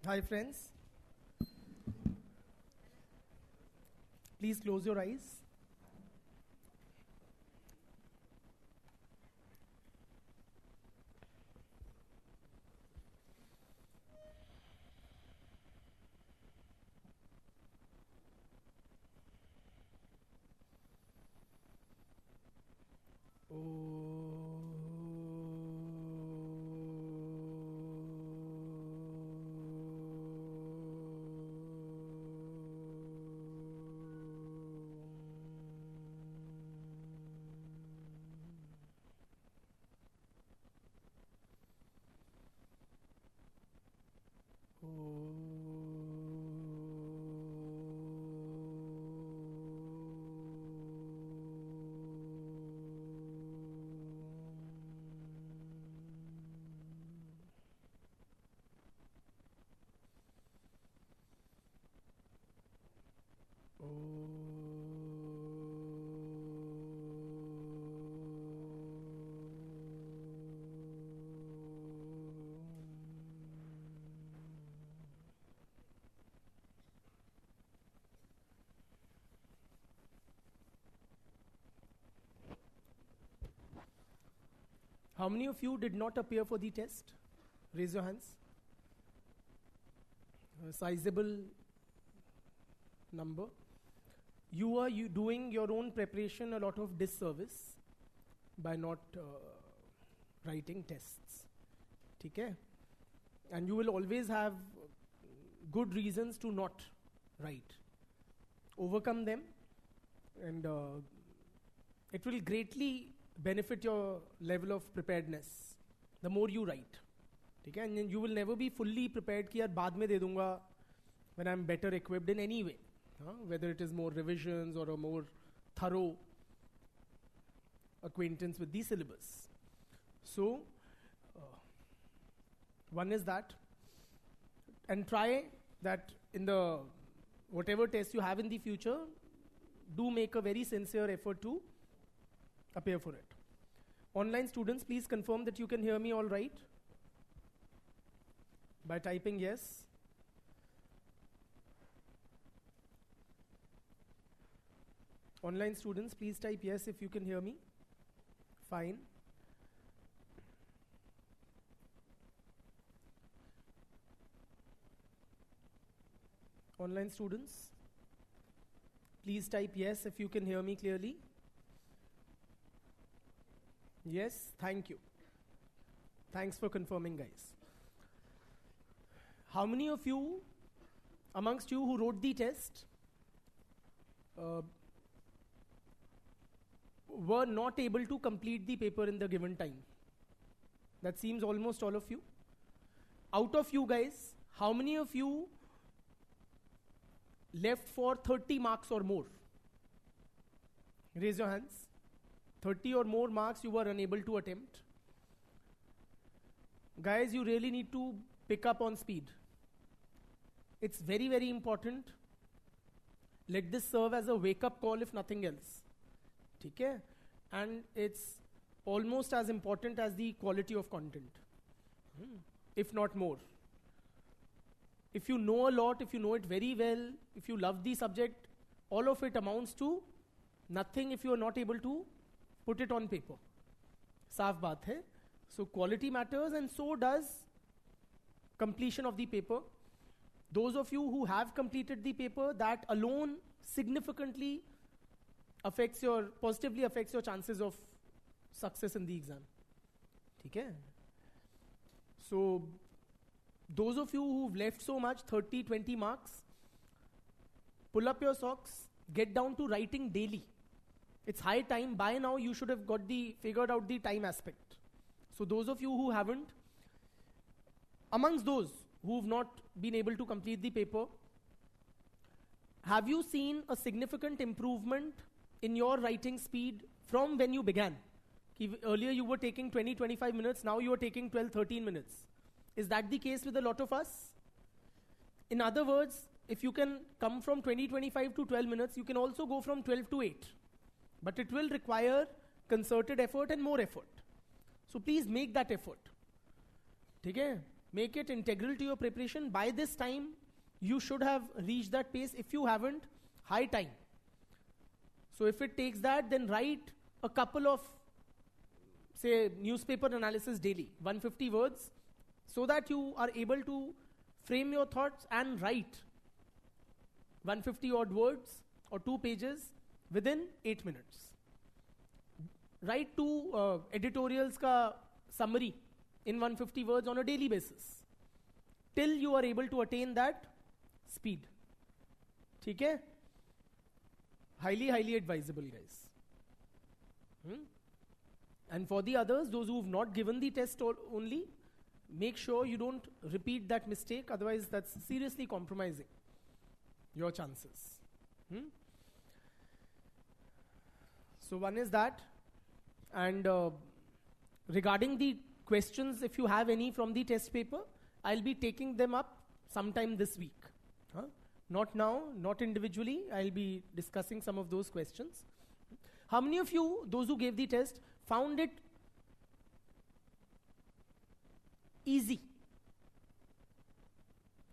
Hi friends, please close your eyes. How many of you did not appear for the test? Raise your hands. A sizable number. You are doing your own preparation a lot of disservice by not writing tests. Okay? And you will always have good reasons to not write. Overcome them, and it will greatly benefit your level of preparedness the more you write. Okay? And you will never be fully prepared कि यार बाद में दे दूंगा when I'm better equipped in any way. Whether it is more revisions or a more thorough acquaintance with the syllabus. So, one is that. And try that in the whatever test you have in the future, do make a very sincere effort to appear for it. Online students, please confirm that you can hear me all right by typing yes. Online students, please type yes if you can hear me. Fine. Online students, please type yes if you can hear me clearly. Yes, thank you. Thanks for confirming, guys. How many of you, amongst you who wrote the test, were not able to complete the paper in the given time? That seems almost all of you. Out of you guys, how many of you left for 30 marks or more? Raise your hands. 30 or more marks you were unable to attempt. Guys, you really need to pick up on speed. It's very, very important. Let this serve as a wake-up call if nothing else. Okay? And it's almost as important as the quality of content, if not more. If you know a lot, if you know it very well, if you love the subject, all of it amounts to nothing if you are not able to put it on paper. Saaf baat hai. So quality matters, and so does completion of the paper. Those of you who have completed the paper, that alone significantly positively affects your chances of success in the exam. Okay? So, those of you who've left so much, 30, 20 marks, pull up your socks, get down to writing daily. It's high time. By now, you should have figured out the time aspect. So, those of you who haven't, amongst those who've not been able to complete the paper, have you seen a significant improvement in your writing speed from when you began? Earlier you were taking 20-25 minutes, now you are taking 12-13 minutes. Is that the case with a lot of us? In other words, if you can come from 20-25 to 12 minutes, you can also go from 12 to 8. But it will require concerted effort and more effort. So please make that effort. Okay? Make it integral to your preparation. By this time, you should have reached that pace. If you haven't, high time. So if it takes that, then write a couple of, say, newspaper analysis daily, 150 words, so that you are able to frame your thoughts and write 150 odd words or 2 pages within 8 minutes. Write 2 editorials ka summary in 150 words on a daily basis till you are able to attain that speed. ठीक है? Highly advisable, guys. And for the others, those who have not given the test only, make sure you don't repeat that mistake, otherwise that's seriously compromising your chances. So one is that, and regarding the questions, if you have any from the test paper, I'll be taking them up sometime this week. Not now, not individually, I'll be discussing some of those questions. How many of you, those who gave the test, found it easy?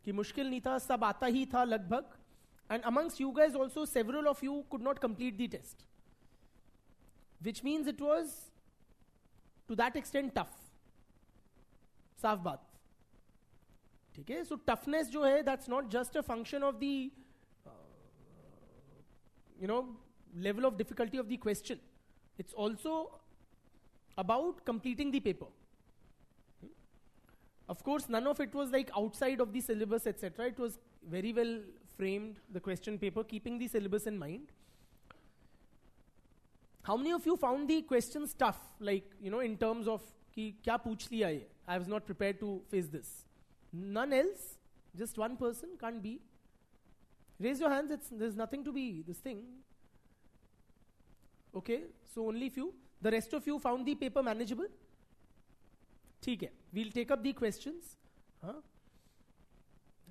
कि मुश्किल नहीं था, सब आता ही था लगभग. And amongst you guys also, several of you could not complete the test, which means it was to that extent tough. साफ बात. ठीक है? So toughness जो है, that's not just a function of the level of difficulty of the question. It's also about completing the paper. Of course, none of it was like outside of the syllabus, etc. It was very well framed, the question paper, keeping the syllabus in mind. How many of you found the questions tough, like, in terms of कि क्या पूछ लिया ये? I was not prepared to face this. None else? Just one person? Can't be. Raise your hands. There's nothing to be this thing. Okay, so only few. The rest of you found the paper manageable? ठीक है. We'll take up the questions.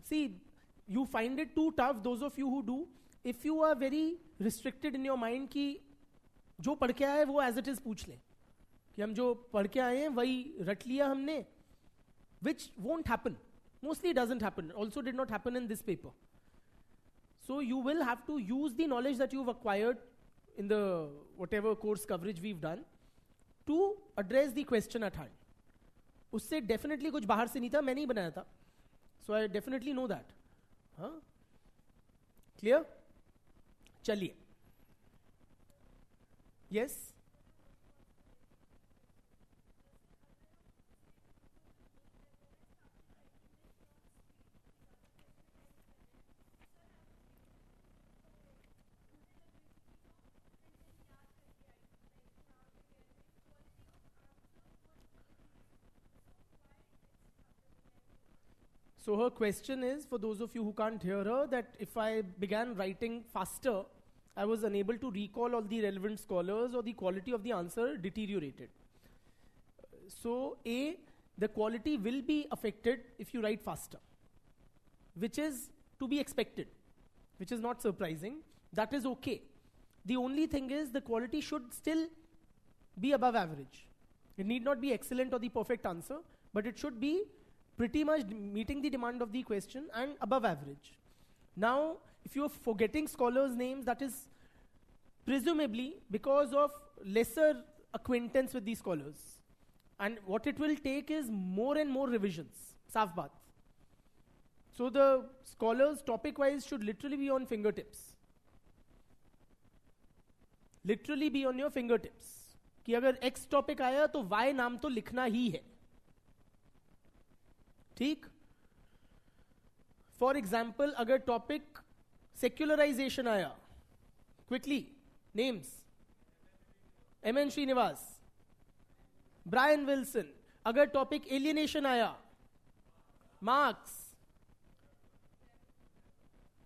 See, you find it too tough, those of you who do. If you are very restricted in your mind कि जो पढ़ के आए वो as it is पूछ लें, कि हम जो पढ़ के आए हैं वही रट लिया हमने, which won't happen. Mostly doesn't happen. Also did not happen in this paper. So you will have to use the knowledge that you've acquired in the whatever course coverage we've done to address the question at hand. उससे definitely कुछ बाहर से नहीं था, मैंने ही बनाया था. So I definitely know that. Clear? चलिए. Yes? So her question is, for those of you who can't hear her, that if I began writing faster, I was unable to recall all the relevant scholars or the quality of the answer deteriorated. So A, the quality will be affected if you write faster, which is to be expected, which is not surprising. That is okay. The only thing is the quality should still be above average. It need not be excellent or the perfect answer, but it should be pretty much meeting the demand of the question and above average. Now, if you are forgetting scholars' names, that is presumably because of lesser acquaintance with these scholars. And what it will take is more and more revisions. Saaf baat. So the scholars topic-wise should literally be on fingertips. Literally be on your fingertips. कि अगर X topic आया तो Y नाम तो लिखना ही है. ठीक? फॉर एग्जाम्पल अगर टॉपिक सेक्युलराइजेशन आया, quickly names, M N. Srinivas, Bryan Wilson. अगर टॉपिक एलियनेशन आया, मार्क्स,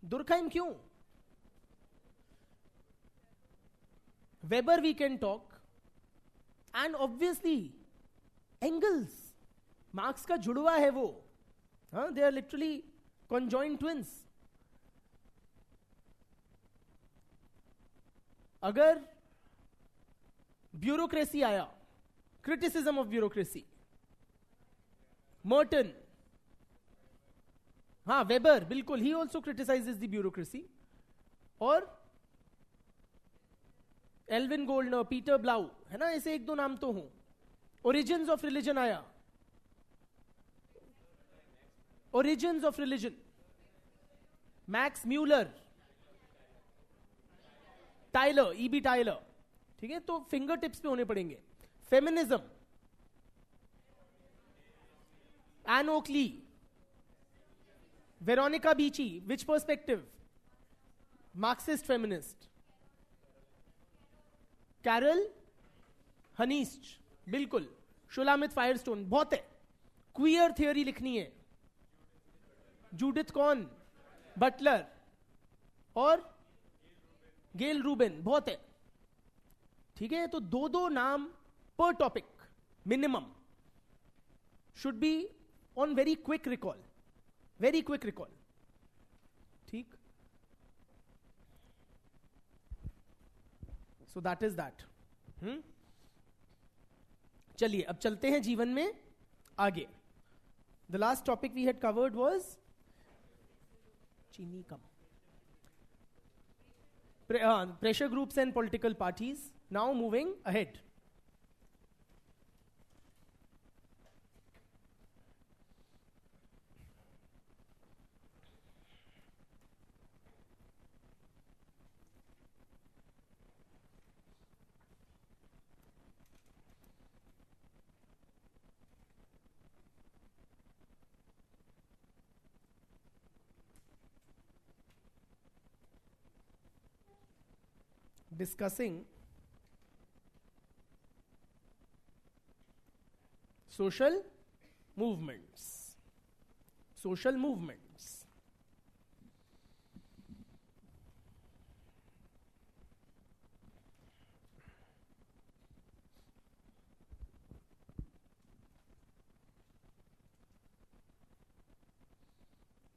दुर्खाइम. क्यों? Weber we can talk, and obviously Engels. Marx का जुड़वा है वो. They are literally conjoint twins. अगर ब्यूरोक्रेसी आया, क्रिटिसिज्म ऑफ ब्यूरोक्रेसी, मर्टन, हाँ वेबर, बिल्कुल, ही ऑल्सो क्रिटिसाइजेस द ब्यूरोक्रेसी. और एल्विन गोल्डनर, पीटर ब्लाउ, है ना, ऐसे एक दो नाम तो हों. ओरिजिन्स ऑफ रिलीजन आया, origins of religion, Max Muller, Tylor, E B Tylor. ठीक है, तो फिंगर टिप्स पे होने पड़ेंगे. फेमिनिज्म, एन ओकली, वेरोनिका बीची, विच पर्सपेक्टिव, मार्क्सिस्ट फेमिनिस्ट. कैरल हनीस्ट, बिल्कुल. शुलामित फायरस्टोन, बहुत है. क्वियर थियोरी लिखनी है, जूडिथ कॉन, बटलर और गेल रूबेन, बहुत है. ठीक है, तो दो दो नाम पर topic minimum should be on very quick recall, very quick recall. ठीक, सो दैट इज दैट. चलिए अब चलते हैं जीवन में आगे. The last topic we had covered was Cheeni Kum, pressure groups and political parties. Now moving ahead. Discussing social movements. Social movements.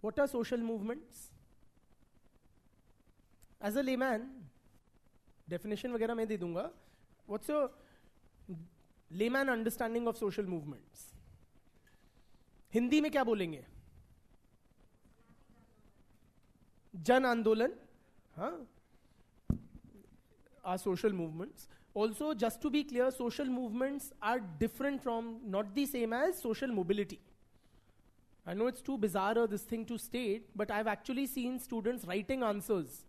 What are social movements? As a layman, definition वगैरह मैं दे दूंगा. What's your layman understanding of social movements? Hindi में क्या बोलेंगे? जन आंदोलन, हाँ, are social movements. Also, just to be clear, social movements are different from, not the same as social mobility. I know it's too bizarre this thing to state, but I've actually seen students writing answers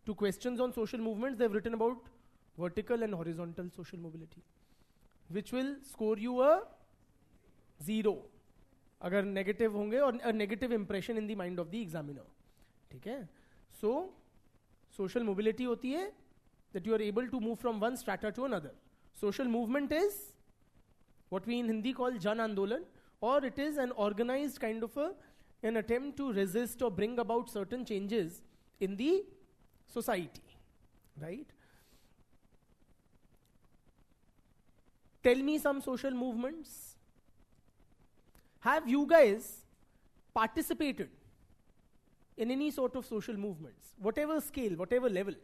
to questions on social movements. They've written about vertical and horizontal social mobility, which will score you a 0 अगर negative होंगे, और a negative impression in the mind of the examiner. ठीक है? So, social mobility होती है that you are able to move from one strata to another. Social movement is what we in Hindi call Jan Andolan, or it is an organized kind of an attempt to resist or bring about certain changes in the society, right? Tell me some social movements. Have you guys participated in any sort of social movements, whatever scale, whatever level?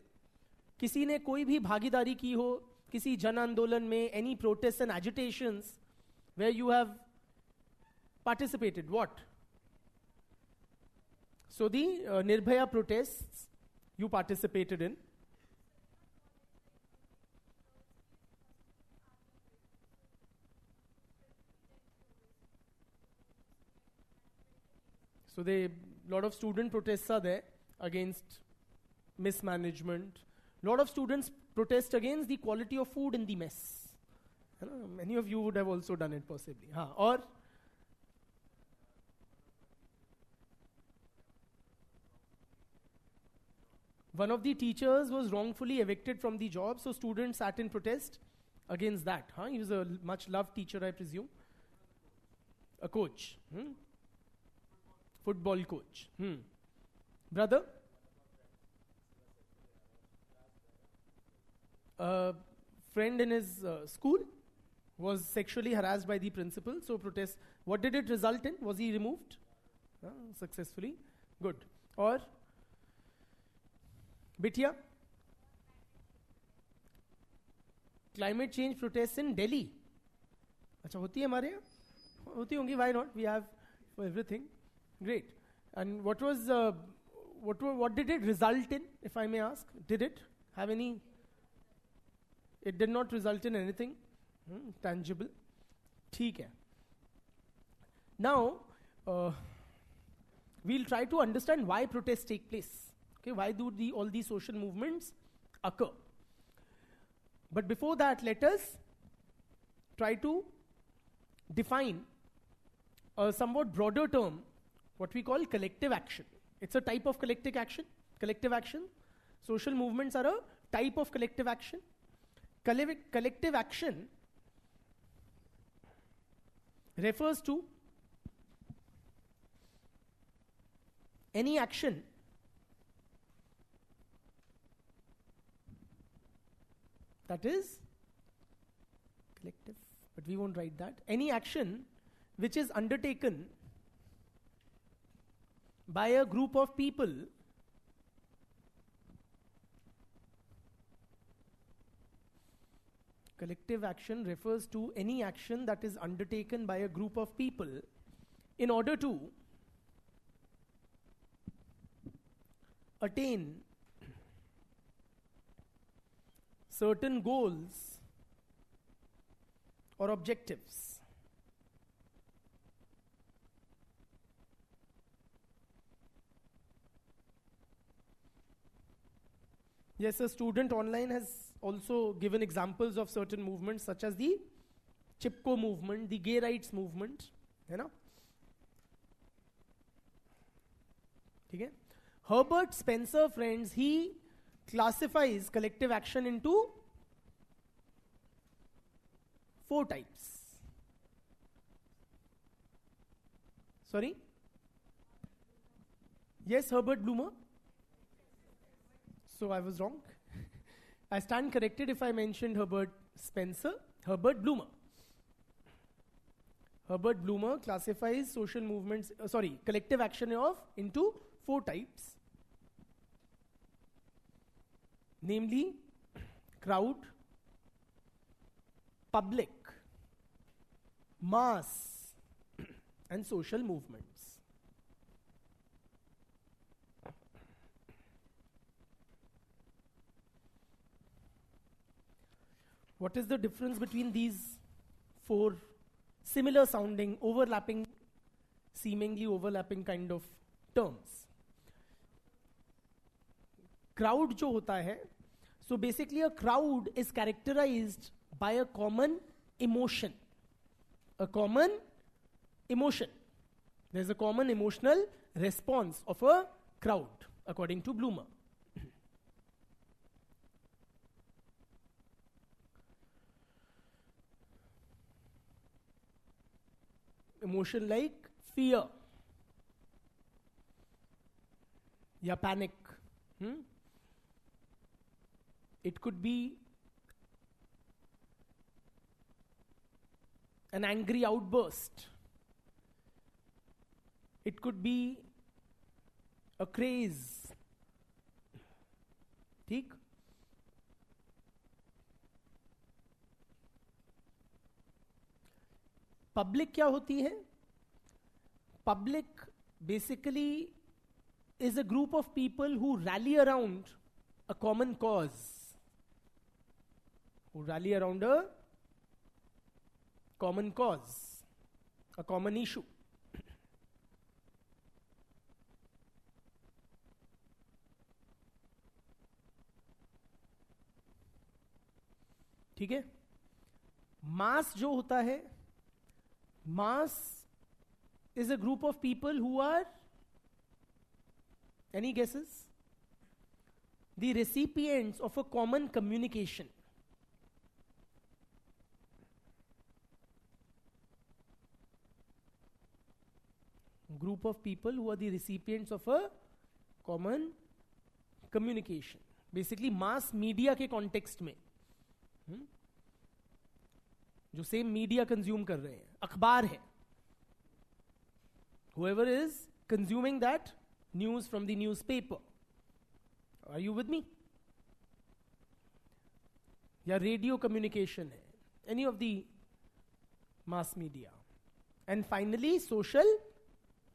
किसी ने कोई भी भागीदारी की हो किसी जन आंदोलन में, any protests and agitations where you have participated? What? So the Nirbhaya protests you participated in. So a lot of student protests are there against mismanagement. Lot of students protest against the quality of food in the mess. Many of you would have also done it possibly. Or one of the teachers was wrongfully evicted from the job, so students sat in protest against that. He was a much loved teacher, I presume. A coach. Football coach. Brother? A friend in his school was sexually harassed by the principal, so protest. What did it result in? Was he removed? Successfully. Good. Or Bitya? Climate change protests in Delhi. अच्छा होती है हमारे यहाँ? होती होंगी, why not? We have for everything. Great. And what did it result in, if I may ask? Did it have any? It did not result in anything tangible. ठीक है. Now, we'll try to understand why protests take place. Okay, why do all these social movements occur? But before that, let us try to define a somewhat broader term, what we call collective action. It's a type of collective action. Collective action. Social movements are a type of collective action. Collective action refers to any action that is collective, but we won't write that. Any action which is undertaken by a group of people collective action refers to any action that is undertaken by a group of people in order to attain certain goals or objectives. Yes, a student online has also given examples of certain movements such as the Chipko movement, the gay rights movement. You know? Okay? Herbert Spencer, friends, he classifies collective action into 4 types. Sorry? Yes, Herbert Bloomer? So I was wrong. I stand corrected if I mentioned Herbert Spencer. Herbert Bloomer. Herbert Bloomer classifies social movements, collective action into 4 types. Namely, crowd, public, mass, and social movements. What is the difference between these 4 similar sounding, seemingly overlapping kind of terms? Crowd जो होता है, so basically a crowd is characterized by a common emotion. A common emotion. There's a common emotional response of a crowd, according to Bloomer. Emotion like fear, या panic. It could be an angry outburst. It could be a craze. ठीक? Public क्या होती है? Public basically is a group of people who rally around a common cause. Who rally around a common cause, a common issue. ठीक है? मास जो होता है, mass is a group of people who are, any guesses? The recipients of a common communication. Group of people who are the recipients of a common communication. Basically mass media के context में जो same media consume कर रहे हैं, अखबार है. Whoever is consuming that news from the newspaper. Are you with me? या radio communication है. Any of the mass media. And finally, social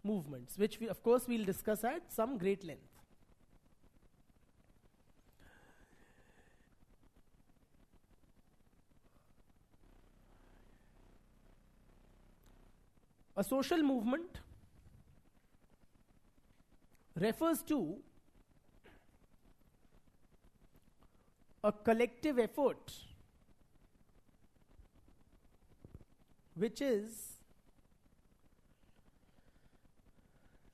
movements, which we, of course, we'll discuss at some great length. A social movement refers to a collective effort which is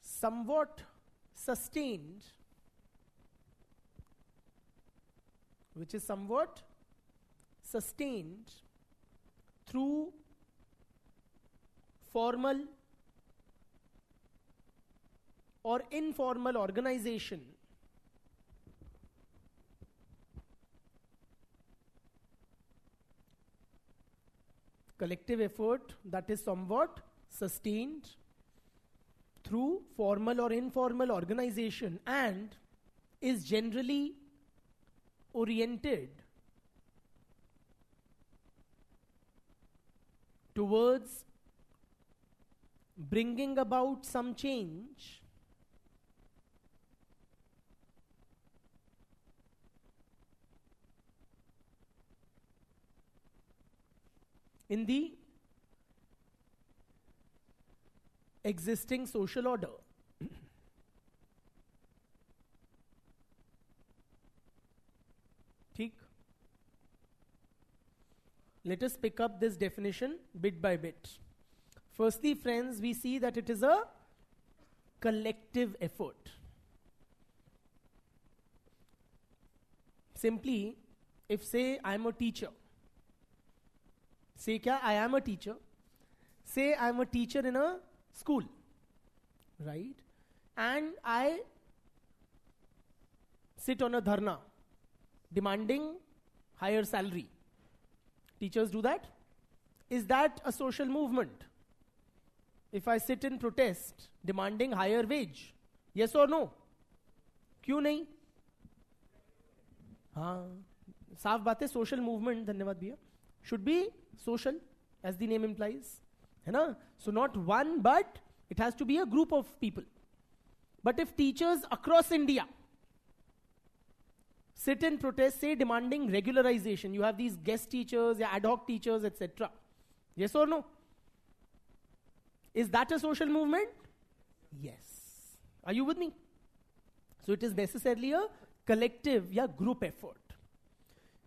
somewhat sustained, through formal or informal organization collective effort that is somewhat sustained through formal or informal organization and is generally oriented towards bringing about some change in the existing social order. ठीक? Let us pick up this definition bit by bit. Firstly, friends, we see that it is a collective effort. Simply, if say I am a teacher, say kya, I am a teacher, say I am a teacher in a school, right? And I sit on a dharna demanding higher salary. Teachers do that. Is that a social movement? If I sit in protest demanding higher wage, yes or no? क्यों नहीं? हाँ, साफ बात है, social movement, धन्यवाद भैया, should be social, as the name implies. है ना? So not one, but it has to be a group of people. But if teachers across India sit in protest, say demanding regularization, you have these guest teachers, ad hoc teachers, etc. Yes or no? Is that a social movement? Yes. Are you with me? So it is necessarily a collective, group effort,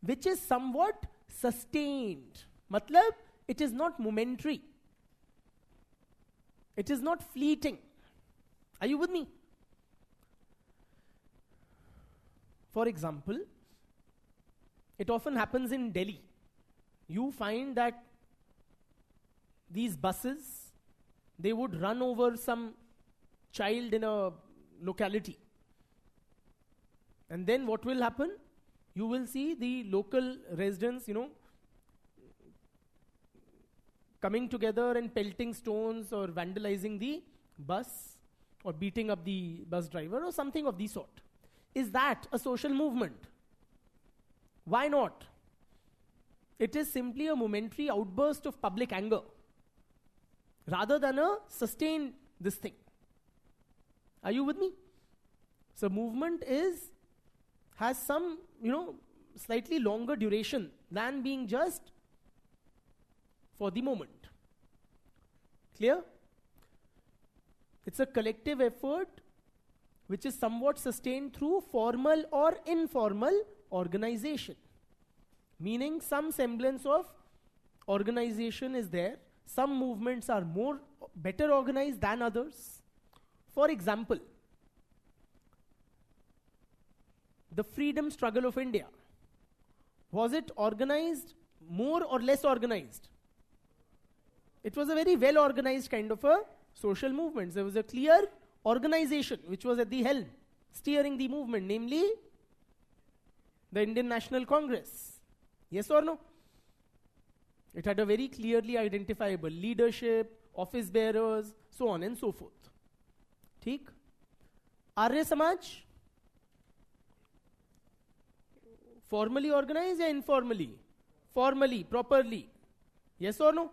which is somewhat sustained. Matlab, it is not momentary. It is not fleeting. Are you with me? For example, it often happens in Delhi. You find that these buses, they would run over some child in a locality. And then what will happen? You will see the local residents, coming together and pelting stones or vandalizing the bus or beating up the bus driver or something of the sort. Is that a social movement? Why not? It is simply a momentary outburst of public anger rather than a sustained this thing. Are you with me? So movement has some, slightly longer duration than being just for the moment. Clear? It's a collective effort which is somewhat sustained through formal or informal organization. Meaning some semblance of organization is there. Some movements are better organized than others. For example, the freedom struggle of India. Was it organized, more or less organized? It was a very well organized kind of a social movement. There was a clear organization which was at the helm, steering the movement, namely the Indian National Congress. Yes or no? It had a very clearly identifiable leadership, office bearers, so on and so forth. ठीक? Arya Samaj? Formally organized or informally? Formally, properly. Yes or no?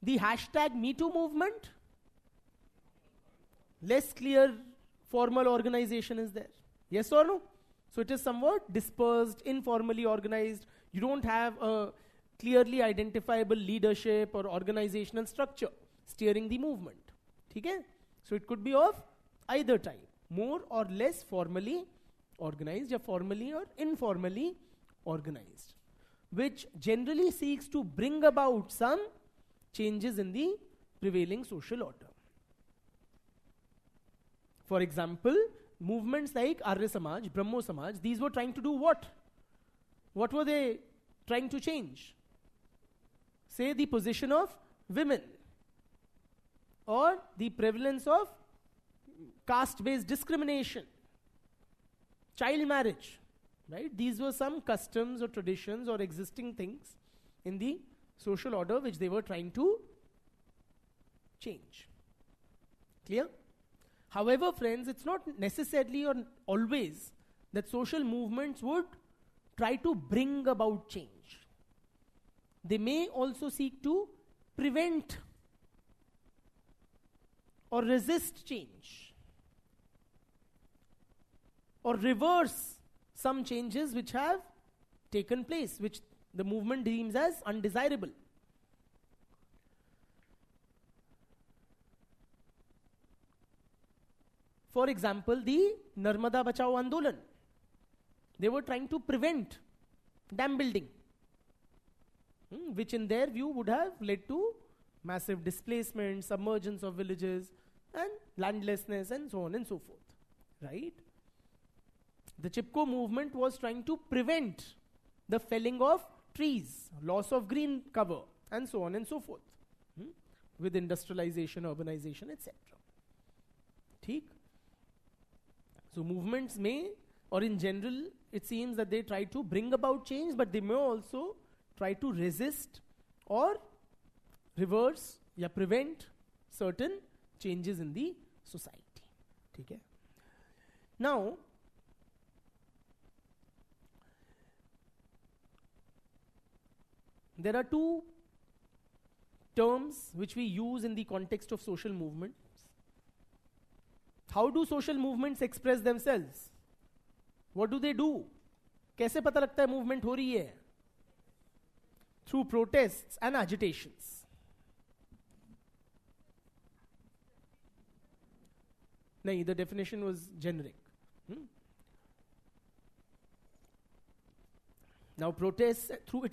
The hashtag #MeToo movement? less clear formal organization is there. Yes or no? So it is somewhat dispersed, informally organized. You don't have a clearly identifiable leadership or organizational structure steering the movement. Okay? So it could be of either type, more or less formally organized, or formally or informally organized, which generally seeks to bring about some changes in the prevailing social order. For example, movements like Arya Samaj, Brahmo Samaj, these were trying to do what? What were they trying to change? Say the position of women, or the prevalence of caste-based discrimination, child marriage, right? These were some customs or traditions or existing things in the social order which they were trying to change. Clear? However, friends, it's not necessarily or always that social movements would try to bring about change. They may also seek to prevent or resist change, or reverse some changes which have taken place, which the movement deems as undesirable. For example, the Narmada Bachao Andolan. They were trying to prevent dam building, which in their view would have led to massive displacement, submergence of villages, and landlessness, and so on and so forth. Right? The Chipko movement was trying to prevent the felling of trees, loss of green cover, and so on and so forth, with industrialization, urbanization, etc. Theek? So movements may, or in general, it seems that they try to bring about change, but they may also try to resist or reverse or prevent certain changes in the society. Okay? Now, there are two terms which we use in the context of social movements. How do social movements express themselves? What do they do? कैसे पता लगता है movement हो रही है? Through protests and agitations. No, the definition was generic. Now it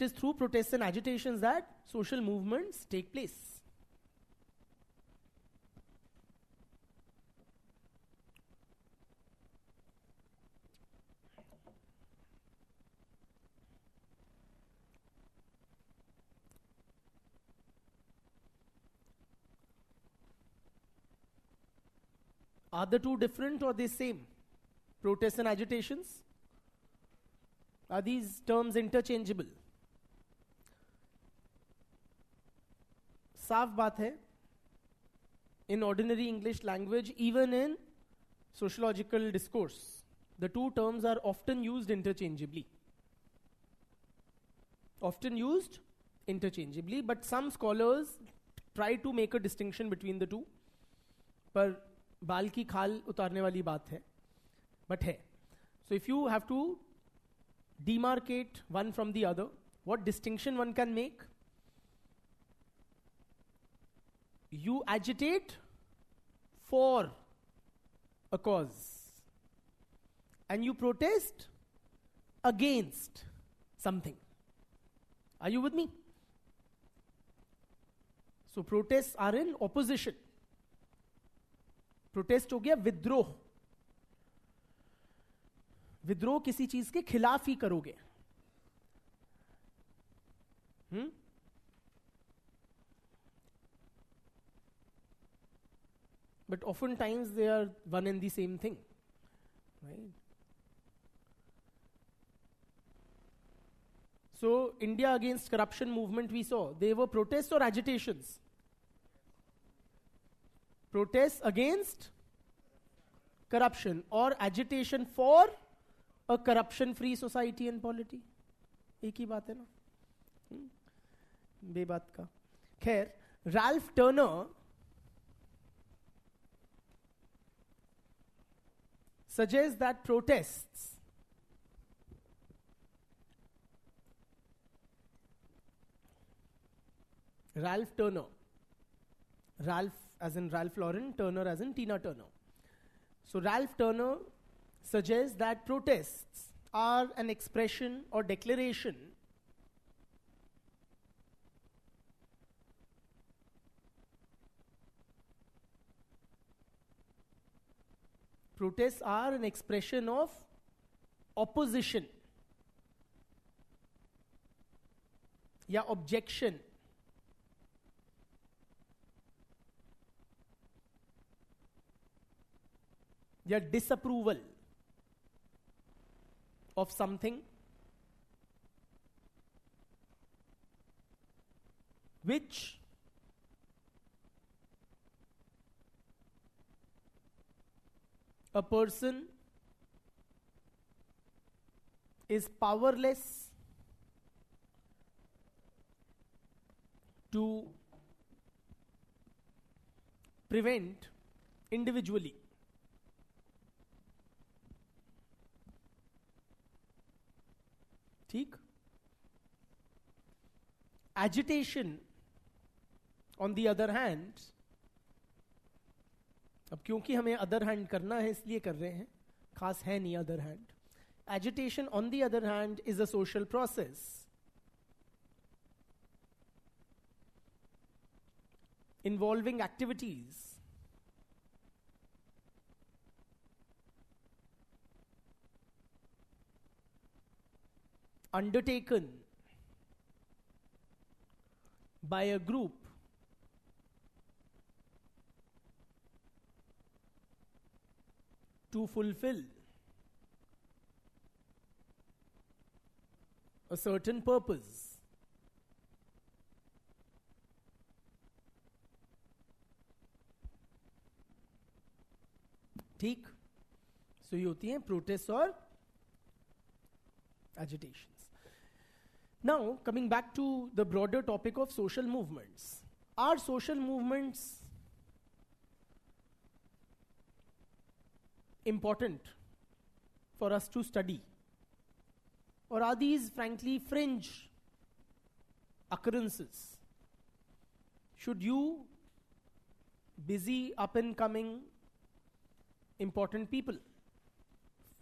is through protests and agitations that social movements take place. Are the two different or the same? Protests and agitations? Are these terms interchangeable? साफ बात है, in ordinary English language, even in sociological discourse, the two terms are often used interchangeably. But some scholars try to make a distinction between the two. पर बाल की खाल उतारने वाली बात है, but है. So if you have to demarcate one from the other, what distinction one can make? You agitate for a cause and you protest against something. Are you with me? So protests are in opposition. Protest हो गया विद्रोह. विद्रोह किसी चीज के खिलाफ ही करोगे. But oftentimes they are one and the same thing, right? So India against corruption movement we saw, they were protests or agitations? Protests against corruption or agitation for a corruption-free society and polity. एक ही बात है ना, बेबात का. खैर, Ralph Turner suggests that protests Ralph Turner, Ralph as in Ralph Lauren, Turner as in Tina Turner. So Ralph Turner suggests that protests are an expression or declaration of opposition या objection या disapproval of something which a person is powerless to prevent individually. ठीक? Agitation, on the other hand, अब क्योंकि हमें other hand करना है इसलिए कर रहे हैं, खास है नहीं other hand. Agitation, on the other hand, is a social process involving activities undertaken by a group to fulfill a certain purpose. ठीक? So ये होती हैं protests और agitations. Now, coming back to the broader topic of social movements. Are social movements important for us to study? Or are these, frankly, fringe occurrences? Should you, busy, up-and-coming, important people,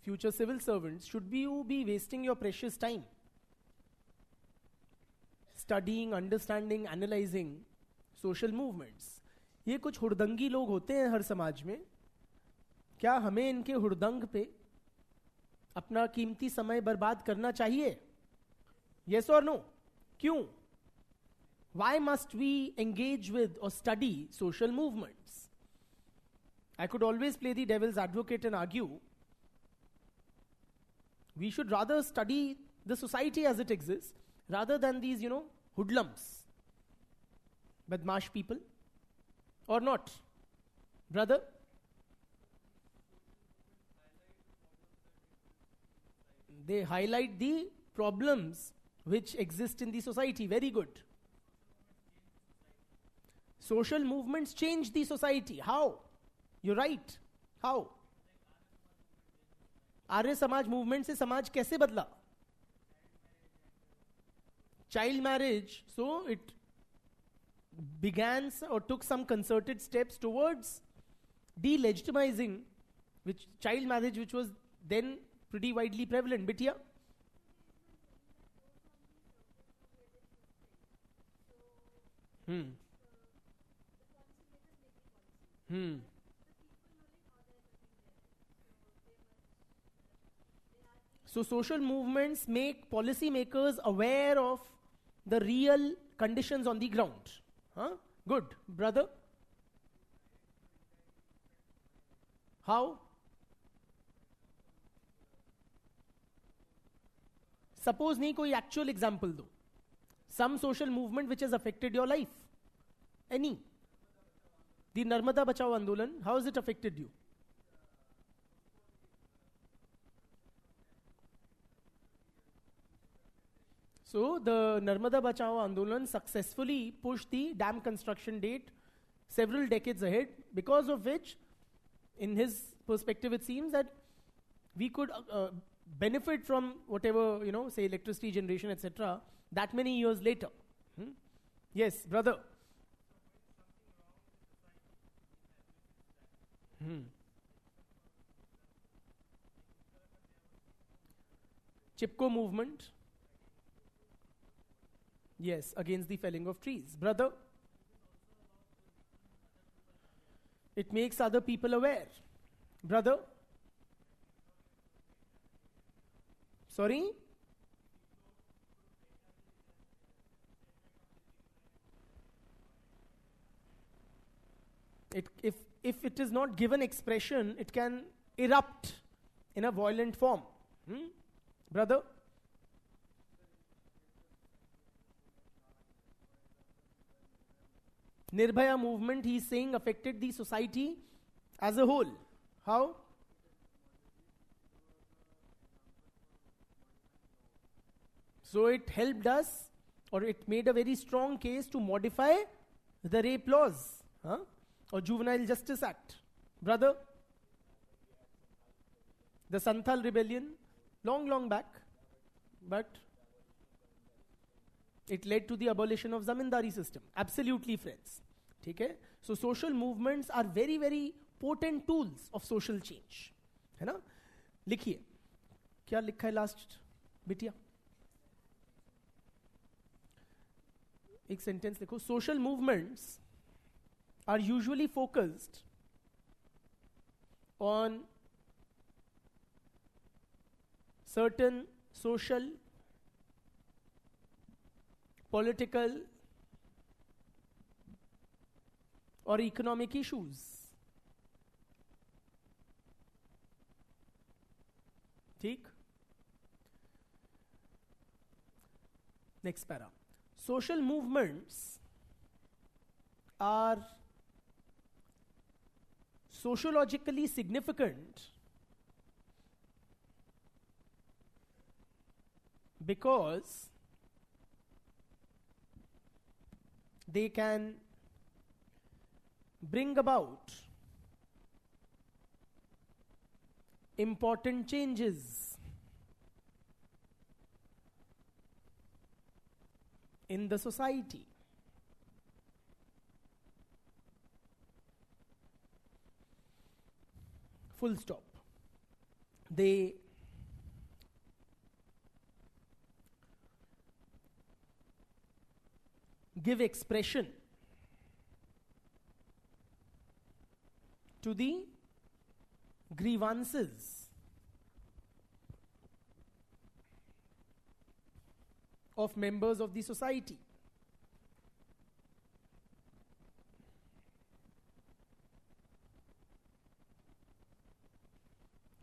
future civil servants, should you be wasting your precious time studying, understanding, analyzing social movements? ये कुछ हुड़दंगी लोग होते हैं हर समाज में. क्या हमें इनके हुड़दंग पे अपना कीमती समय बर्बाद करना चाहिए? Yes or no? क्यों? Why must we engage with or study social movements? I could always play the devil's advocate and argue we should rather study the society as it exists rather than these, hoodlums, badmash people, or not. Brother? They highlight the problems which exist in the society. Very good. Social movements change the society. How? You're right. How? Arya Samaj movement से समाज कैसे बदला? Child marriage, so it began or took some concerted steps towards delegitimizing child marriage, which was then pretty widely prevalent. Bitya? So social movements make policymakers aware of the real conditions on the ground. Huh? Good. Brother? How? Suppose नहीं कोई actual example दो. Some social movement which has affected your life. Any. The Narmada Bachao Andolan, how has it affected you? So the Narmada Bachao Andolan successfully pushed the dam construction date several decades ahead, because of which, in his perspective, it seems that we could benefit from whatever, say electricity generation, etc., that many years later. Yes, brother. Hmm. Chipko movement. Yes, against the felling of trees. Brother, it makes other people aware. Brother, sorry? If it is not given expression, it can erupt in a violent form. Brother? Nirbhaya movement, he is saying, affected the society as a whole. How? So it helped us, or it made a very strong case to modify the rape laws, or Juvenile Justice Act. Brother? The Santhal rebellion, long back, but it led to the abolition of zamindari system. Absolutely, friends. Okay? So social movements are very, very potent tools of social change. है ना? लिखिए. क्या लिखा है last बिटिया? एक sentence लिखो. Social movements are usually focused on certain social, political, or economic issues. ठीक? Next para. Social movements are sociologically significant because they can bring about important changes in the society. Full stop. They give expression to the grievances of members of the society.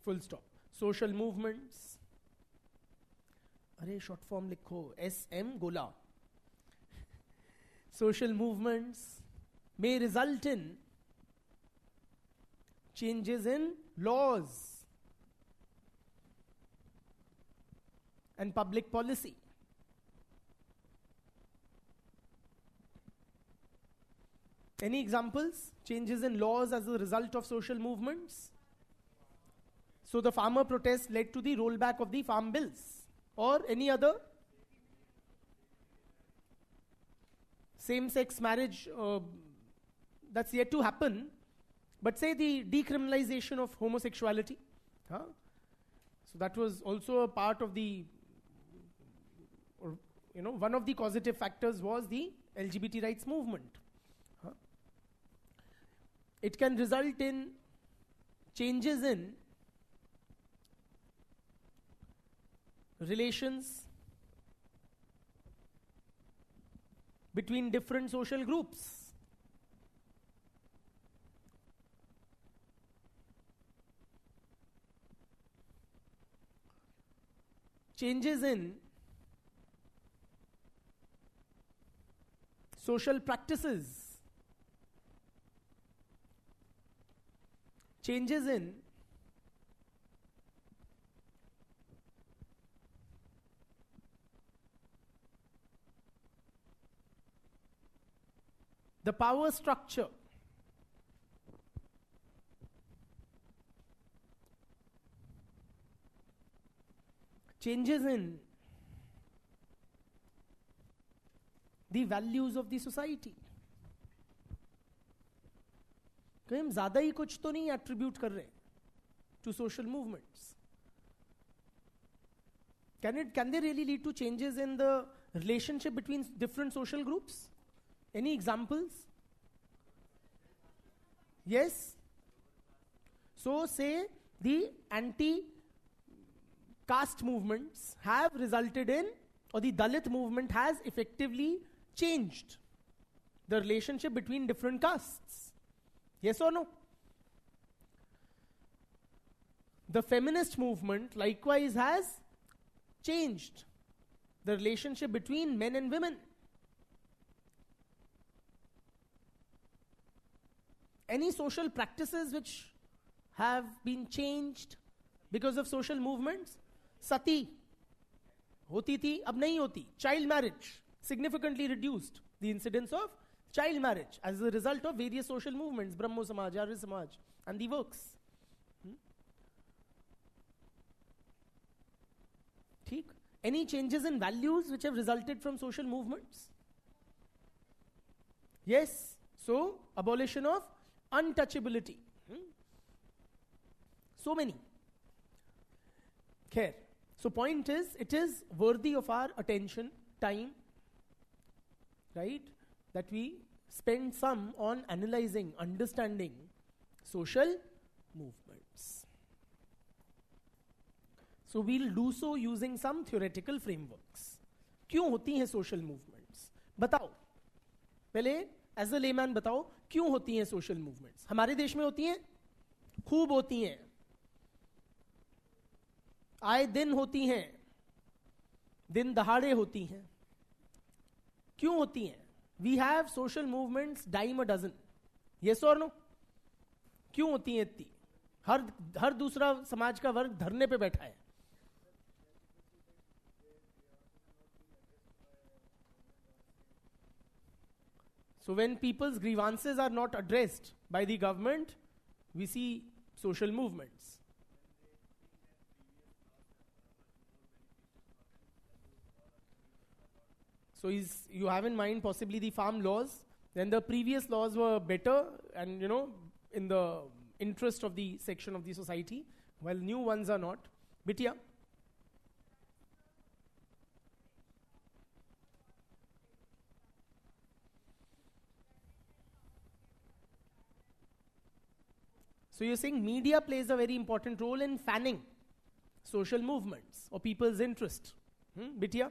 Full stop. Social movements. अरे short form लिखो. SM गोला. Social movements may result in changes in laws and public policy. Any examples? Changes in laws as a result of social movements? So the farmer protest led to the rollback of the farm bills. Or any other? Same-sex marriage, that's yet to happen. But say the decriminalization of homosexuality. So that was also a part of the, one of the causative factors was the LGBT rights movement. It can result in changes in relations between different social groups. Changes in social practices. Changes in the power structure. changes in the values of the society. कहीं हम ज्यादा ही कुछ तो नहीं attribute कर रहे to social movements? Can they really lead to changes in the relationship between different social groups? Any examples? Yes? So say the anti-caste movements have resulted in, or the Dalit movement has effectively changed the relationship between different castes. Yes or no? The feminist movement likewise has changed the relationship between men and women. Any social practices which have been changed because of social movements? Sati hoti thi, ab nahi hoti. Child marriage significantly reduced the incidence of child marriage as a result of various social movements, Brahmo Samaj, Arya Samaj, and the works. Any changes in values which have resulted from social movements? Yes. So, abolition of untouchability. So many. Care. So, point is, it is worthy of our attention, time, right? That we spend some on analyzing, understanding social movements. So we'll do so using some theoretical frameworks. क्यों होती हैं social movements? बताओ. पहले as a layman बताओ क्यों होती हैं social movements? हमारे देश में होती हैं, खूब होती हैं, आए दिन होती हैं, दिन दहाड़े होती हैं. क्यों होती हैं? We have social movements dime a dozen. Yes or no? क्यों होती हैं इतनी? हर दूसरा समाज का वर्ग धरने पे बैठा है. So when people's grievances are not addressed by the government, we see social movements. So you have in mind possibly the farm laws, then the previous laws were better and in the interest of the section of the society, while new ones are not. Bitya? So you're saying media plays a very important role in fanning social movements or people's interest. Bitya?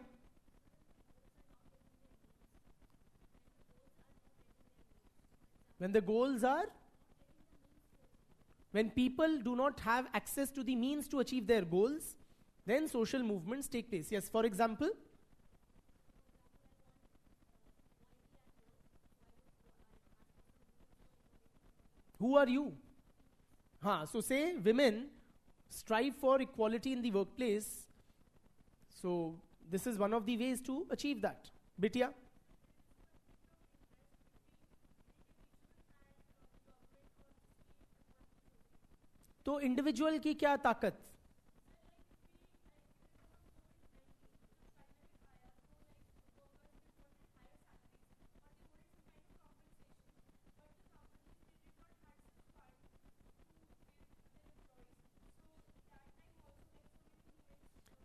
When the goals are, when people do not have access to the means to achieve their goals, then social movements take place. Yes, for example, who are you? So say women strive for equality in the workplace. So this is one of the ways to achieve that. Bitya? तो individual की क्या ताकत?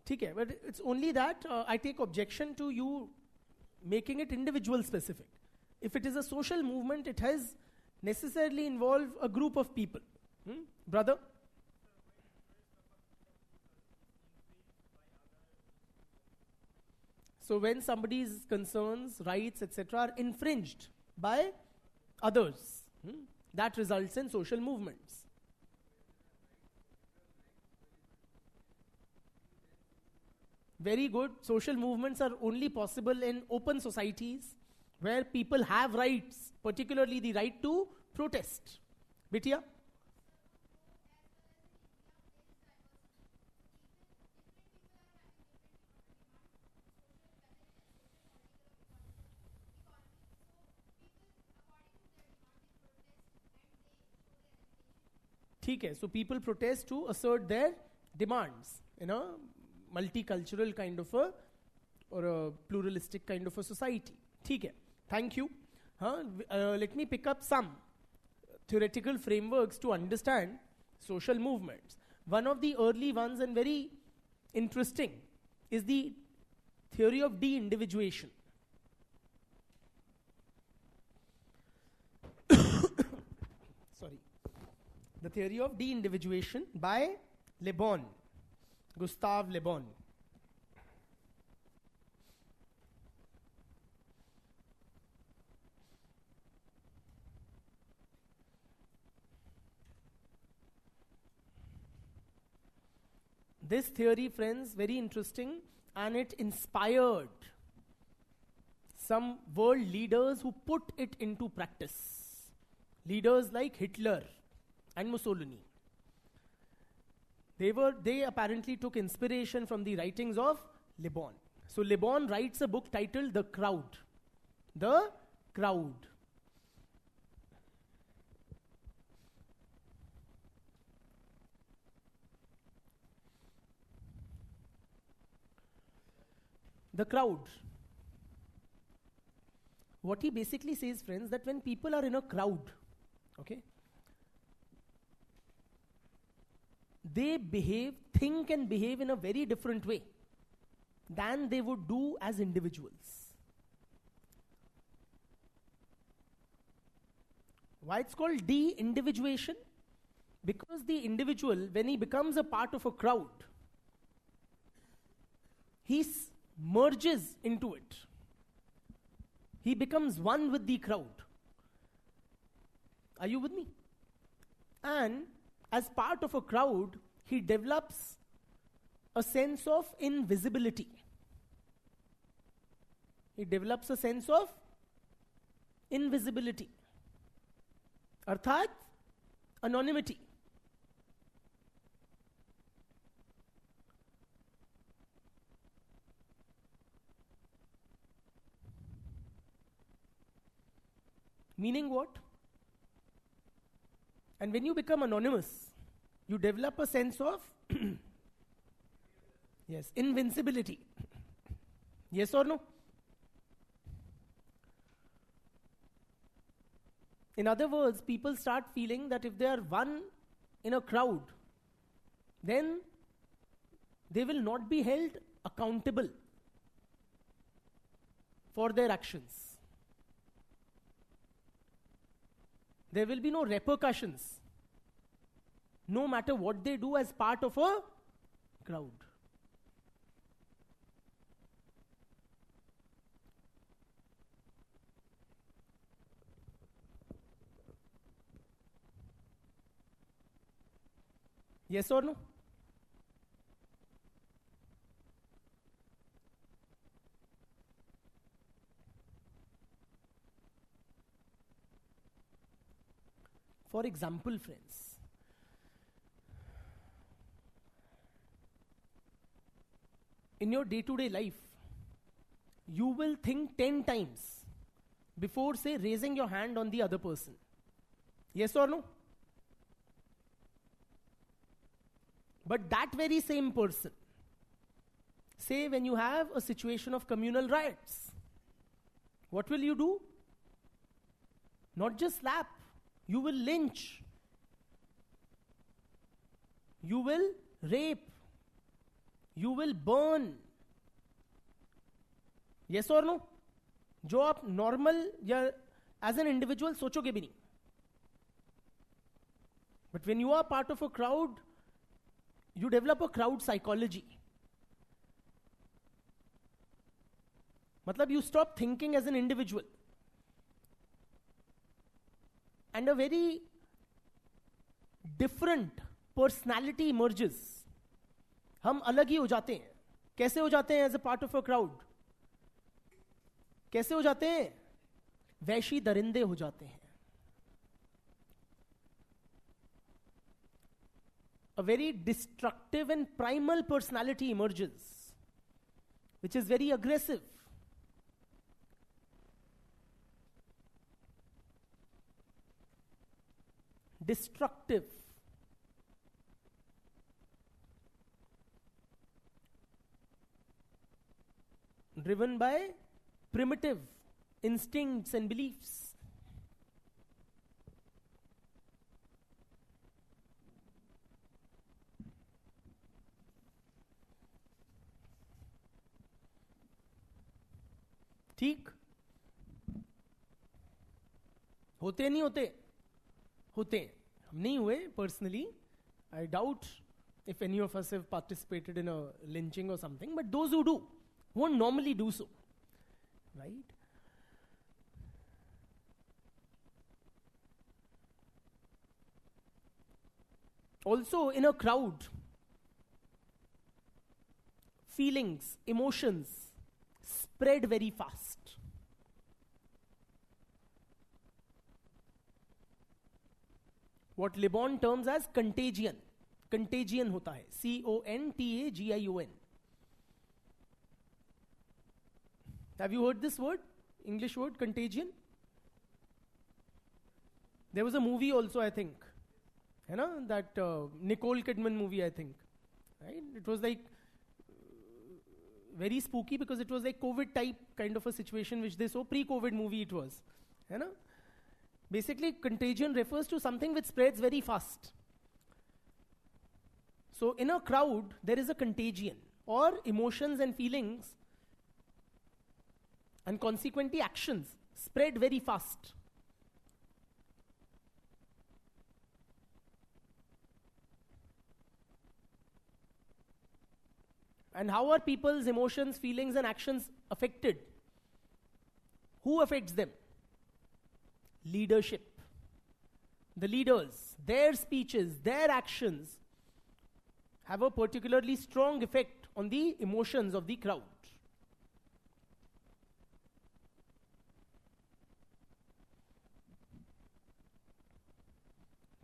ठीक है, but it's only that I take objection to you making it individual specific. If it is a social movement, it has necessarily involved a group of people. Brother? So when somebody's concerns, rights, etc. are infringed by others, that results in social movements. Very good. Social movements are only possible in open societies where people have rights, particularly the right to protest. Bitya? ठीक है, so people protest to assert their demands in a multicultural kind of a, or a pluralistic kind of a society. ठीक है, thank you. Let me pick up some theoretical frameworks to understand social movements. One of the early ones and very interesting is the theory of de-individuation. Sorry. The theory of de-individuation by Le Bon, Gustave Le Bon. This theory, friends, very interesting, and it inspired some world leaders who put it into practice. Leaders like Hitler and Mussolini. They apparently took inspiration from the writings of Le Bon. So Le Bon writes a book titled The Crowd. The Crowd. The crowd. What he basically says, friends, that when people are in a crowd, okay, they think and behave in a very different way than they would do as individuals. Why it's called de-individuation? Because the individual, when he becomes a part of a crowd, he merges into it. He becomes one with the crowd. Are you with me? And as part of a crowd, he develops a sense of invisibility. He develops a sense of invisibility. Arthat, anonymity. Meaning what? And when you become anonymous, you develop a sense of yes, invincibility. Yes or no? In other words, people start feeling that if they are one in a crowd, then they will not be held accountable for their actions. There will be no repercussions, no matter what they do as part of a crowd. Yes or no? For example, friends, in your day-to-day life, you will think 10 times before, say, raising your hand on the other person. Yes or no? But that very same person, say when you have a situation of communal riots, what will you do? Not just slap. You will lynch. You will rape. You will burn. Yes or no? जो आप normal या as an individual सोचोगे भी नहीं. But when you are part of a crowd, you develop a crowd psychology. मतलब you stop thinking as an individual. And a very different personality emerges. हम अलग ही हो जाते हैं. कैसे हो जाते हैं as a part of a crowd? कैसे हो जाते हैं? वैशी दरिंदे हो जाते हैं. A very destructive and primal personality emerges, which is very aggressive. Destructive. driven by primitive instincts and beliefs. ठीक होते नहीं होते? होते हैं. हम नहीं हुए personally. I doubt if any of us have participated in a lynching or something, but those who do won't normally do so, right? Also, in a crowd, feelings, emotions spread very fast. What Libon terms as contagion. Contagion होता है. CONTAGION. Have you heard this word? English word, contagion? There was a movie also, I think. You know, that Nicole Kidman movie, I think. Right? It was like very spooky because it was like COVID type kind of a situation which they saw. Pre-COVID movie it was. You know? Basically, contagion refers to something which spreads very fast. So, in a crowd, there is a contagion, or emotions and feelings, and consequently actions spread very fast. And how are people's emotions, feelings, and actions affected? Who affects them? Leadership. The leaders, their speeches, their actions have a particularly strong effect on the emotions of the crowd.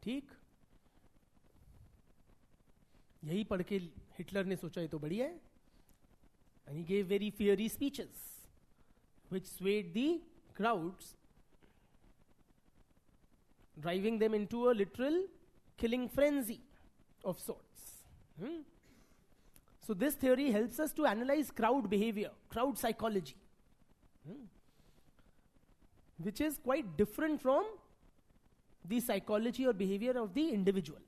ठीक? यही पढ़ के Hitler ने सोचा ये तो बढ़िया है. And he gave very fiery speeches which swayed the crowds, driving them into a literal killing frenzy of sorts. So this theory helps us to analyze crowd behavior, crowd psychology, which is quite different from the psychology or behavior of the individual.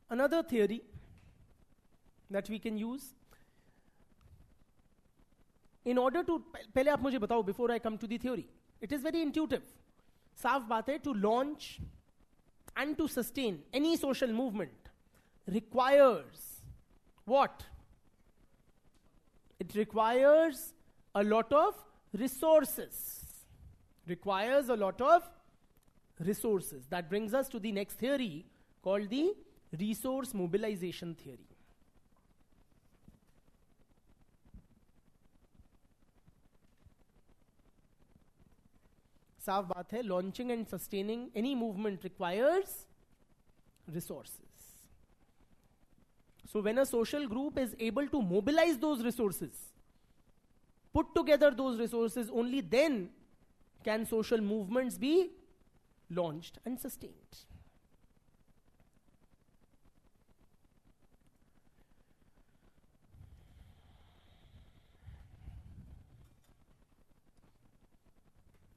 Another theory that we can use, in order to, पहले आप मुझे बताओ before I come to the theory. It is very intuitive. साफ बात है, to launch and to sustain any social movement requires what? It requires a lot of resources. Requires a lot of resources. That brings us to the next theory called the resource mobilization theory. साफ बात है, launching and sustaining any movement requires resources. So when a social group is able to mobilize those resources, put together those resources, only then can social movements be launched and sustained.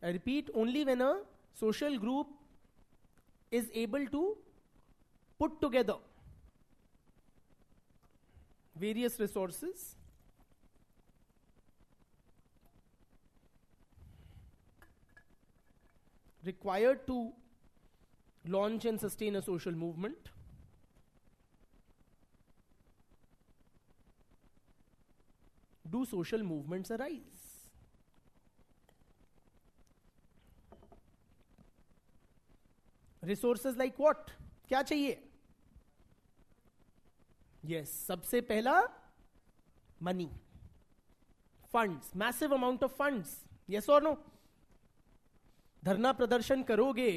I repeat, only when a social group is able to put together various resources required to launch and sustain a social movement, do social movements arise. Resources like what? क्या चाहिए? Yes, सबसे पहला money, funds, massive amount of funds. Yes or no? धरना प्रदर्शन करोगे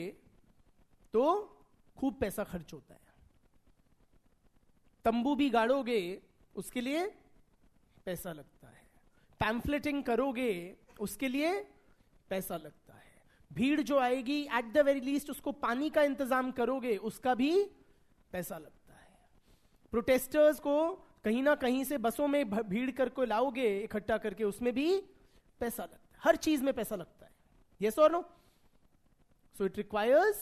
तो खूब पैसा खर्च होता है. तंबू भी गाड़ोगे उसके लिए पैसा लगता है. पैम्फलेटिंग करोगे उसके लिए पैसा लगता है. भीड़ जो आएगी एट द वेरी लीस्ट उसको पानी का इंतजाम करोगे उसका भी पैसा लगता है. प्रोटेस्टर्स को कहीं ना कहीं से बसों में भीड़ करके लाओगे इकट्ठा करके, उसमें भी पैसा लगता है, हर चीज में पैसा लगता है. यस और no? So it requires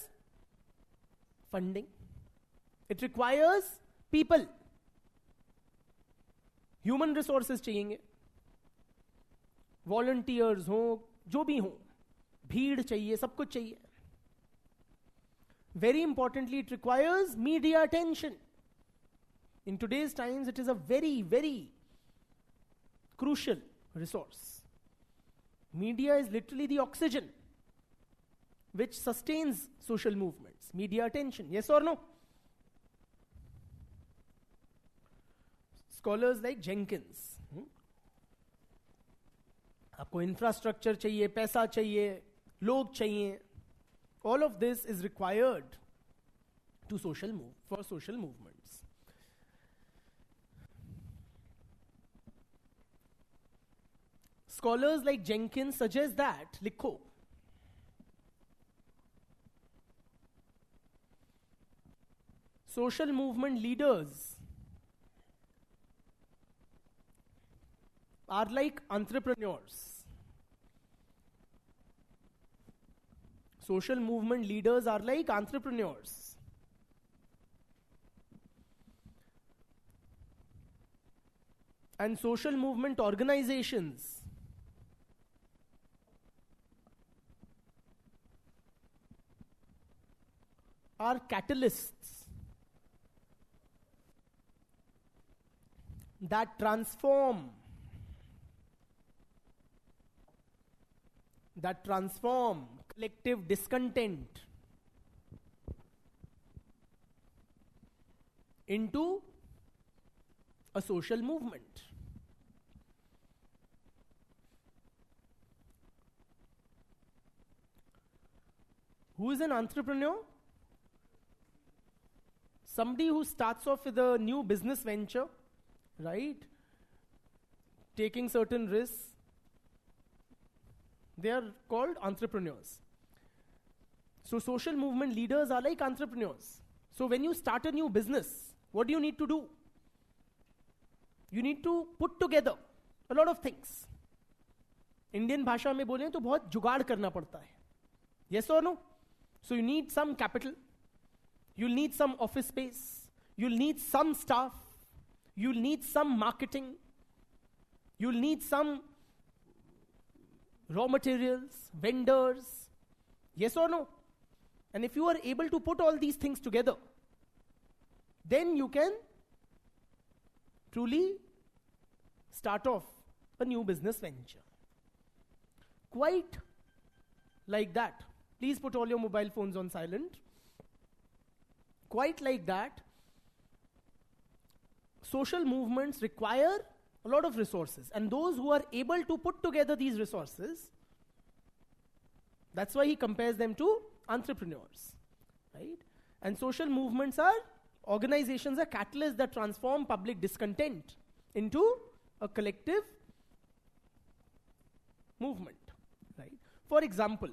funding, it requires people, human resources चाहिए, वॉलंटियर्स हो, जो भी हो, भीड़ चाहिए, सब कुछ चाहिए. Very importantly, it requires media attention. In today's times, it is a very, very crucial resource. Media is literally the oxygen which sustains social movements. Media attention, yes or no? Scholars like Jenkins. आपको infrastructure चाहिए, पैसा चाहिए, लोग चाहिए. All of this is required for social movements. Scholars like Jenkins suggest that, likho, social movement leaders are like entrepreneurs. Social movement leaders are like entrepreneurs. And social movement organizations are catalysts that transform collective discontent into a social movement. Who is an entrepreneur? Somebody who starts off with a new business venture, right? Taking certain risks. They are called entrepreneurs. So social movement leaders are like entrepreneurs. So when you start a new business, what do you need to do? You need to put together a lot of things. Indian भाषा में बोलें तो बहुत जुगाड़ करना पड़ता है. Yes or no? So you need some capital. You'll need some office space. You'll need some staff. You'll need some marketing. You'll need some raw materials, vendors. Yes or no? And if you are able to put all these things together, then you can truly start off a new business venture. Quite like that. Please put all your mobile phones on silent. Quite like that, social movements require a lot of resources. And those who are able to put together these resources, that's why he compares them to entrepreneurs, right? And social movements are organizations, are catalysts that transform public discontent into a collective movement, right? For example,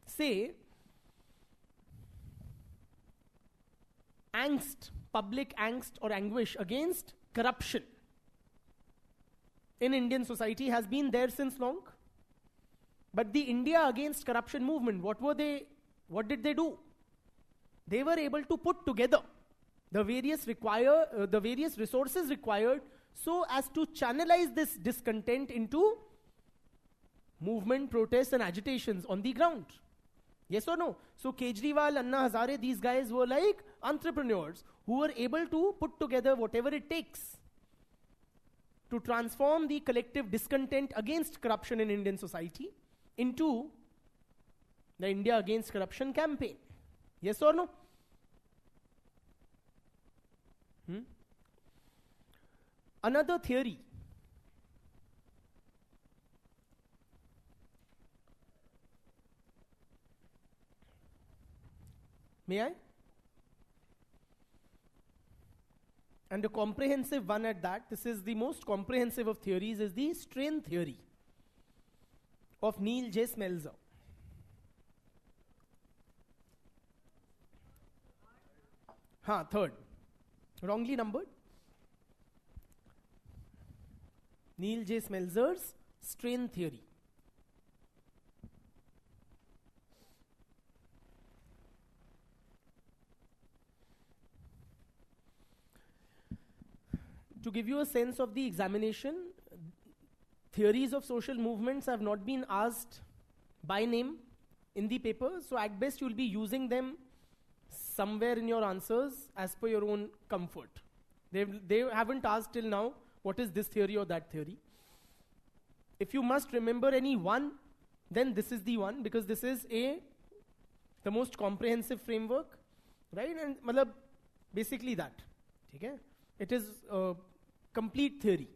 say angst, public angst or anguish against corruption in Indian society has been there since long. But the India Against Corruption movement, what did they do? They were able to put together the various resources required so as to channelize this discontent into movement, protests and agitations on the ground. Yes or no? So Kejriwal, Anna Hazare, these guys were like entrepreneurs who were able to put together whatever it takes to transform the collective discontent against corruption in Indian society into the India Against Corruption campaign. Yes or no? Another theory. May I? And a comprehensive one at that. This is the most comprehensive of theories, is the strain theory of Neil J. Smeltzer. Third. Wrongly numbered. Neil J. Smeltzer's strain theory. To give you a sense of the examination, theories of social movements have not been asked by name in the paper, so at best you'll be using them somewhere in your answers as per your own comfort. They haven't asked till now, what is this theory or that theory? If you must remember any one, then this is the one, because this is the most comprehensive framework, right? And matlab, basically that. Okay? It is a complete theory.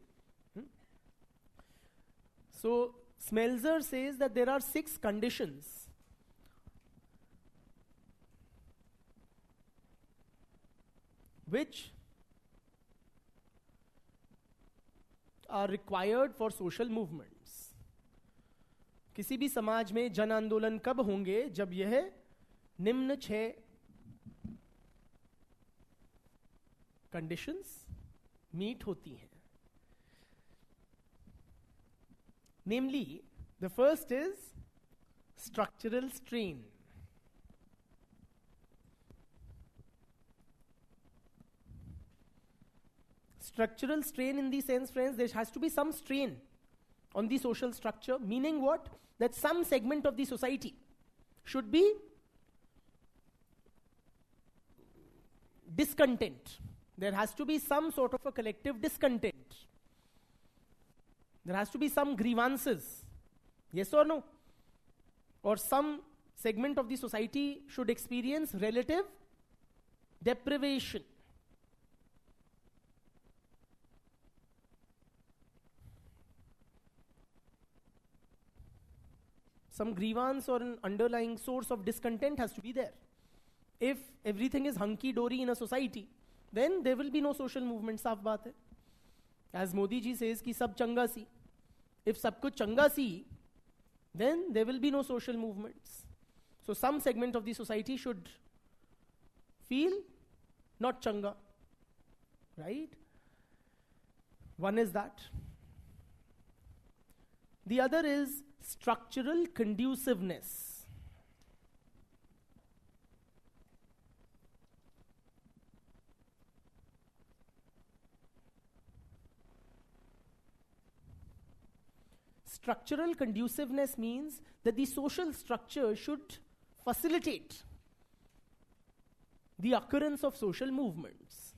So Smeltzer says that there are 6 conditions which are required for social movements. किसी भी समाज में जन आंदोलन कब होंगे? जब यह निम्न 6 कंडीशंस मीट होती हैं. Namely, the first is structural strain. Structural strain in the sense, friends, there has to be some strain on the social structure, meaning what? That some segment of the society should be discontent. There has to be some sort of a collective discontent. There has to be some grievances. Yes or no? Or some segment of the society should experience relative deprivation. Some grievance or an underlying source of discontent has to be there. If everything is hunky-dory in a society, then there will be no social movement. साफ बात है. As Modi ji says कि सब चंगा सी. If सब कुछ चंगा सी, then there will be no social movements. So some segment of the society should feel not changa. Right? One is that. The other is structural conduciveness. Structural conduciveness means that the social structure should facilitate the occurrence of social movements.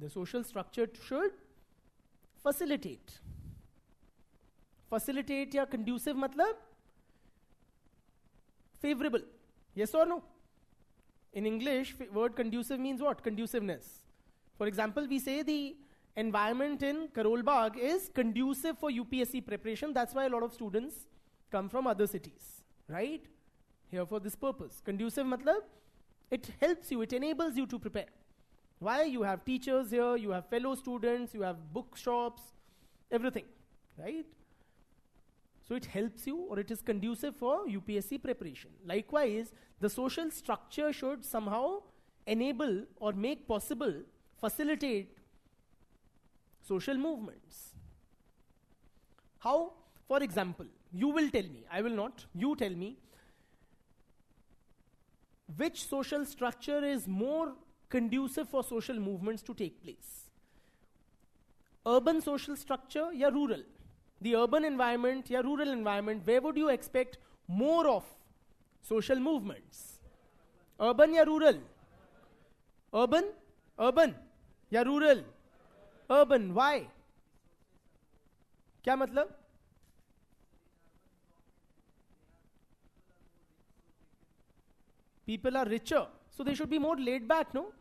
The social structure should facilitate. Facilitate या conducive मतलब favorable. Yes or no? In English, word conducive means what? Conduciveness. For example, we say the environment in Karol Bagh is conducive for UPSC preparation. That's why a lot of students come from other cities, right? Here for this purpose. Conducive matlab, it helps you, it enables you to prepare. Why? You have teachers here, you have fellow students, you have bookshops, everything, right? So it helps you, or it is conducive for UPSC preparation. Likewise, the social structure should somehow enable or make possible, facilitate social movements. How? For example, you will tell me, I will not, you tell me, which social structure is more conducive for social movements to take place? Urban social structure or rural? The urban environment or rural environment, where would you expect more of social movements? Urban or rural? Urban? Urban or rural? Urban. Why? क्या मतलब? People are richer, so they should be more laid back, no?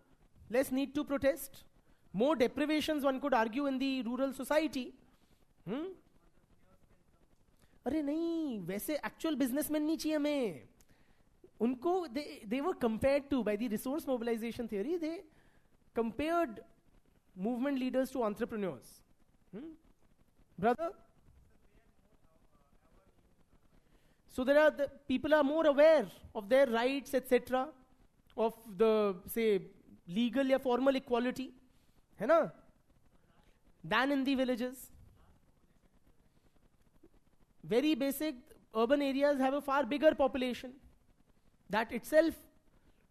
Less need to protest. More deprivations, one could argue, in the rural society. अरे नहीं, वैसे actual businessmen नहीं चाहिए हमें. उनको they were compared to, by the resource mobilization theory, they compared movement leaders to entrepreneurs. Brother? So there are people are more aware of their rights, etc., of the, say, legal or formal equality. है ना? than in the villages. Very basic, urban areas have a far bigger population. That itself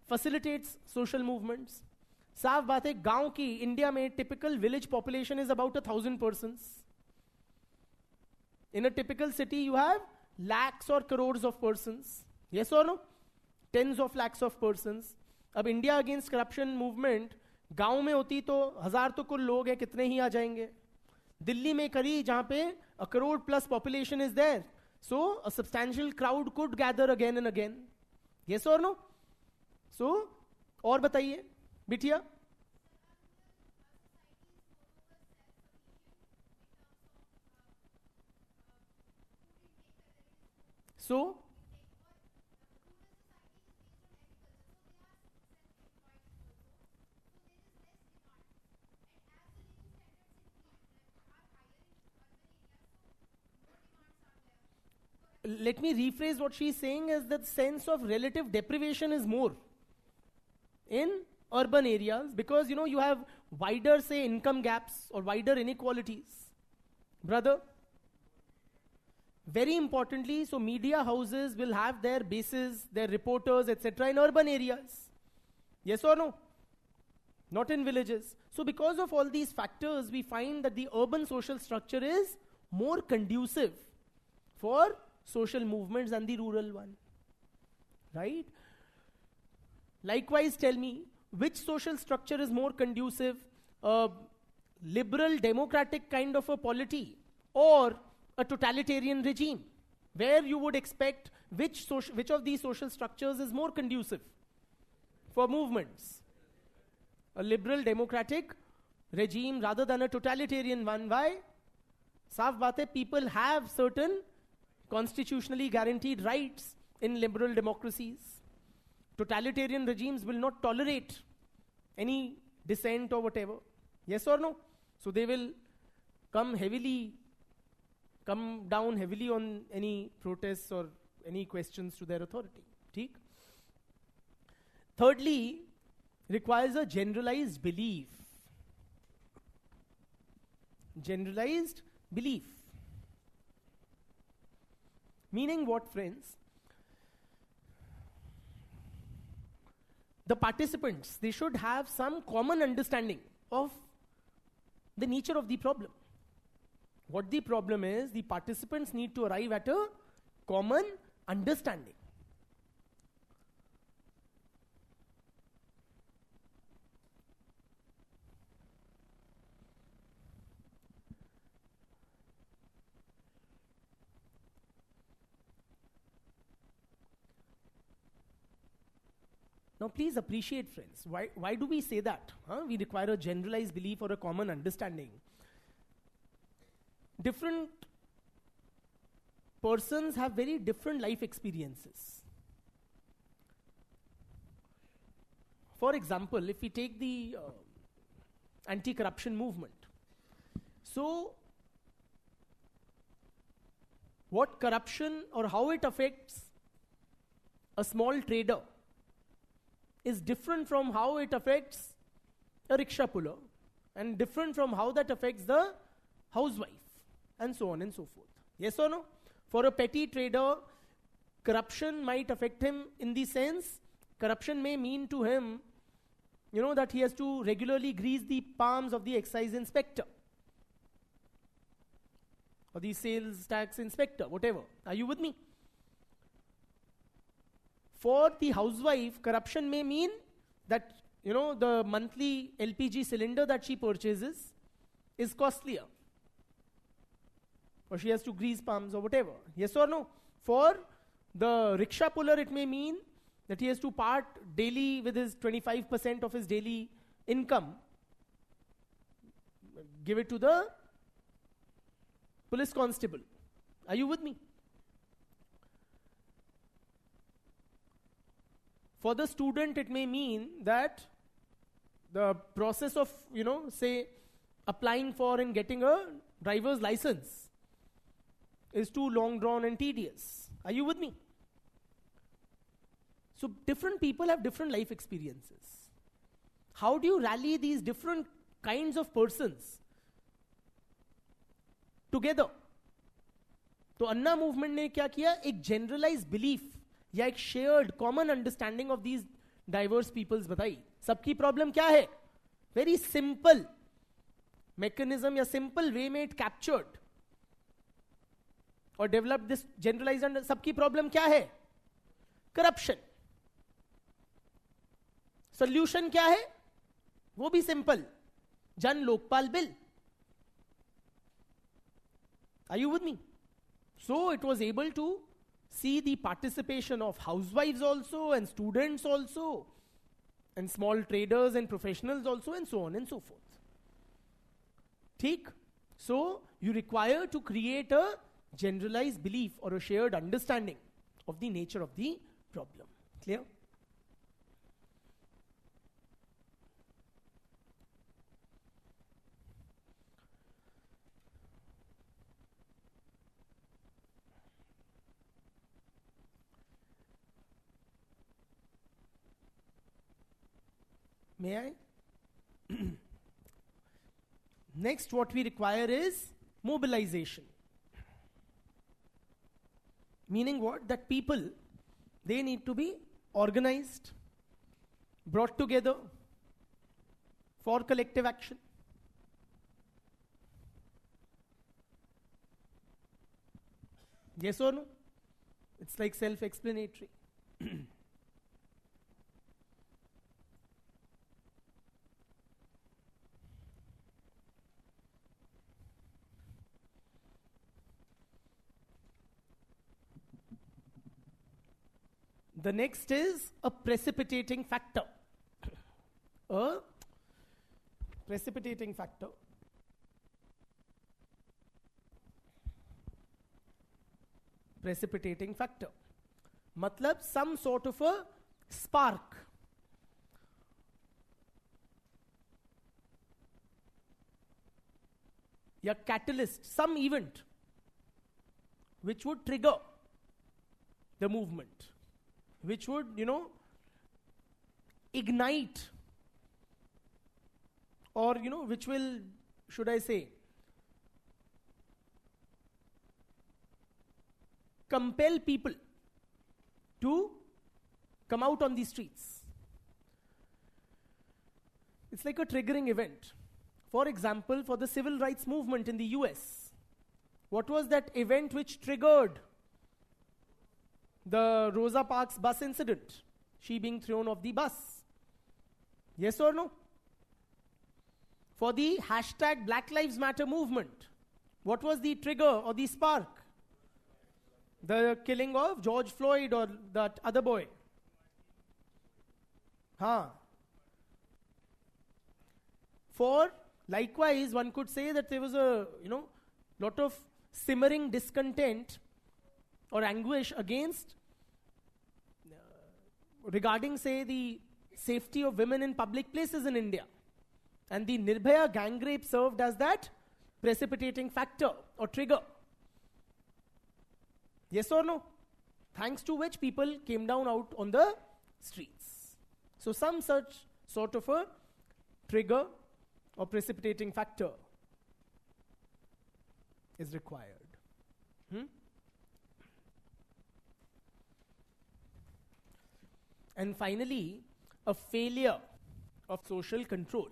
facilitates social movements. साफ बात है, गांव की India में typical village population is about 1,000 persons. In a typical city you have lakhs or crores of persons. Yes or no? Tens of lakhs of persons. अब India against corruption movement गांव में होती तो 1,000 तो कुल लोग हैं, कितने ही आ जाएंगे. दिल्ली में करी जहां पे a crore plus population is there, so a substantial crowd could gather again and again. Yes or no? So और बताइए बिटिया. So let me rephrase what she's saying is that sense of relative deprivation is more in urban areas because you have wider say income gaps or wider inequalities. Brother, very importantly, so media houses will have their bases, their reporters, etc. in urban areas. Yes or no? Not in villages. So because of all these factors, we find that the urban social structure is more conducive for social movements than the rural one. Right? Likewise, tell me, which social structure is more conducive? A liberal democratic kind of a polity or a totalitarian regime, where you would expect which of these social structures is more conducive for movements? A liberal democratic regime rather than a totalitarian one. Why? Saaf baat hai, people have certain constitutionally guaranteed rights in liberal democracies. Totalitarian regimes will not tolerate any dissent or whatever. Yes or no? So they will come down heavily on any protests or any questions to their authority. Theek? Thirdly, requires a generalized belief. Generalized belief. Meaning what, friends? The participants, they should have some common understanding of the nature of the problem. What the problem is, the participants need to arrive at a common understanding. Now please appreciate, friends, why do we say that? We require a generalized belief or a common understanding. Different persons have very different life experiences. For example, if we take the anti-corruption movement. So, what corruption or how it affects a small trader is different from how it affects a rickshaw puller and different from how that affects the housewife and so on and so forth. Yes or no? For a petty trader, corruption might affect him in the sense, corruption may mean to him, that he has to regularly grease the palms of the excise inspector or the sales tax inspector, whatever. Are you with me? For the housewife, corruption may mean that, the monthly LPG cylinder that she purchases is costlier. Or she has to grease palms or whatever. Yes or no? For the rickshaw puller, it may mean that he has to part daily with his 25% of his daily income. Give it to the police constable. Are you with me? For the student, it may mean that the process of, say, applying for and getting a driver's license is too long drawn and tedious. Are you with me? So different people have different life experiences. How do you rally these different kinds of persons together. तो अन्ना movement ने क्या किया, एक generalise belief या एक shared common understanding of these diverse peoples बताई. सबकी problem क्या है, वेरी सिंपल मैकेनिज्म या सिंपल वे में इट कैप्चर्ड और डेवलप दिस जनरलाइज्ड. सबकी प्रॉब्लम क्या है, करप्शन. सोल्यूशन क्या है, वो भी सिंपल, जन Lokpal bill. Are you with me? So it was able to see the participation of housewives also and students also and small traders and professionals also and so on and so forth. ठीक? So you require to create a generalized belief or a shared understanding of the nature of the problem. Clear? May I? Next, what we require is mobilization. Meaning what? That people, they need to be organized, brought together for collective action. Yes or no? It's like self-explanatory. The next is a precipitating factor. A precipitating factor. Precipitating factor. Matlab some sort of a spark. Ya catalyst, some event which would trigger the movement, which would, ignite, or, which will, should I say, compel people to come out on the streets. It's like a triggering event. For example, for the civil rights movement in the US, what was that event which triggered the Rosa Parks bus incident? She being thrown off the bus. Yes or no? For the hashtag Black Lives Matter movement, what was the trigger or the spark? The killing of George Floyd or that other boy. For, likewise, one could say that there was a, lot of simmering discontent or anguish against, regarding, say, the safety of women in public places in India. And the Nirbhaya gang rape served as that precipitating factor or trigger. Yes or no? Thanks to which people came down out on the streets. So some such sort of a trigger or precipitating factor is required. And finally, a failure of social control.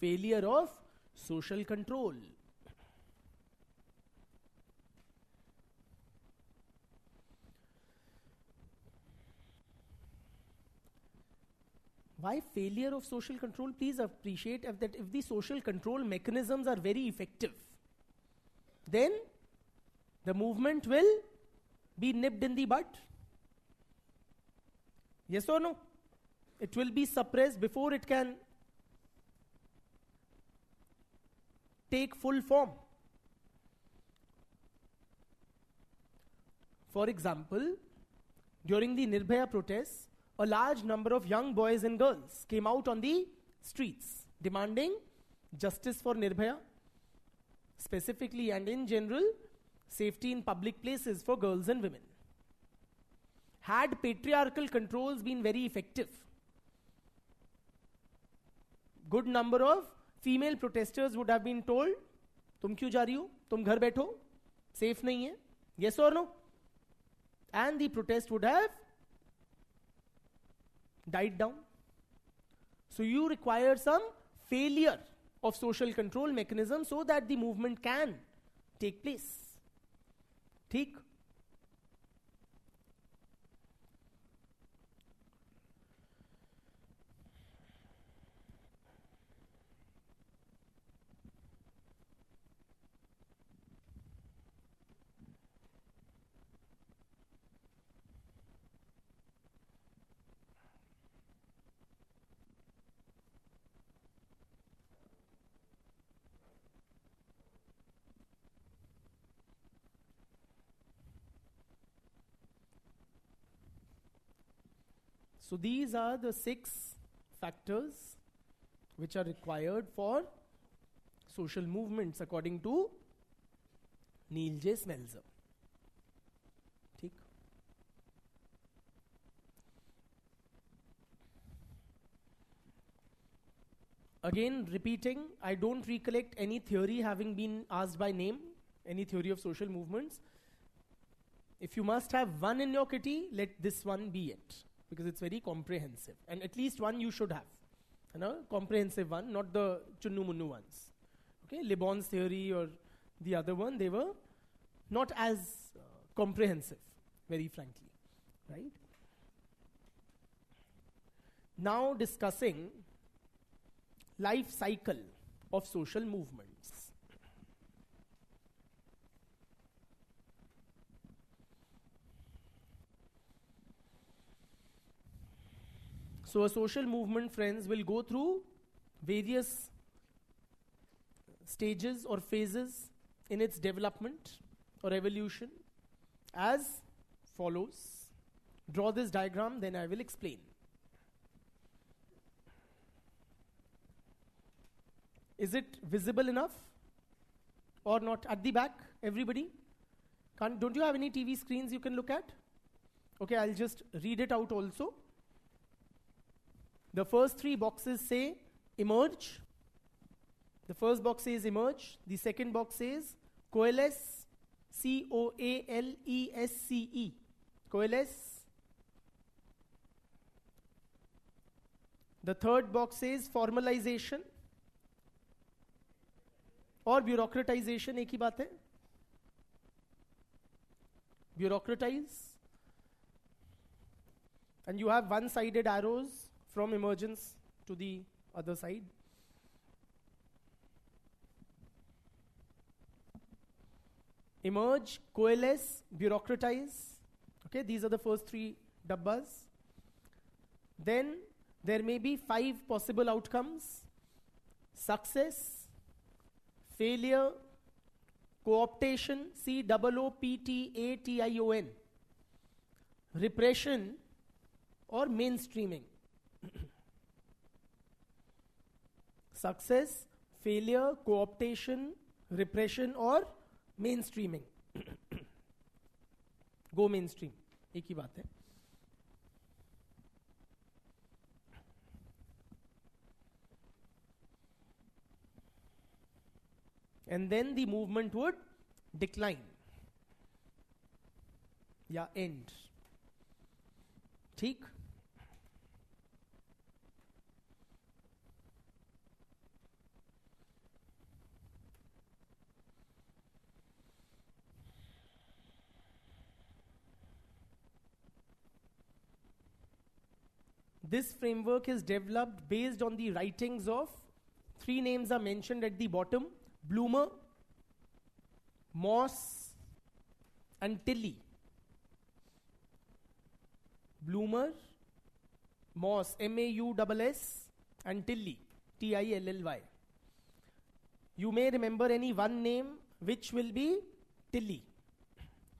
Failure of social control. Why failure of social control? Please appreciate that if the social control mechanisms are very effective, then the movement will be nipped in the bud. Yes or no? It will be suppressed before it can take full form. For example, during the Nirbhaya protests, a large number of young boys and girls came out on the streets demanding justice for Nirbhaya, specifically and in general, safety in public places for girls and women. Had patriarchal controls been very effective, good number of female protesters would have been told, तुम क्यों जा रही हो, तुम घर बैठो, safe नहीं है, yes or no? And the protest would have died down. So you require some failure of social control mechanism so that the movement can take place. ठीक? So these are the 6 factors which are required for social movements according to Neil J. Smeltzer. ठीक? Again, repeating, I don't recollect any theory having been asked by name, any theory of social movements. If you must have one in your kitty, let this one be it. Because it's very comprehensive. And at least one you should have. You know, comprehensive one, not the chunnu munnu ones. Okay, Le Bon's theory or the other one, they were not as comprehensive, very frankly. Right? Now discussing life cycle of social movements. So a social movement, friends, will go through various stages or phases in its development or evolution as follows. Draw this diagram, then I will explain. Is it visible enough or not? At the back, everybody? Don't you have any TV screens you can look at? Okay, I'll just read it out also. The first 3 boxes say emerge. The first box says emerge. The second box says coalesce. C-O-A-L-E-S-C-E. Coalesce. The third box says formalization. और bureaucratization एक ही बात है. Bureaucratize. And you have one-sided arrows from emergence to the other side. Emerge, coalesce, bureaucratize. Okay, these are the first 3 dabbas. Then there may be 5 possible outcomes. Success, failure, cooptation, C-O-O-P-T-A-T-I-O-N, repression, or mainstreaming. Success, failure, cooptation, repression, or mainstreaming. Go mainstream. एक ही बात है. And then the movement would decline. या end. ठीक? This framework is developed based on the writings of 3 names are mentioned at the bottom: Bloomer, Moss, and Tilley. Bloomer, Moss, M-A-U-S-S, and Tilley, T-I-L-L-Y. You may remember any one name which will be Tilley.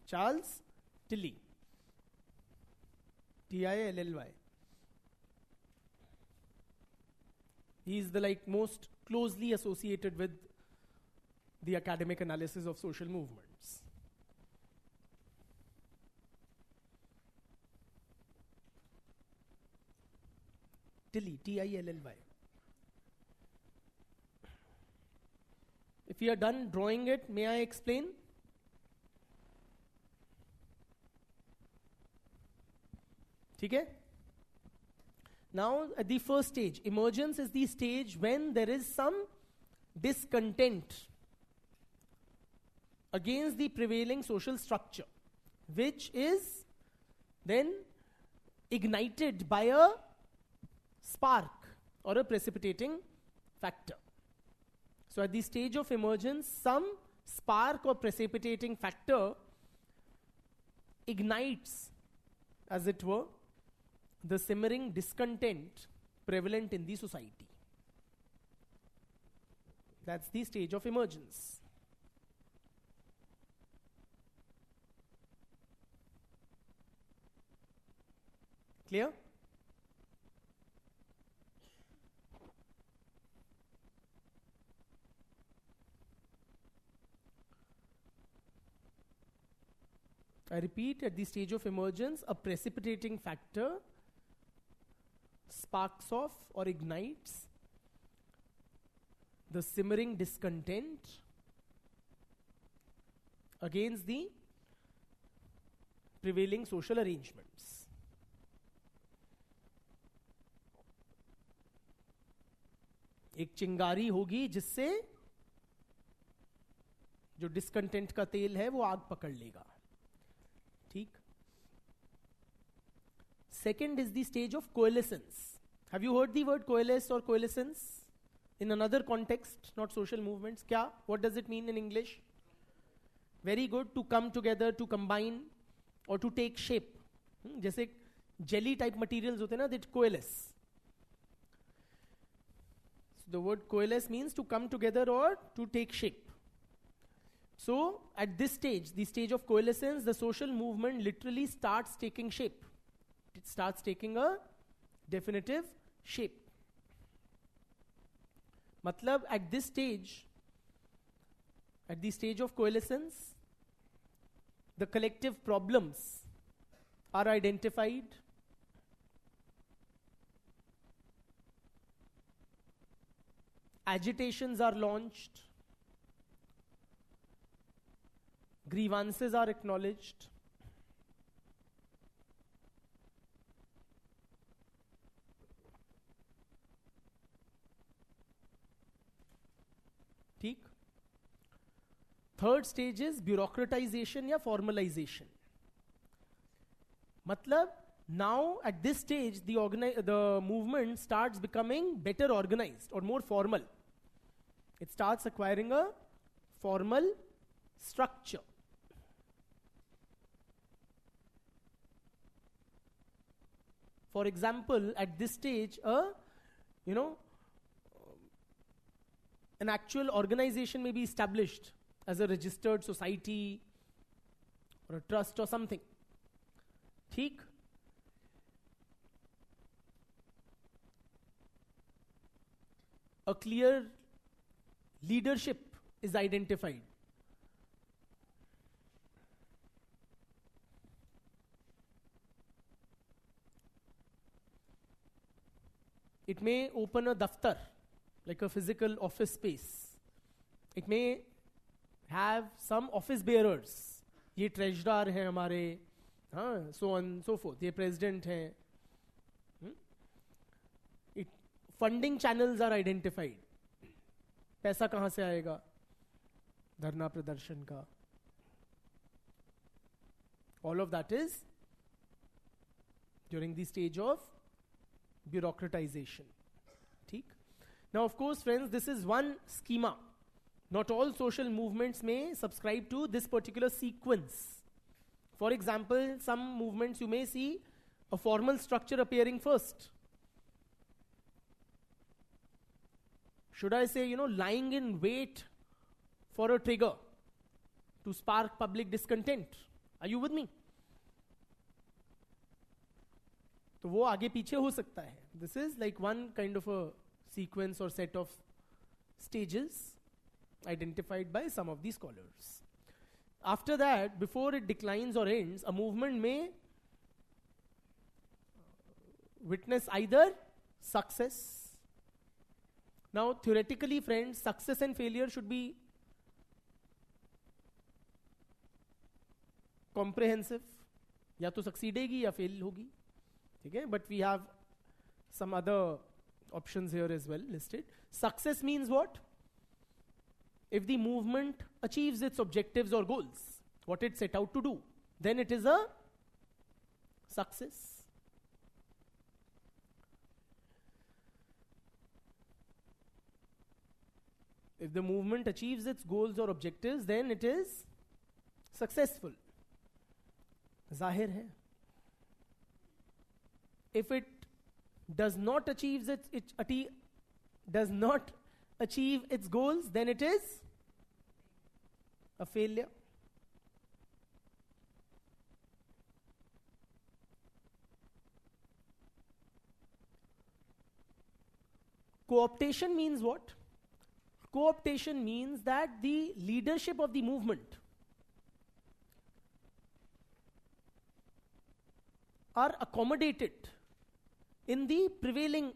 Charles Tilley. T-I-L-L-Y. He is the most closely associated with the academic analysis of social movements. Tilley, T-I-L-L-Y. If you are done drawing it, may I explain? Okay? Now, at the first stage, emergence is the stage when there is some discontent against the prevailing social structure, which is then ignited by a spark or a precipitating factor. So at the stage of emergence, some spark or precipitating factor ignites, as it were, the simmering discontent prevalent in the society. That's the stage of emergence. Clear? I repeat, at the stage of emergence, a precipitating factor sparks off or ignites the simmering discontent against the prevailing social arrangements. एक चिंगारी होगी जिससे जो discontent का तेल है वो आग पकड़ लेगा. ठीक. Second is the stage of coalescence. Have you heard the word coalesce or coalescence in another context, not social movements? Kya? What does it mean in English? Very good. To come together, to combine, or to take shape. जैसे jelly type materials होते हैं ना, that coalesce. So the word coalesce means to come together or to take shape. So at this stage, the stage of coalescence, the social movement literally starts taking shape. It starts taking a definitive shape. Matlab, at this stage, at the stage of coalescence, the collective problems are identified. Agitations are launched. Grievances are acknowledged. ठीक. Third stage is bureaucratization या formalization. मतलब now at this stage the movement starts becoming better organized or more formal. It starts acquiring a formal structure. For example, at this stage, an actual organization may be established as a registered society or a trust or something. ठीक. A clear leadership is identified. It may open a daftar, like a physical office space. It may have some office bearers. ये treasurer हैं हमारे, so on and so forth. ये president हैं. Funding channels are identified. पैसा कहाँ से आएगा? धरना प्रदर्शन का. All of that is during the stage of bureaucratization. ठीक? Now, of course, friends, this is one schema. Not all social movements may subscribe to this particular sequence. For example, some movements you may see a formal structure appearing first. Should I say, lying in wait for a trigger to spark public discontent? Are you with me? तो वो आगे पीछे हो सकता है. This is like one kind of a sequence or set of stages identified by some of these scholars. After that, before it declines or ends, a movement may witness either success. Now, theoretically, friends, success and failure should be comprehensive, या तो सक्सीडेगी या fail होगी, ठीक है. But we have some other options here as well listed. Success means what? If the movement achieves its objectives or goals, what it set out to do, then it is a success. If the movement achieves its goals or objectives, then it is successful. Zahir hai. If it does not achieve its goals, then it is a failure. Co-optation means what? Co-optation means that the leadership of the movement are accommodated in the prevailing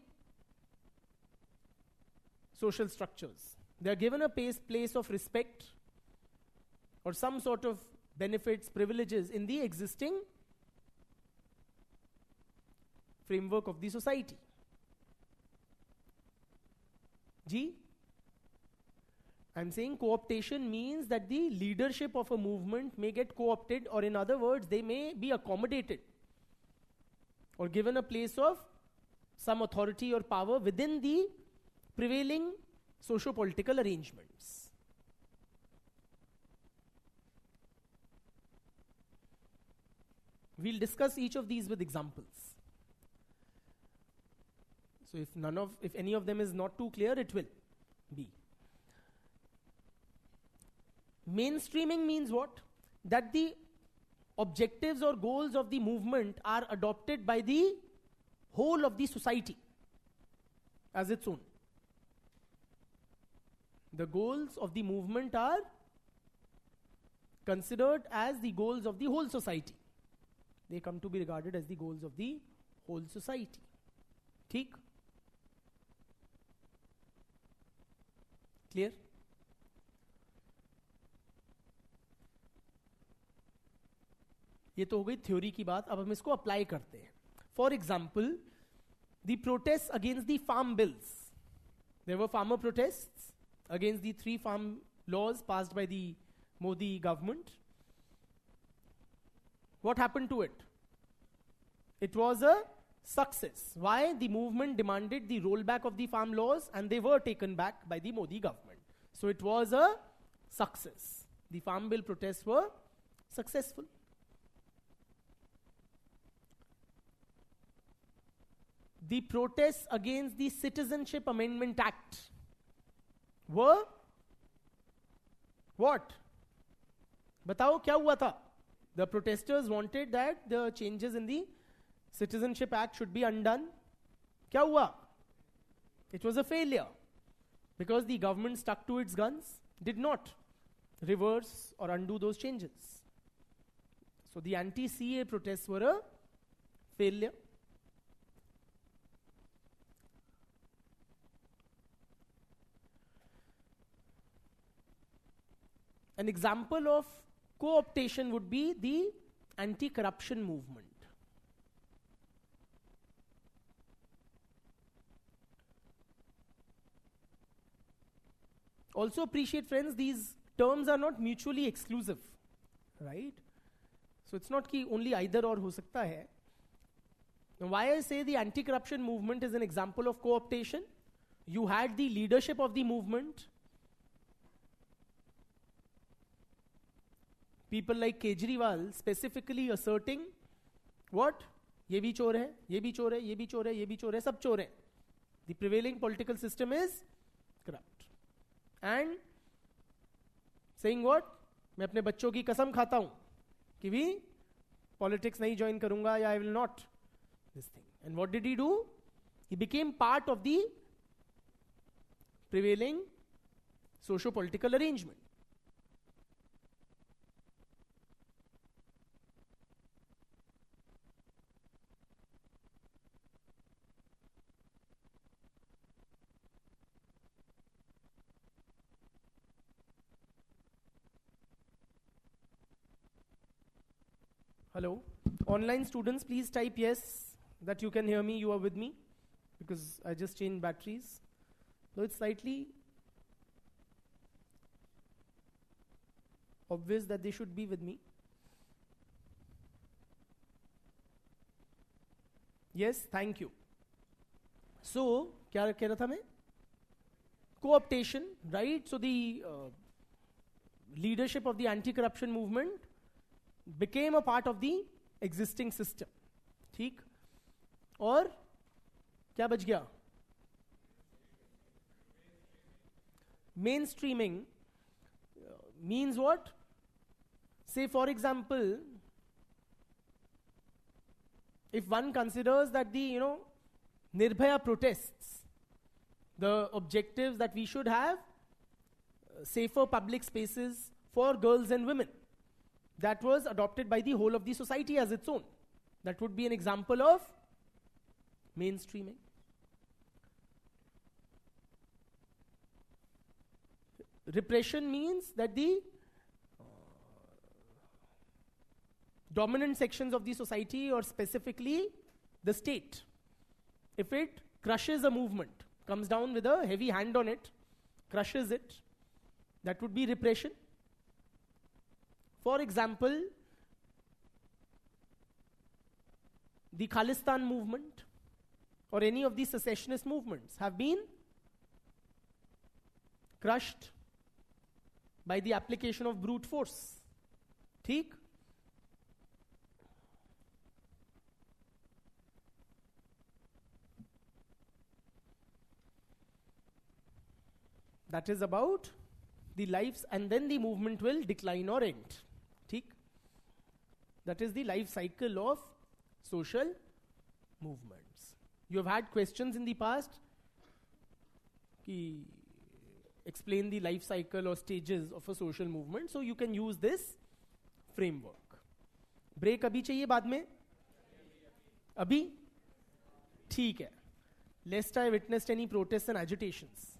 social structures. They are given a place of respect or some sort of benefits, privileges in the existing framework of the society. Ji? I'm saying co-optation means that the leadership of a movement may get co-opted, or in other words, they may be accommodated or given a place of some authority or power within the prevailing socio-political arrangements. We'll discuss each of these with examples. So if any of them is not too clear, it will be. Mainstreaming means what? That the objectives or goals of the movement are adopted by the whole of the society as its own. The goals of the movement are considered as the goals of the whole society. They come to be regarded as the goals of the whole society. ठीक? Clear? ये तो हो गई theory की बात. अब हम इसको अप्लाई करते हैं. For example, the protests against the farm bills. There were farmer protests against the 3 farm laws passed by the Modi government. What happened to it? It was a success. Why? The movement demanded the rollback of the farm laws and they were taken back by the Modi government. So it was a success. The farm bill protests were successful. The protests against the Citizenship Amendment Act were what? बताओ क्या हुआ था? The protesters wanted that the changes in the Citizenship Act should be undone. क्या हुआ? It was a failure because the government stuck to its guns, did not reverse or undo those changes. So the anti-CA protests were a failure. An example of co-optation would be the anti-corruption movement. Also appreciate, friends, these terms are not mutually exclusive, right? So it's not कि only either or हो सकता है. Now why I say the anti-corruption movement is an example of co-optation? You had the leadership of the movement, people like Kejriwal specifically asserting what? ये भी चोर है, ये भी चोर है, ये भी चोर है, ये भी चोर है, सब चोर हैं. The prevailing political system is corrupt. And saying what? मैं अपने बच्चों की कसम खाता हूं कि भी politics नहीं join करूंगा या I will not this thing. And what did he do? He became part of the prevailing socio-political arrangement. Hello. Online students, please type yes that you can hear me, you are with me, because I just changed batteries. So it's slightly obvious that they should be with me. Yes, thank you. So, क्या कह रहा था मैं? Co-optation, right? So the leadership of the anti-corruption movement became a part of the existing system. ठीक? और क्या बच गया? Mainstreaming means what? Say for example, if one considers that the Nirbhaya protests, the objectives that we should have safer public spaces for girls and women, that was adopted by the whole of the society as its own. That would be an example of mainstreaming. Repression means that the dominant sections of the society, or specifically the state, if it crushes a movement, comes down with a heavy hand on it, crushes it, that would be repression. For example, the Khalistan movement or any of these secessionist movements have been crushed by the application of brute force. ठीक? That is about the lives, and then the movement will decline or end. ठीक? That is the life cycle of social movements. You have had questions in the past ki explain the life cycle or stages of a social movement, so you can use this framework. Break abhi chahiye baad mein? Abhi? ठीक है. Lest I witnessed any protests and agitations.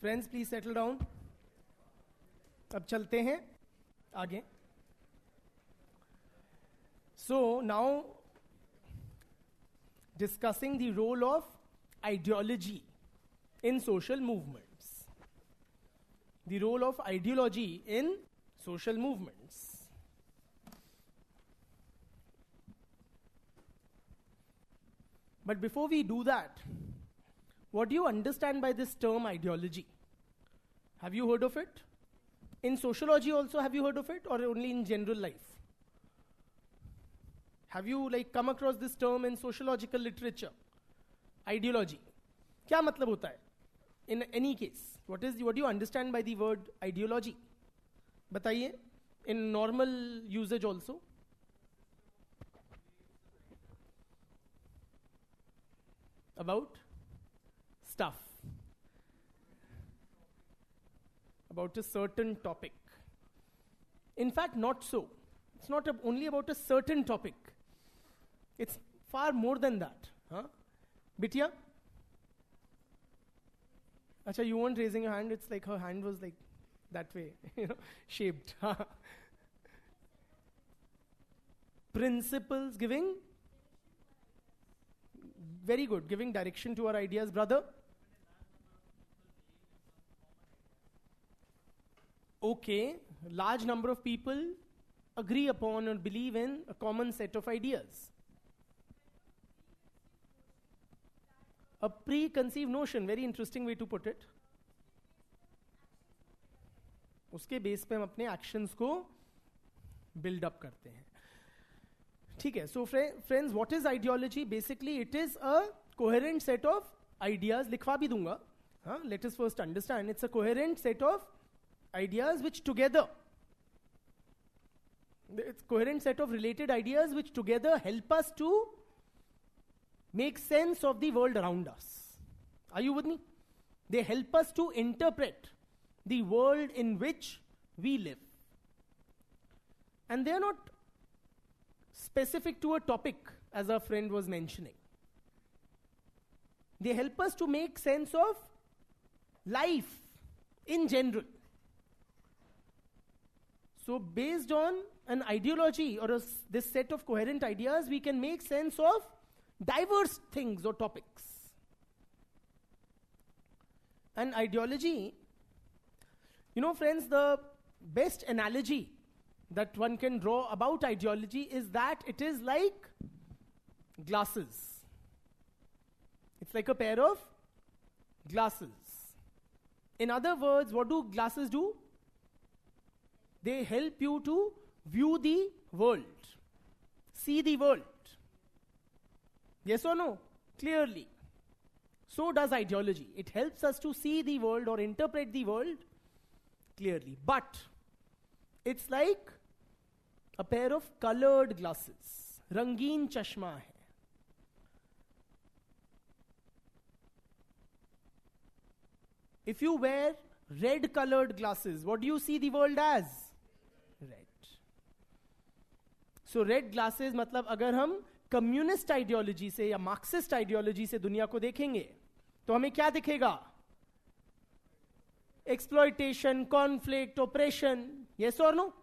Friends please settle down. अब चलते हैं आगे. So now discussing the role of ideology in social movements. The role of ideology in social movements. But before we do that, what do you understand by this term ideology? Have you heard of it? In sociology also, have you heard of it, or only in general life? Have you come across this term in sociological literature? Ideology. क्या मतलब होता है? In any case, what do you understand by the word ideology? बताइए. In normal usage also. About stuff. About a certain topic. In fact, not so. It's not only about a certain topic. It's far more than that. Huh? Bitya? Acha, you weren't raising your hand. It's like her hand was like that way, shaped. Principles, giving? Very good. Giving direction to our ideas. Brother? Okay. Large number of people agree upon or believe in a common set of ideas. A preconceived notion, very interesting way to put it. उसके base पे हम अपने actions को build up करते हैं. ठीक है. So friends, what is ideology? Basically, it is a coherent set of ideas. लिखवा भी दूंगा. Let us first understand. It's a coherent set of ideas which together, it's coherent set of related ideas which together help us to make sense of the world around us. Are you with me? They help us to interpret the world in which we live. And they are not specific to a topic, as our friend was mentioning. They help us to make sense of life in general. So based on an ideology or this set of coherent ideas, we can make sense of diverse things or topics. And ideology, friends, the best analogy that one can draw about ideology is that it is like glasses. It's like a pair of glasses. In other words, what do glasses do? They help you to view the world, see the world. Yes or no? Clearly. So does ideology. It helps us to see the world or interpret the world clearly. But it's like a pair of colored glasses. Rangeen chashma hai. If you wear red colored glasses, what do you see the world as? Red. So red glasses मतलब अगर हम communist ideology से या Marxist ideology से दुनिया को देखेंगे तो हमें क्या दिखेगा? Exploitation, conflict, operation. यस और no?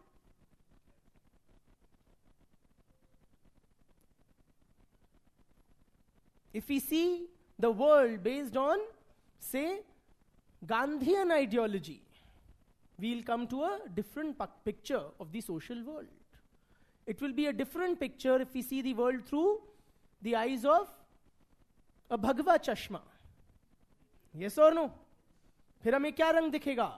If we see the world based on, say, Gandhian ideology, we'll come to a different picture of the social world. It will be a different picture if we see the world through the eyes of a Bhagwa Chashma. Yes or no? फिर हमें क्या रंग दिखेगा?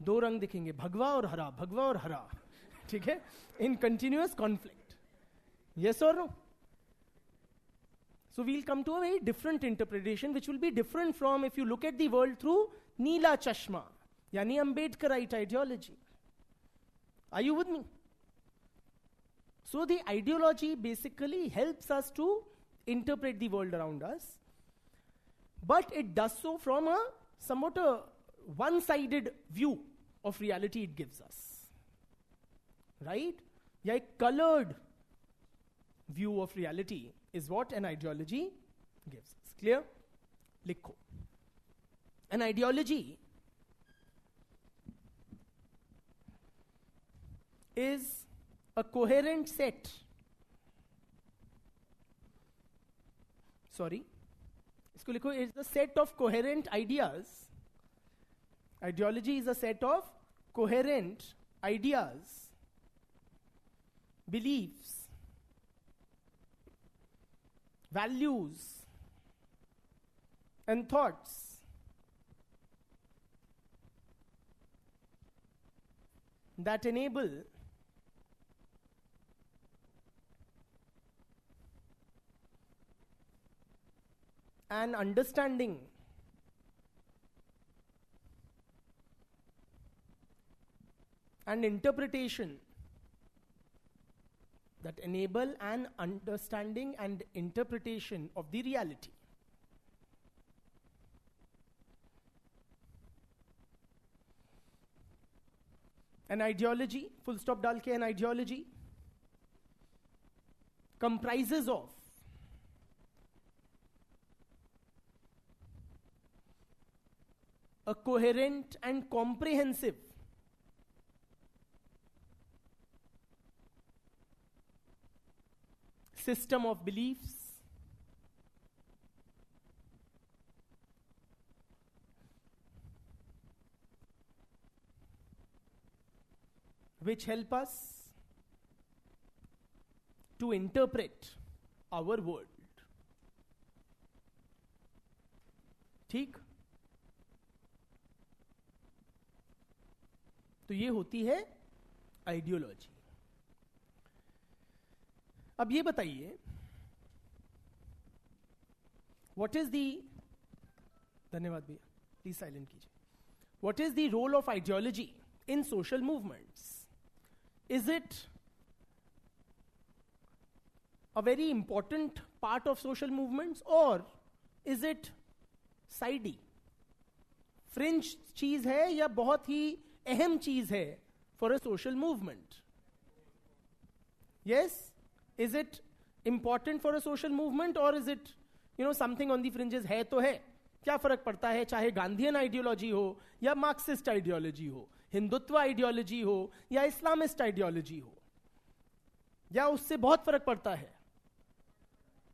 दो रंग दिखेंगे, भगवा और हरा, भगवा और हरा. ठीक है? In continuous conflict. Yes or no? So we'll come to a very different interpretation which will be different from if you look at the world through Neela Chashma, yani Ambedkarite ideology. Are you with me? So the ideology basically helps us to interpret the world around us, but it does so from a somewhat a one-sided view of reality it gives us. Right? Yeah, a colored view of reality is what an ideology gives us. Clear? Likho. An ideology is a coherent set. Sorry, इसको लिखो, is the set of coherent ideas. Ideology is a set of coherent ideas, beliefs, values, and thoughts that enable an understanding and interpretation that enable an understanding and interpretation of the reality. An ideology, full stop डाल के, an ideology comprises of a coherent and comprehensive system of beliefs, which help us to interpret our world. ठीक? तो ये होती है ideology. अब ये बताइए, व्हाट इज दी, धन्यवाद भैया, प्लीज साइलेंट कीजिए. What is the role of ideology in social movements? Is it a very important part of social movements, or is it sidey, fringe चीज है, या बहुत ही अहम चीज है for a social movement? Yes? Is it important for a social movement, or is it, something on the fringes? है तो है, क्या फर्क पड़ता है चाहे गांधीयन आइडियोलॉजी हो या मार्क्सिस्ट आइडियोलॉजी हो, हिंदुत्व आइडियोलॉजी हो या इस्लामिस्ट आइडियोलॉजी हो, या उससे बहुत फर्क पड़ता है?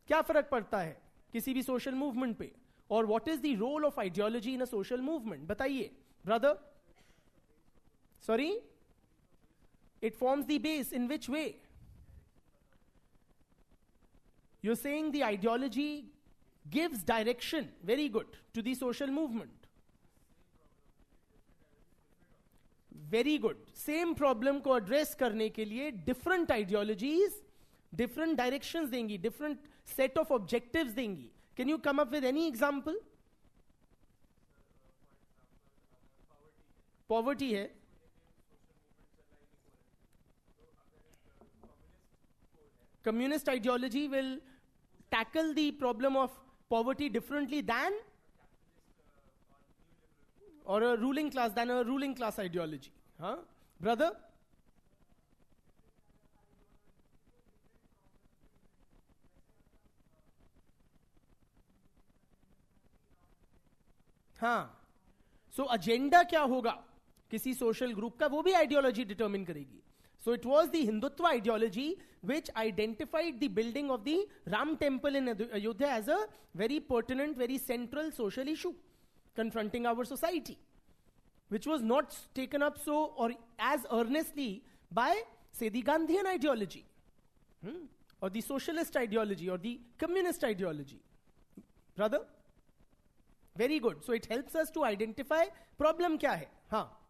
क्या फर्क पड़ता है किसी भी सोशल मूवमेंट पे? और what is the role of ideology in a social movement? बताइए brother. Sorry, it forms the base. In which way? You're saying the ideology gives direction, very good, to the social movement. Very good. Same problem को address करने के लिए different ideologies, different directions देंगी, different set of objectives देंगी. Can you come up with any example? Poverty है. Communist ideology will tackle the problem of poverty differently than, or a ruling class ideology. Huh? Brother? हाँ. So agenda क्या होगा किसी social group का, वो भी ideology determine करेगी. So it was the Hindutva ideology which identified the building of the Ram temple in Ayodhya as a very pertinent, very central social issue confronting our society, which was not taken up so or as earnestly by, say, the Gandhian ideology, or the socialist ideology, or the communist ideology. Brother? Very good. So it helps us to identify problem क्या है. हाँ.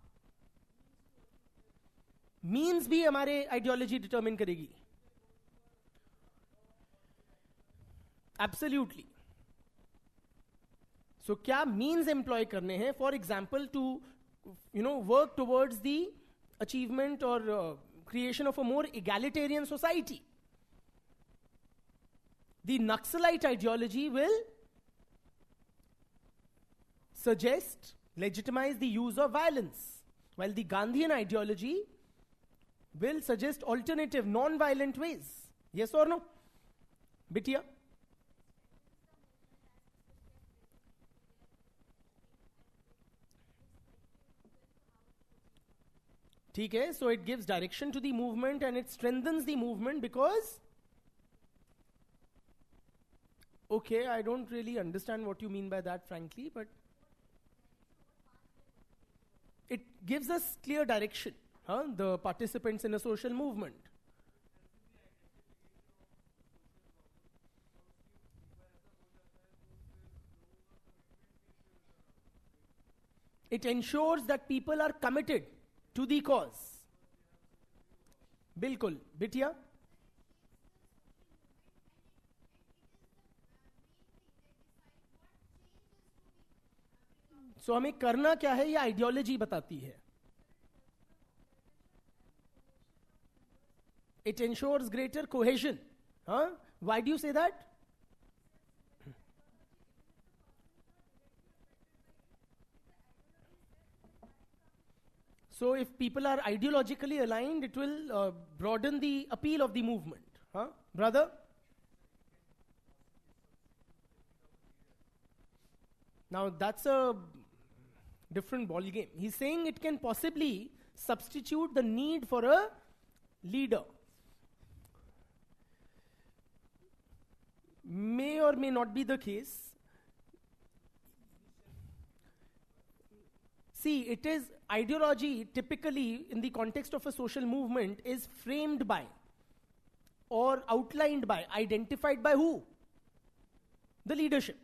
Means भी हमारे ideology determine करेगी. Absolutely. So क्या means employ करने हैं? For example, to work towards the achievement और creation of a more egalitarian society. The Naxalite ideology will suggest, legitimize the use of violence, while the Gandhian ideology will suggest alternative, non-violent ways. Yes or no? Bitya? ठीक है? So it gives direction to the movement and it strengthens the movement because, okay, I don't really understand what you mean by that, frankly, but it gives us clear direction, the participants in a social movement. It ensures that people are committed to the cause. बिल्कुल, बिटिया. So हमें करना क्या है ये ideology बताती है. It ensures greater cohesion. Why do you say that? So if people are ideologically aligned, it will broaden the appeal of the movement. Brother? Now that's a different ball game. He's saying it can possibly substitute the need for a leader. May or may not be the case. See, it is ideology typically in the context of a social movement is framed by or outlined by, identified by who? The leadership.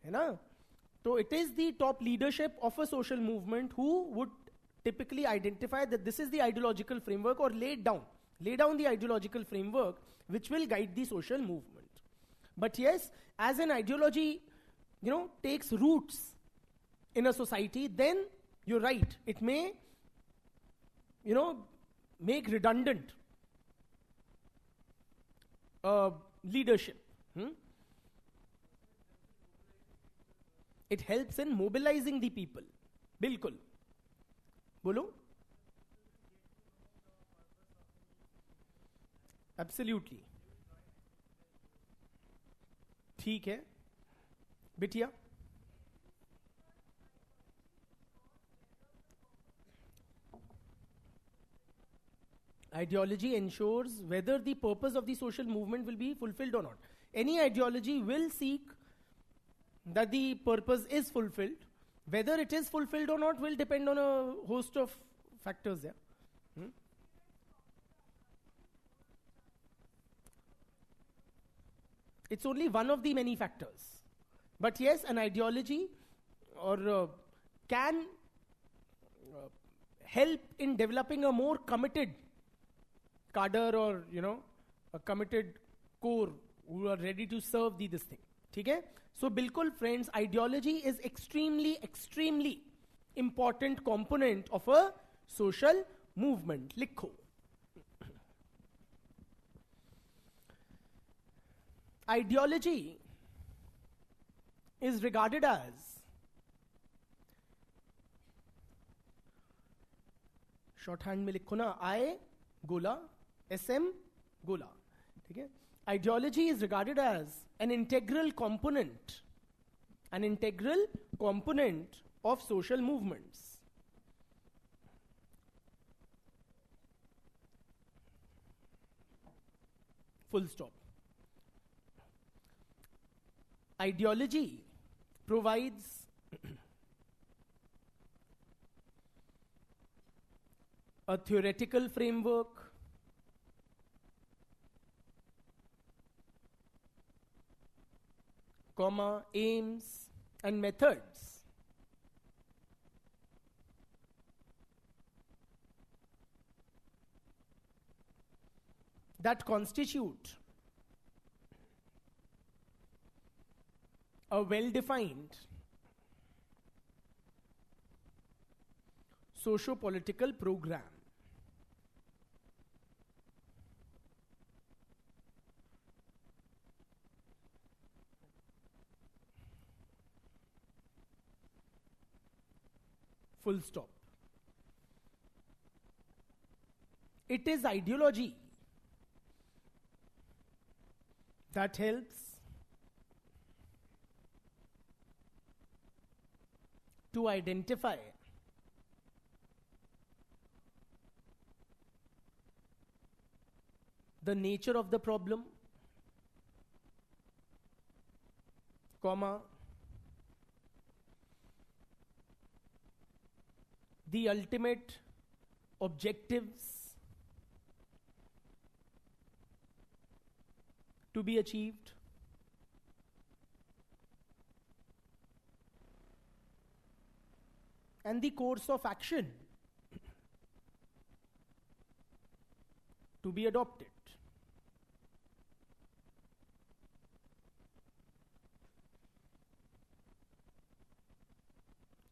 है ना? So it is the top leadership of a social movement who would typically identify that this is the ideological framework or lay down the ideological framework which will guide the social movement. But yes, as an ideology, takes roots in a society, then you're right, it may, make redundant leadership. It helps in mobilizing the people. बिल्कुल. बोलो. Absolutely. ठीक है. बिटिया. Ideology ensures whether the purpose of the social movement will be fulfilled or not. Any ideology will seek that the purpose is fulfilled. Whether it is fulfilled or not will depend on a host of factors there. It's only one of the many factors. But yes, an ideology or can help in developing a more committed cadre or, a committed core who are ready to serve this thing. ठीक है? So, bilkul friends, ideology is extremely important component of a social movement. लिखो. Ideology is regarded as shorthand में लिखो ना, I गोला SM गोला. ठीक है? Ideology is regarded as an integral component of social movements. Full stop. Ideology provides a theoretical framework, aims and methods that constitute a well-defined socio-political program. Full stop. It is ideology that helps to identify the nature of the problem, comma, the ultimate objectives to be achieved, and the course of action to be adopted.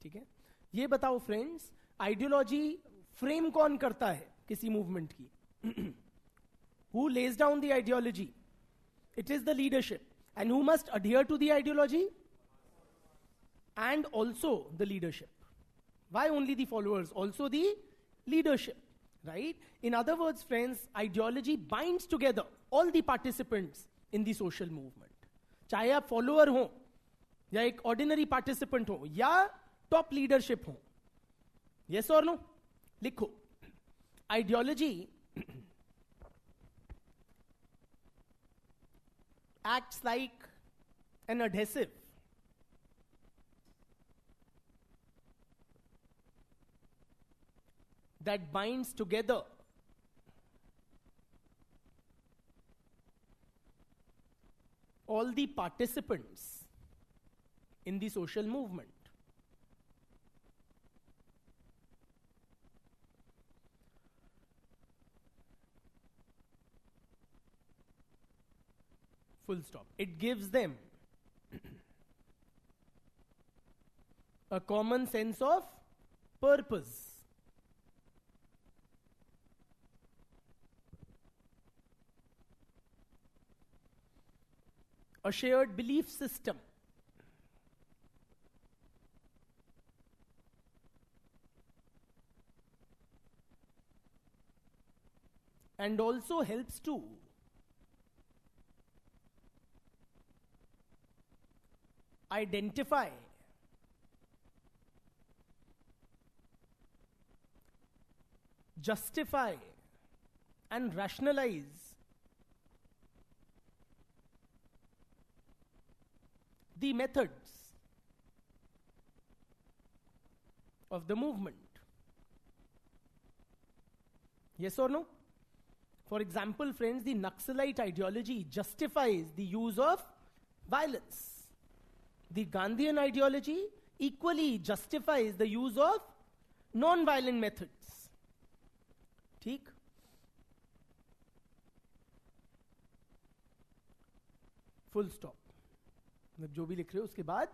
ठीक है, ये बताओ friends, ideology frame कौन करता है किसी movement की? Who lays down the ideology? It is the leadership. And who must adhere to the ideology? And also the leadership. Why only the followers? Also the leadership, right? In other words, friends, ideology binds together all the participants in the social movement. चाहे आप follower हो, या एक ordinary participant हो, या top leadership हो. Yes or no? लिखो. Ideology acts like an adhesive that binds together all the participants in the social movement. Full stop. It gives them a common sense of purpose, a shared belief system, and also helps to identify justify and rationalize the methods of the movement. Yes or no? For example, friends, the Naxalite ideology justifies the use of violence. The Gandhian ideology equally justifies the use of non-violent methods. ठीक? Full stop. मतलब जो भी लिख रहे हो उसके बाद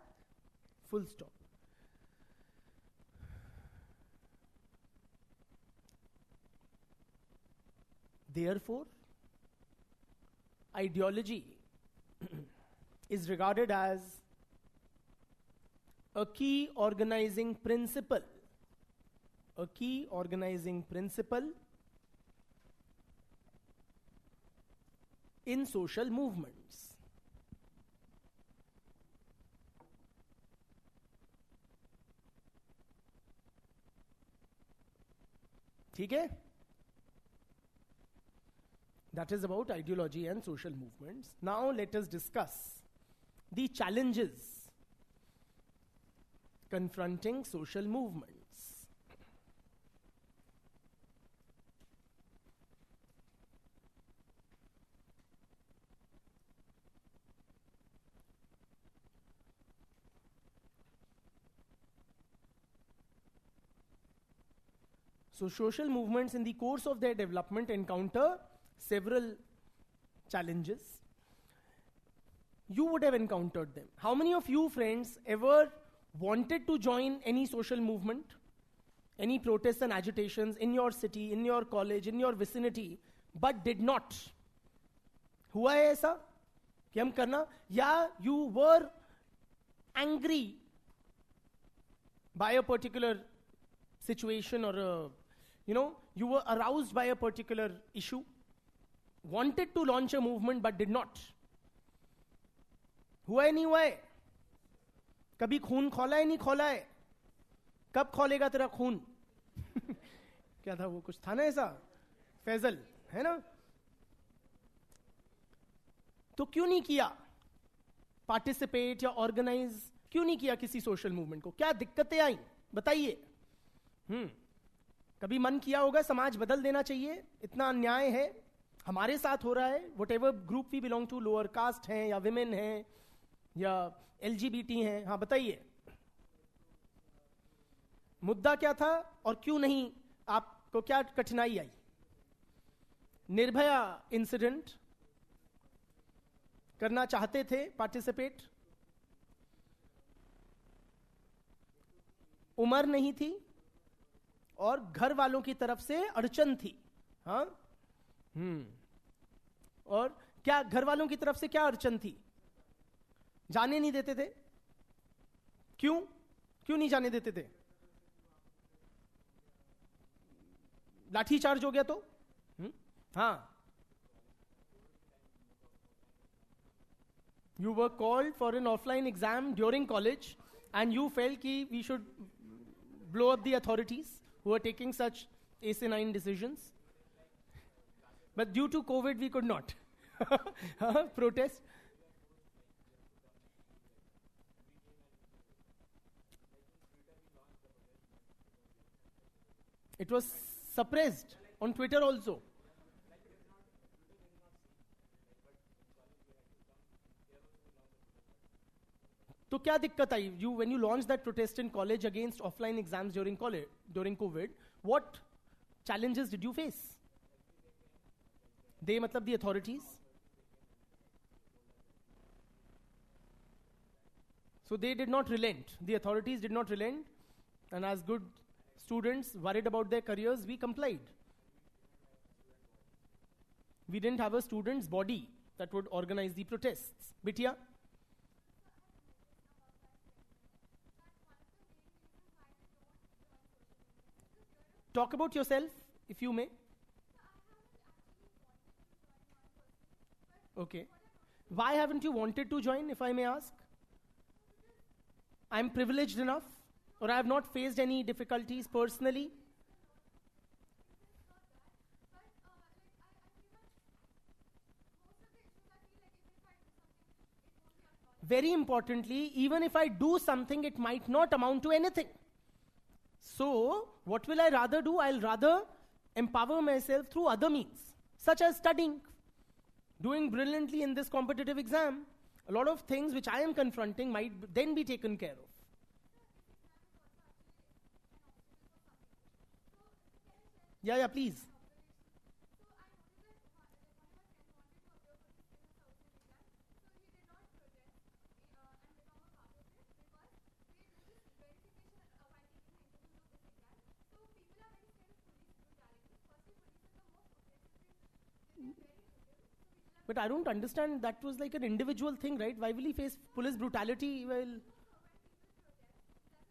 full stop. Therefore, ideology is regarded as a key organizing principle. A key organizing principle in social movements. ठीक है? That is about ideology and social movements. Now let us discuss the challenges confronting social movements. So social movements in the course of their development encounter several challenges. You would have encountered them. How many of you friends ever wanted to join any social movement, any protests and agitations in your city, in your college, in your vicinity, but did not? हुआ है ऐसा कि हम करना, या you were angry by a particular situation, or you were aroused by a particular issue, wanted to launch a movement but did not? हुआ है नहीं हुआ है? कभी खून खोला है नहीं खोला है? कब खोलेगा तेरा खून? क्या था वो, कुछ था ना ऐसा, फैजल है ना? तो क्यों नहीं किया पार्टिसिपेट या ऑर्गेनाइज, क्यों नहीं किया किसी सोशल मूवमेंट को? क्या दिक्कतें आई बताइए। कभी मन किया होगा समाज बदल देना चाहिए, इतना अन्याय है हमारे साथ हो रहा है, whatever group we belong to, lower caste हैं या विमेन हैं या LGBT हैं, हाँ बताइए मुद्दा क्या था और क्यों नहीं, आपको क्या कठिनाई आई? निर्भया इंसिडेंट करना चाहते थे पार्टिसिपेट, उम्र नहीं थी और घर वालों की तरफ से अड़चन थी। हाँ और क्या घर वालों की तरफ से क्या अड़चन थी? जाने नहीं देते थे। क्यों क्यों नहीं जाने देते थे? लाठी चार्ज हो गया तो? हाँ, you were called for an offline exam during college and you felt ki we should blow up the authorities who are taking such asinine decisions, but due to COVID we could not protest. It was suppressed on Twitter also. तो क्या दिक्कत आई? You when you launched that protest in college against offline exams during college during COVID, what challenges did you face? They मतलब the authorities. So they did not relent. The authorities did not relent, and as good students worried about their careers, we complied. We didn't have a students' body that would organize the protests. Bitya? Talk about yourself, if you may. Okay. Why haven't you wanted to join, if I may ask? I'm privileged enough, or I have not faced any difficulties personally. Very importantly, even if I do something, it might not amount to anything. So, what will I rather do? I'll rather empower myself through other means, such as studying, doing brilliantly in this competitive exam. A lot of things which I am confronting might then be taken care of. Yeah, please. But I don't understand, that was like an individual thing, right? Why will he face police brutality? Well,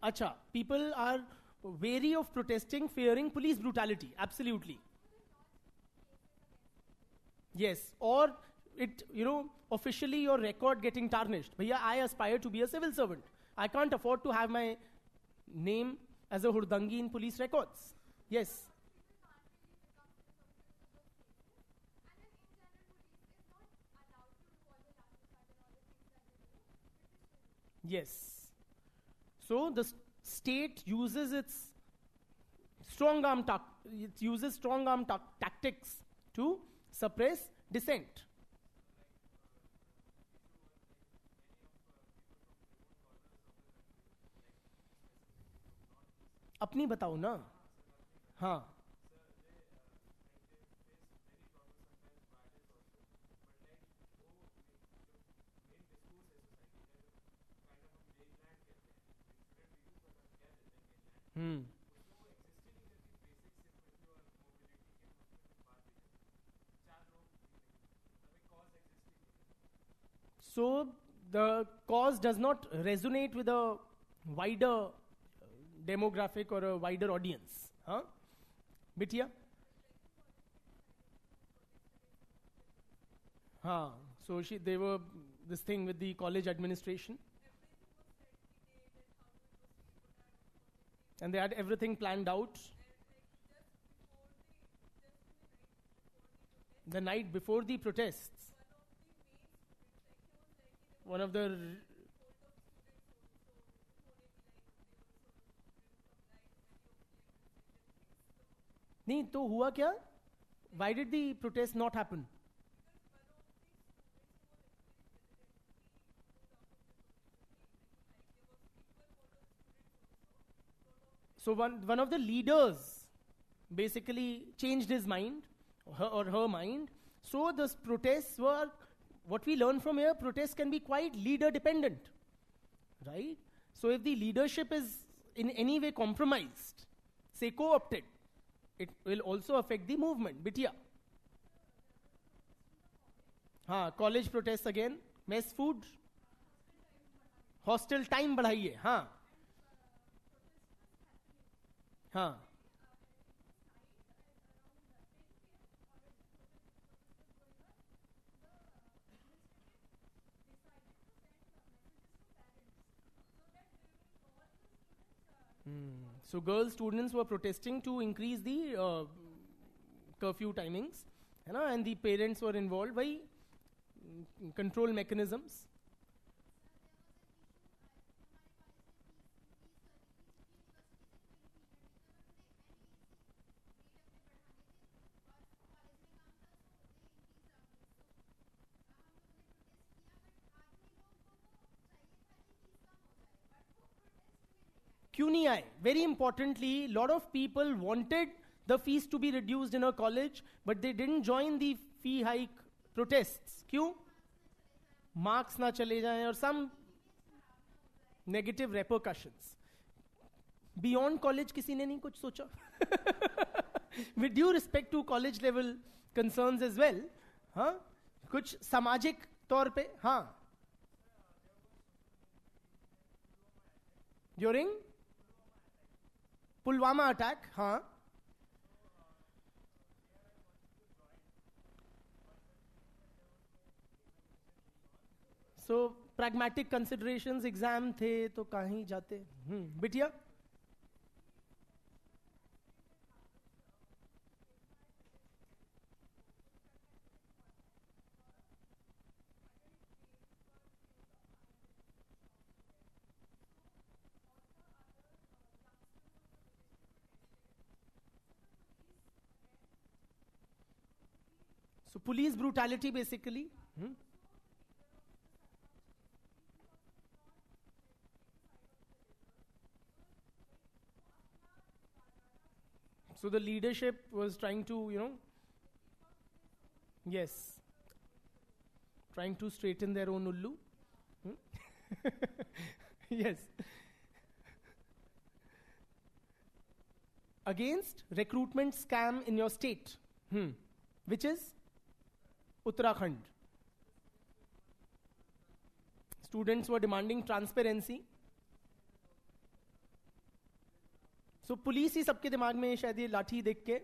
acha, people are wary of protesting, fearing police brutality. Absolutely. Yes, or it, officially your record getting tarnished. Bhaiya, I aspire to be a civil servant. I can't afford to have my name as a Hurdangi in police records. Yes. Yes. So the state uses its strong arm tactics to suppress dissent. अपनी बताओ ना. हाँ. So the cause does not resonate with a wider demographic or a wider audience. Huh? Bitya? So they were this thing with the college administration. And they had everything planned out. The night before the protests. one of the नहीं तो हुआ क्या? Why did the protest not happen? So one of the leaders basically changed his mind, or her mind. So the protests were, what we learn from here, protests can be quite leader dependent, right? So if the leadership is in any way compromised, say co-opted, it will also affect the movement. Bitia. हाँ, college protests again, mess food, hostel time बढ़ाइए, हाँ, हाँ. So girl students were protesting to increase the curfew timings, you know, and the parents were involved by control mechanisms. क्यों नहीं आए? Very importantly, lot of people wanted the fees to be reduced in a college, but they didn't join the fee hike protests. क्यों? Marks ना चले जाएं और some negative repercussions. Beyond college किसी ने नहीं कुछ सोचा. With due respect to college level concerns as well, हाँ, कुछ सामाजिक तौर पे, हाँ. During Pulwama attack, हाँ. So pragmatic considerations, exam थे तो कहीं जाते. बिटिया. So police brutality basically. So the leadership was trying to, yes, trying to straighten their own ullu. Yes. Against recruitment scam in your state, which is Uttarakhand. Students were demanding transparency. So police ही सबके दिमाग में शायद ये लाठी देख के,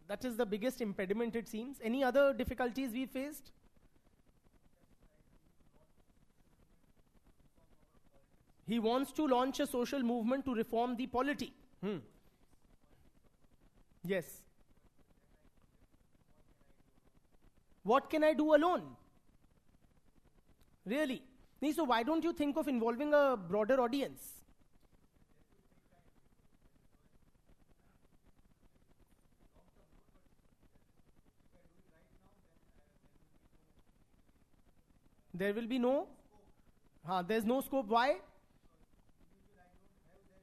that is the biggest impediment it seems. Any other difficulties we faced? He wants to launch a social movement to reform the polity. Yes. What can I do alone? Really? So why don't you think of involving a broader audience? There will be no, there's no scope. Why?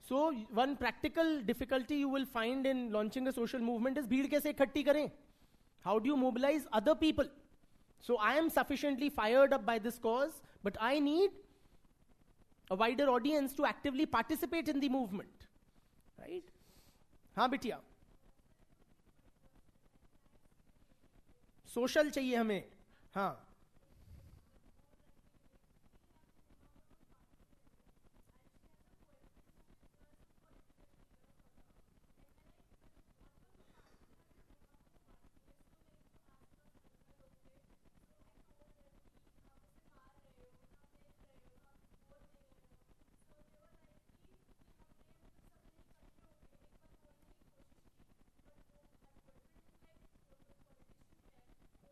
So one practical difficulty you will find in launching a social movement is भीड़ कैसे इकट्ठी करें? How do you mobilize other people? So I am sufficiently fired up by this cause, but I need a wider audience to actively participate in the movement. Right? हाँ बिटिया. Social चाहिए हमें. हाँ.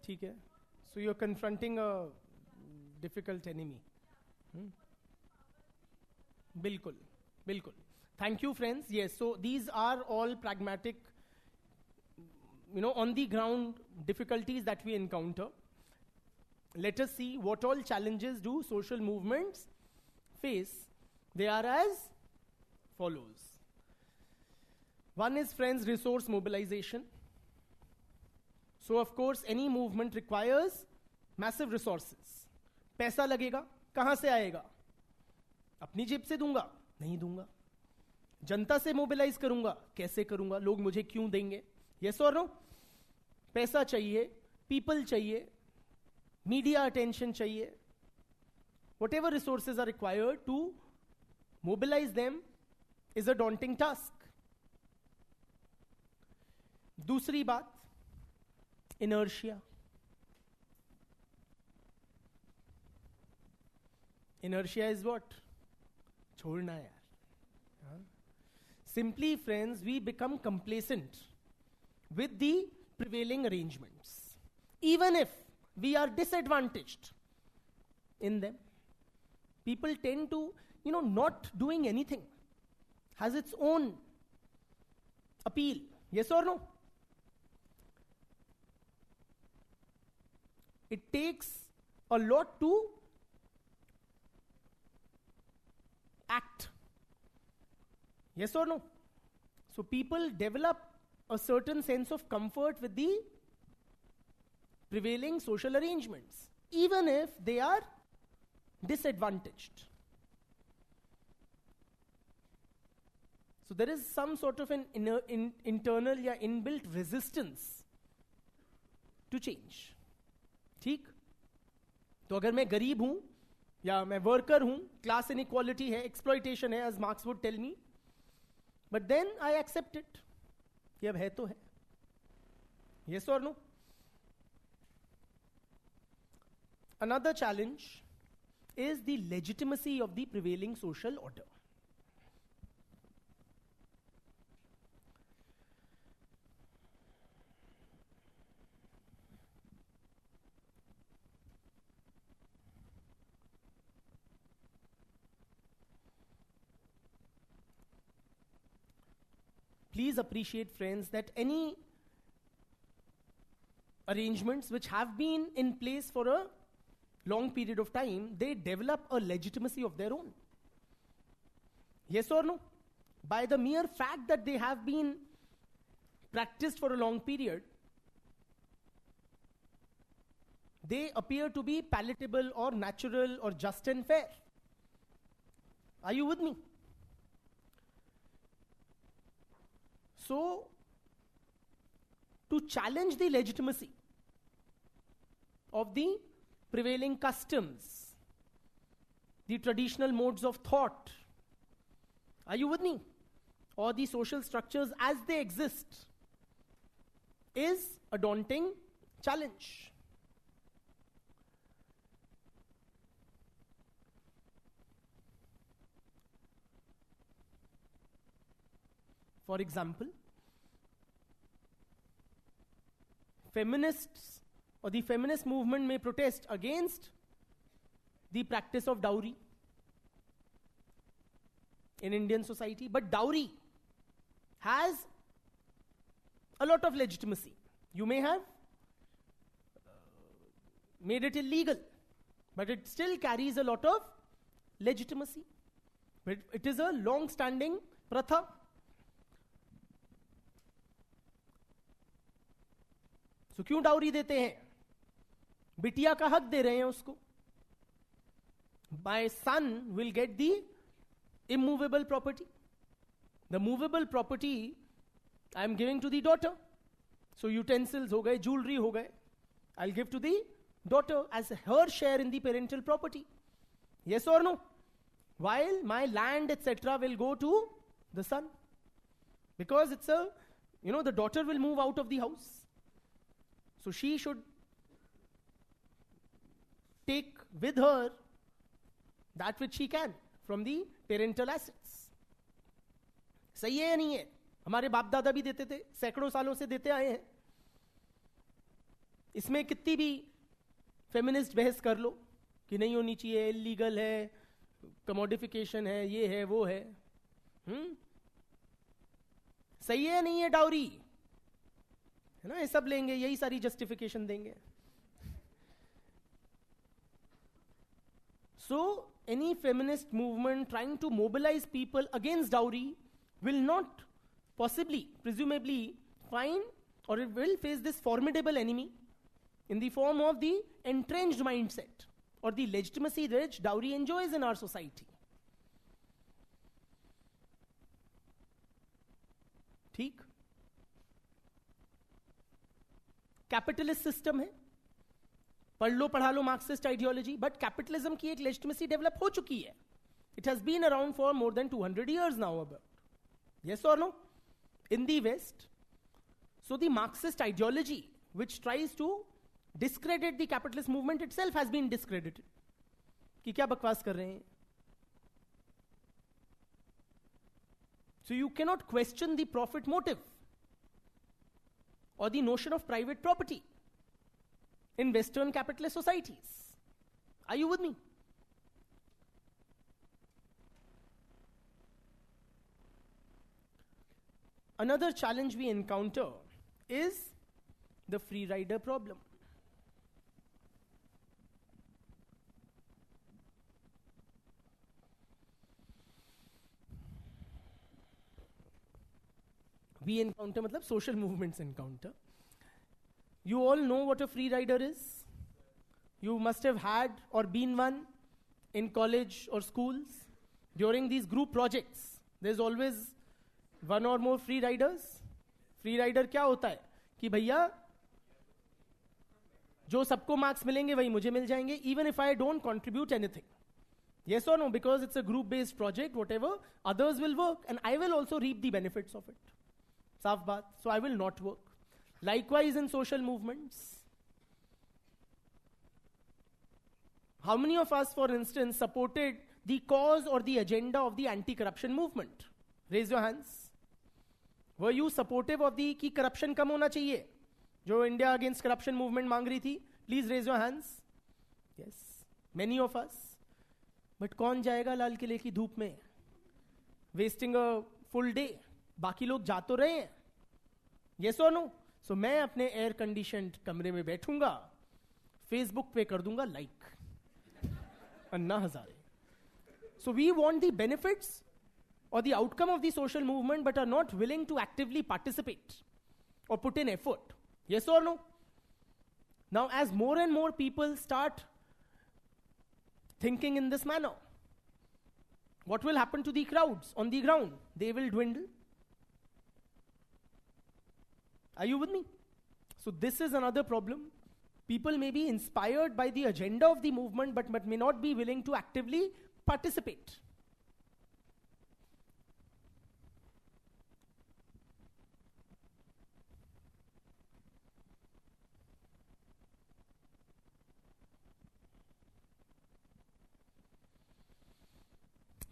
ठीक है. So you're confronting a difficult enemy. Bilkul, bilkul. Thank you, friends. Yes, so these are all pragmatic, on the ground difficulties that we encounter. Let us see what all challenges do social movements face. They are as follows. One is, friends, resource mobilization. So, of course, any movement requires massive resources. पैसा लगेगा, कहाँ से आएगा? अपनी जेब से दूंगा? नहीं दूंगा. जनता से मोबिलाइज करूंगा? कैसे करूंगा? लोग मुझे क्यों देंगे? Yes or no? पैसा चाहिए, people चाहिए, media attention चाहिए. Whatever resources are required to mobilize them is a daunting task. दूसरी बात, inertia. Inertia is what? छोड़ना यार. Simply, friends, we become complacent with the prevailing arrangements, even if we are disadvantaged in them. People tend to, not doing anything has its own appeal. Yes or no? It takes a lot to act. Yes or no? So people develop a certain sense of comfort with the prevailing social arrangements, even if they are disadvantaged. So there is some sort of an internal inbuilt resistance to change. ठीक? तो अगर मैं गरीब हूं या मैं worker हूं, class inequality है, एक्सप्लॉइटेशन है, as Marx would tell me, but then I accept it. कि अब है तो है. Yes or no? Another challenge is the legitimacy of the prevailing social order. Please appreciate, friends, that any arrangements which have been in place for a long period of time, they develop a legitimacy of their own. Yes or no? By the mere fact that they have been practiced for a long period, they appear to be palatable or natural or just and fair. Are you with me? So, to challenge the legitimacy of the prevailing customs, the traditional modes of thought, are you with me? Or the social structures as they exist, is a daunting challenge. For example, feminists or the feminist movement may protest against the practice of dowry in Indian society, but dowry has a lot of legitimacy. You may have made it illegal, but it still carries a lot of legitimacy. But it is a long-standing pratha. So क्यों dowry देते हैं? बिटिया का हक दे रहे हैं उसको. My son will get the immovable property. The movable property I am giving to the daughter. So utensils हो गए, jewelry हो गए, I'll give to the daughter as her share in the parental property. Yes or no? While my land, etc., will go to the son. Because it's the daughter will move out of the house. So she should take with her that which she can from the parental assets. सही है या नहीं है? हमारे बाप दादा भी देते थे, सैकड़ों सालों से देते आए हैं. इसमें कितनी भी फेमिनिस्ट बहस कर लो, कि नहीं होनी चाहिए, इलीगल है, कमोडिफिकेशन है, ये है वो है. सही है नहीं है डाउरी, है ना, ये सब लेंगे, यही सारी जस्टिफिकेशन देंगे. So any feminist movement trying to mobilize people against dowry will not possibly, presumably, find, or it will face this formidable enemy in the form of the entrenched mindset or the legitimacy which dowry enjoys in our society. ठीक. Capitalist system है, पढ़ लो पढ़ा लो Marxist ideology, but capitalism की एक legitimacy develop हो चुकी है. It has been around for more than 200 years now about. Yes or no? In the West. So the Marxist ideology, which tries to discredit the capitalist movement itself, has been discredited. कि क्या बकवास कर रहे हैं? So you cannot question the profit motive or the notion of private property in Western capitalist societies. Are you with me? Another challenge we encounter is the free rider problem. We encounter, matlab social movements encounter. You all know what a free rider is. You must have had or been one in college or schools. During these group projects, there's always one or more free riders. Free rider क्या होता है कि भैया जो सबको marks मिलेंगे वही मुझे मिल जाएंगे, even if I don't contribute anything. Yes or no? Because it's a group-based project, whatever, others will work and I will also reap the benefits of it. साफ बात. So I will not work. Likewise in social movements. How many of us, for instance, supported the cause or the agenda of the anti-corruption movement? Raise your hands. Were you supportive of the कि corruption कम होना चाहिए, जो India against corruption movement मांग रही थी? Please raise your hands. Yes, many of us. But कौन जाएगा लाल किले की धूप में, wasting a full day? बाकी लोग जा तो रहे हैं. Yes or no? So मैं अपने एयर कंडीशनड कमरे में बैठूंगा, फेसबुक पे कर दूंगा like. Anna Hazare. So we want the benefits or the outcome of the social movement but are not willing to actively participate or put in effort. Yes or no? Now as more and more people start thinking in this manner, what will happen to the crowds on the ground? They will dwindle. Are you with me? So this is another problem. People may be inspired by the agenda of the movement but may not be willing to actively participate.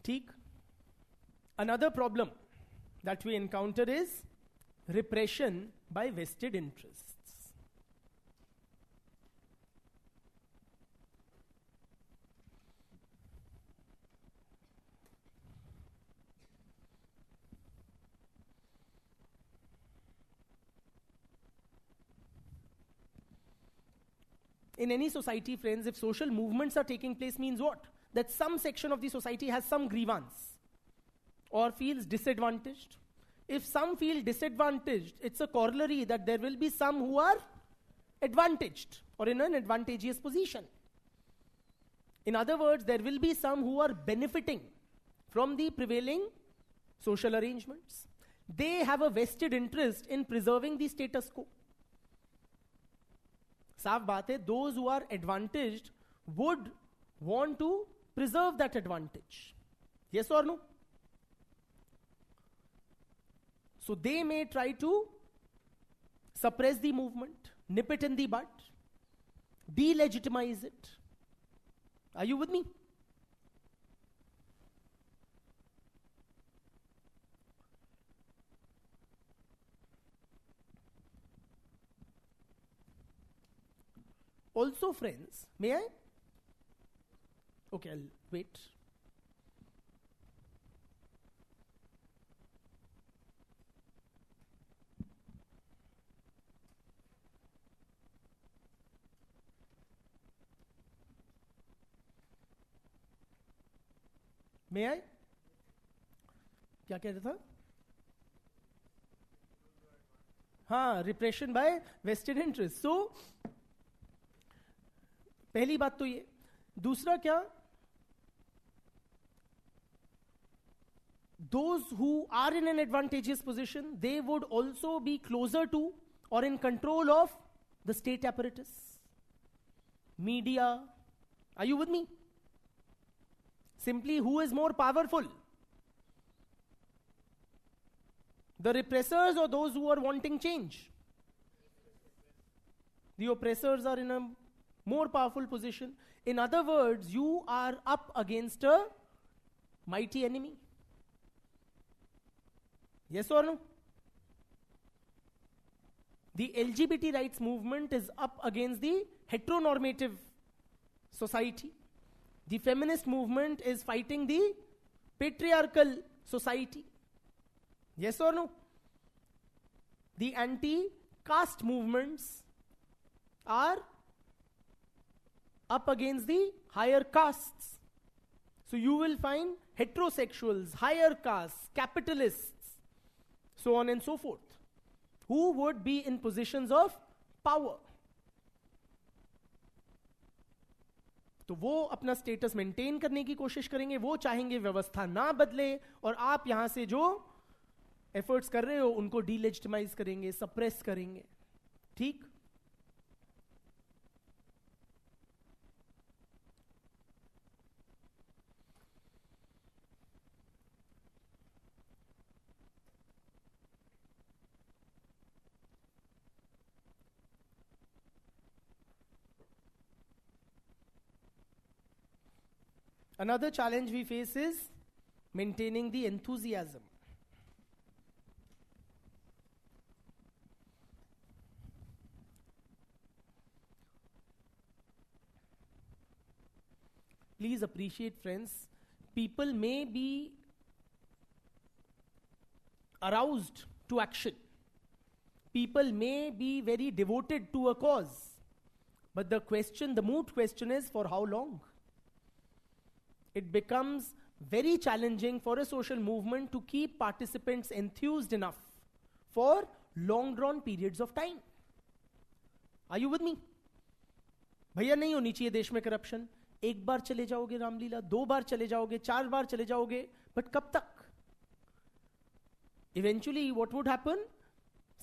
ठीक. Another problem that we encounter is repression by vested interests. In any society, friends, if social movements are taking place, means what? That some section of the society has some grievance or feels disadvantaged. If some feel disadvantaged, it's a corollary that there will be some who are advantaged or in an advantageous position. In other words, there will be some who are benefiting from the prevailing social arrangements. They have a vested interest in preserving the status quo. साफ बात है, those who are advantaged would want to preserve that advantage. Yes or no? So they may try to suppress the movement, nip it in the bud, delegitimize it. Are you with me? Also, friends, may I? Okay, I'll wait. May I? क्या कह रहा था? हाँ, repression bye vested interest. सो पहली बात तो ये. दूसरा क्या? Those who are in an advantageous position, they would also be closer to or in control of the state apparatus, media. Are you with me? Simply, who is more powerful? The repressors or those who are wanting change? The oppressors are in a more powerful position. In other words, you are up against a mighty enemy. Yes or no? The LGBT rights movement is up against the heteronormative society. The feminist movement is fighting the patriarchal society. Yes or no? The anti-caste movements are up against the higher castes. So you will find heterosexuals, higher castes, capitalists, so on and so forth, who would be in positions of power. तो वो अपना status maintain करने की कोशिश करेंगे, वो चाहेंगे व्यवस्था ना बदले, और आप यहां से जो एफर्ट्स कर रहे हो उनको डीलेजिटिमाइज करेंगे, सप्रेस करेंगे. ठीक? Another challenge we face is maintaining the enthusiasm. Please appreciate, friends, people may be aroused to action. People may be very devoted to a cause. But the moot question is, for how long? It becomes very challenging for a social movement to keep participants enthused enough for long drawn periods of time. Are you with me? भैया नहीं होनी चाहिए देश में corruption. एक बार चले जाओगे रामलीला, 2 बार चले जाओगे, 4 बार चले जाओगे, बट कब तक? Eventually, what would happen?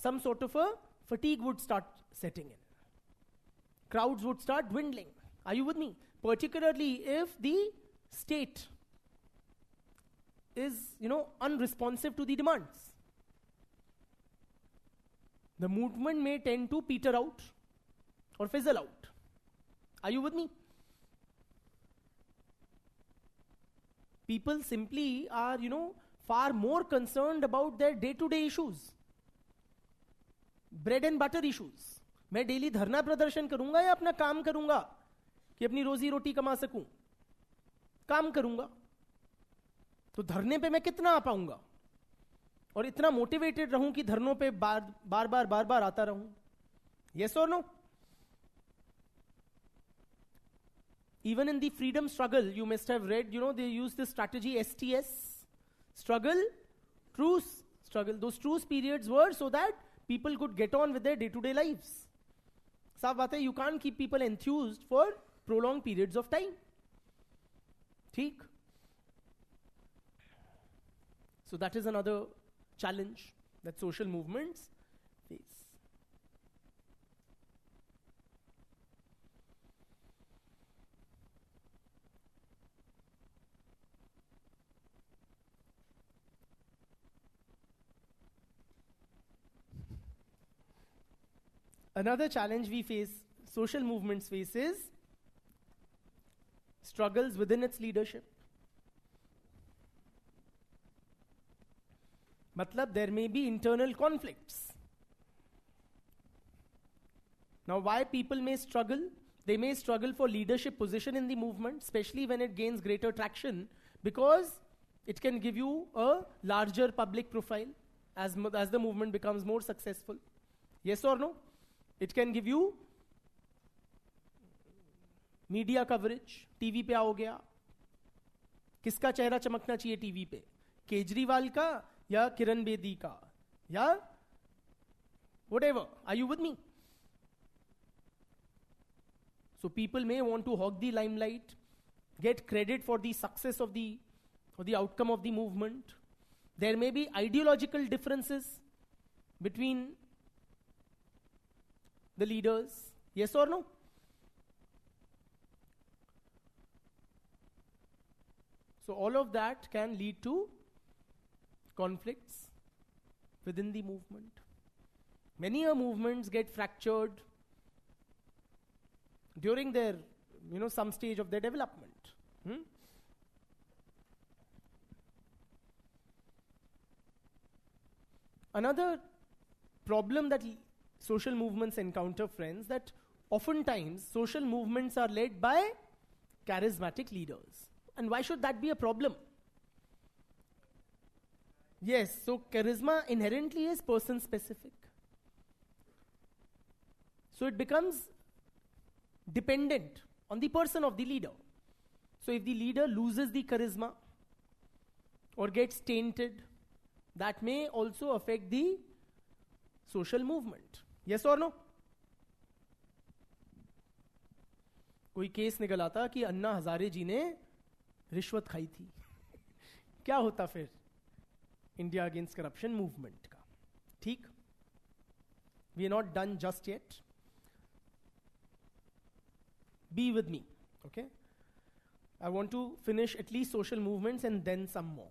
Some sort of a fatigue would start setting in. Crowds would start dwindling. Are you with me? Particularly if the state is, unresponsive to the demands. The movement may tend to peter out or fizzle out. Are you with me? People simply are, far more concerned about their day-to-day issues. Bread and butter issues. मैं daily धरना प्रदर्शन करूंगा या अपना काम करूंगा कि अपनी रोजी रोटी कमा सकूं? काम करूंगा. तो धरने पे मैं कितना आ पाऊंगा और इतना मोटिवेटेड रहूं कि धरनों पे बार बार आता रहूं? Yes or no? Even in the freedom struggle, you must have read, they use this strategy STS. Struggle, truce, struggle. Those truce periods were so that people could get on with their day-to-day lives. साफ बात है, you can't keep people enthused for prolonged periods of time. ठीक? So that is another challenge that social movements face. Another challenge we face, social movements face, is struggles within its leadership. Matlab, there may be internal conflicts. Now, why people may struggle? They may struggle for leadership position in the movement, especially when it gains greater traction, because it can give you a larger public profile as the movement becomes more successful. Yes or no? It can give you media coverage. TV पे आओगे आप, किसका चेहरा चमकना चाहिए TV पे? केजरीवाल का या किरण बेदी का या whatever. Are you with me? So people may want to hog the limelight, get credit for the success of the outcome of the movement. There may be ideological differences between the leaders. Yes or no? So all of that can lead to conflicts within the movement. Many movements get fractured during their, some stage of their development. Another problem that social movements encounter, friends, that oftentimes social movements are led by charismatic leaders. And why should that be a problem? Yes, so charisma inherently is person specific. So it becomes dependent on the person of the leader. So if the leader loses the charisma or gets tainted, that may also affect the social movement. Yes or no? कोई case निकल आता कि अन्ना हजारे जी ने रिश्वत खाई थी. क्या होता फिर इंडिया अगेंस्ट करप्शन मूवमेंट का? ठीक, we are not done just yet. Be with me, okay? I want to finish at least social movements and then some more.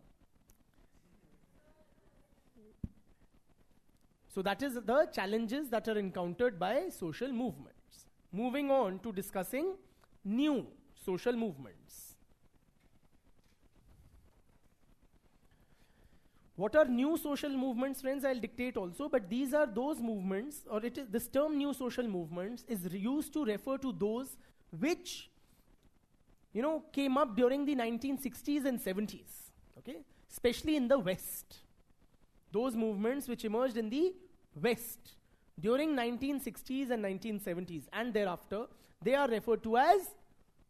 So that is the challenges that are encountered by social movements. Moving on to discussing new social movements. What are new social movements, friends? I'll dictate also, but these are those movements, or this term new social movements is used to refer to those which, came up during the 1960s and 70s, okay? Especially in the West. Those movements which emerged in the West during 1960s and 1970s and thereafter, they are referred to as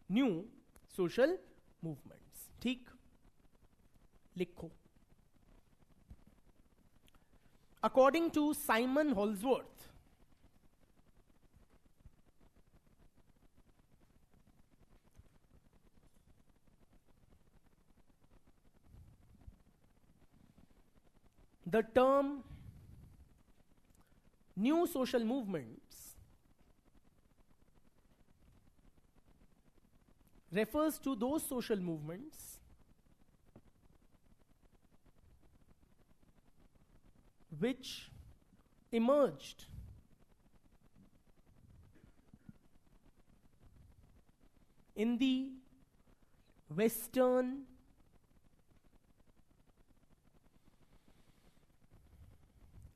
new social movements. ठीक? लिखो. According to Simon Holdsworth, the term new social movements refers to those social movements which emerged in the Western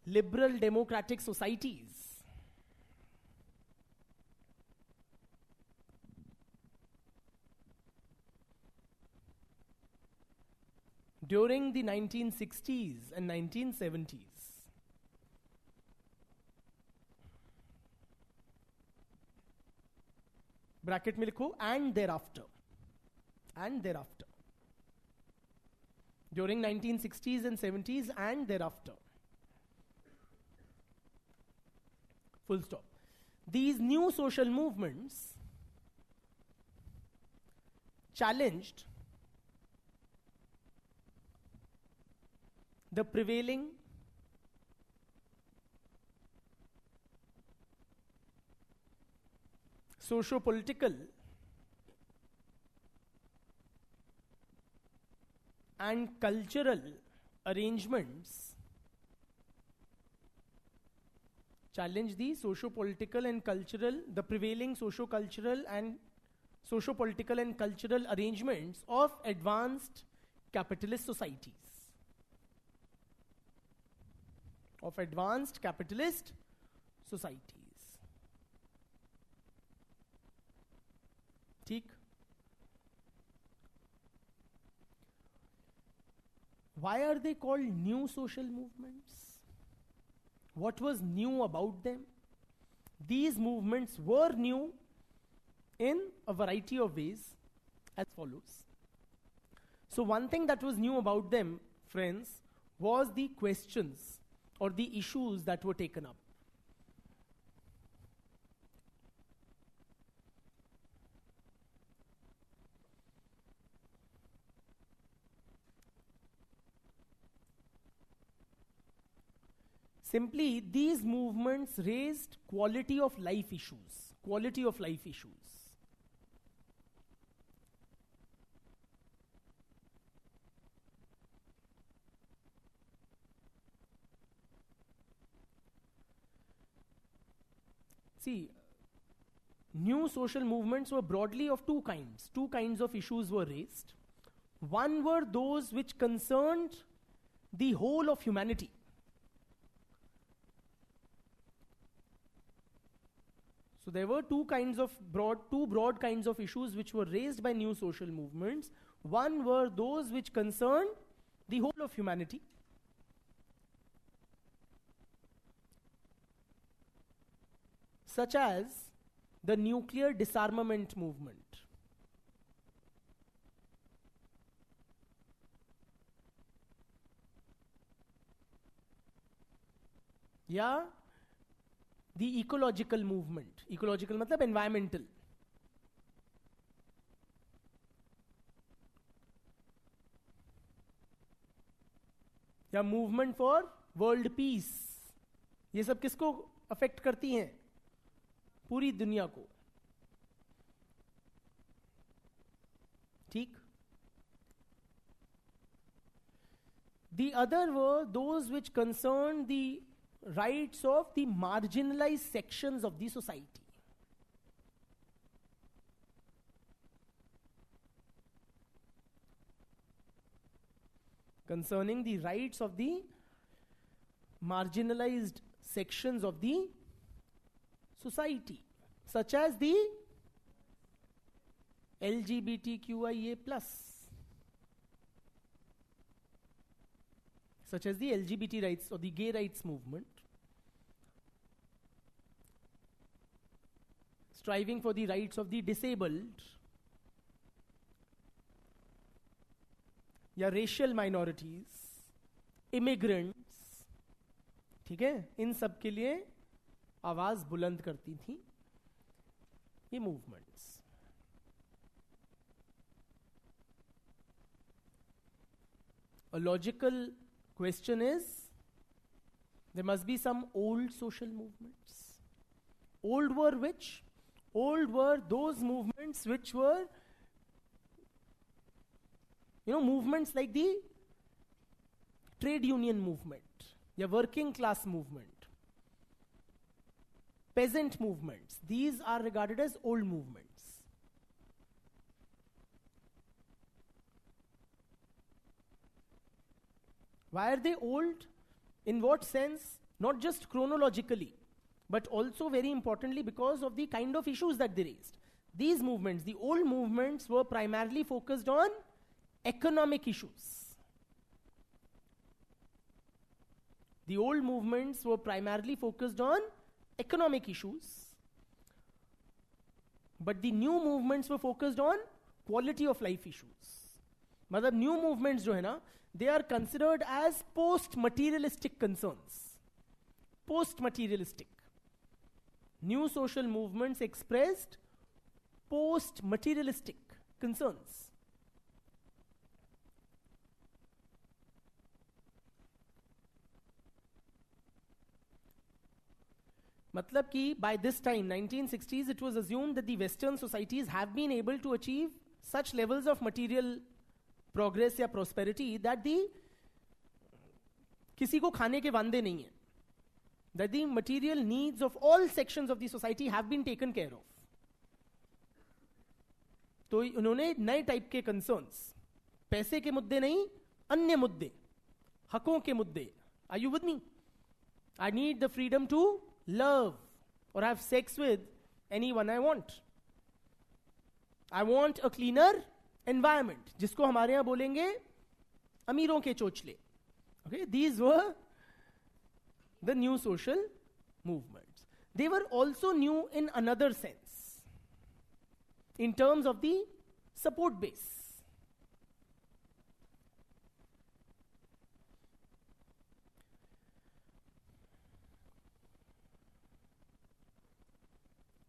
liberal democratic societies. During the 1960s and 1970s. Bracket में लिखो and thereafter. And thereafter. During 1960s and 70s and thereafter. Full stop. These new social movements challenged the prevailing socio-political and cultural arrangements, challenge the socio-political and cultural, the prevailing socio-cultural and socio-political and cultural arrangements of advanced capitalist societies. Of advanced capitalist societies. ठीक. Why are they called new social movements? What was new about them? These movements were new in a variety of ways as follows. So one thing that was new about them, friends, was the questions or the issues that were taken up. Simply, these movements raised quality of life issues. Quality of life issues. See, new social movements were broadly of two kinds. Two kinds of issues were raised. One were those which concerned the whole of humanity. So there were two broad kinds of issues which were raised by new social movements. One were those which concerned the whole of humanity. Such as the nuclear disarmament movement. या the ecological movement. Ecological मतलब environmental. या movement for world peace. ये सब किसको affect करती हैं? पूरी दुनिया को. ठीक. The other were those which concerned the rights of the marginalized sections of the society. Concerning the rights of the marginalized sections of the society, such as the LGBTQIA+, such as the LGBT rights or the gay rights movement, striving for the rights of the disabled, या racial minorities, immigrants, ठीक है, इन सब के लिए आवाज बुलंद करती थी ये movements. A logical question is, there must be some old social movements. Old were which? Old were those movements which were, movements like the trade union movement, the working class movement, peasant movements. These are regarded as old movements. Why are they old? In what sense? Not just chronologically, but also very importantly because of the kind of issues that they raised. These movements, the old movements, were primarily focused on economic issues. The old movements were primarily focused on economic issues, but the new movements were focused on quality of life issues. मतलब new movements जो है ना, they are considered as post-materialistic concerns. Post-materialistic. New social movements expressed post-materialistic concerns. मतलब कि by this time, 1960s, it was assumed that the Western societies have been able to achieve such levels of material progress या prosperity that the किसी को खाने के वांदे नहीं है. That the material needs of all sections of the society have been taken care of. तो उन्होंने नए टाइप के कंसर्न्स, पैसे के मुद्दे नहीं, अन्य मुद्दे, हकों के मुद्दे. Are you with me? I need the freedom to love or have sex with anyone I want. I want a cleaner environment, जिसको हमारे यहां बोलेंगे अमीरों के चोचले. Okay, these were the new social movements. They were also new in another sense, in terms of the support base.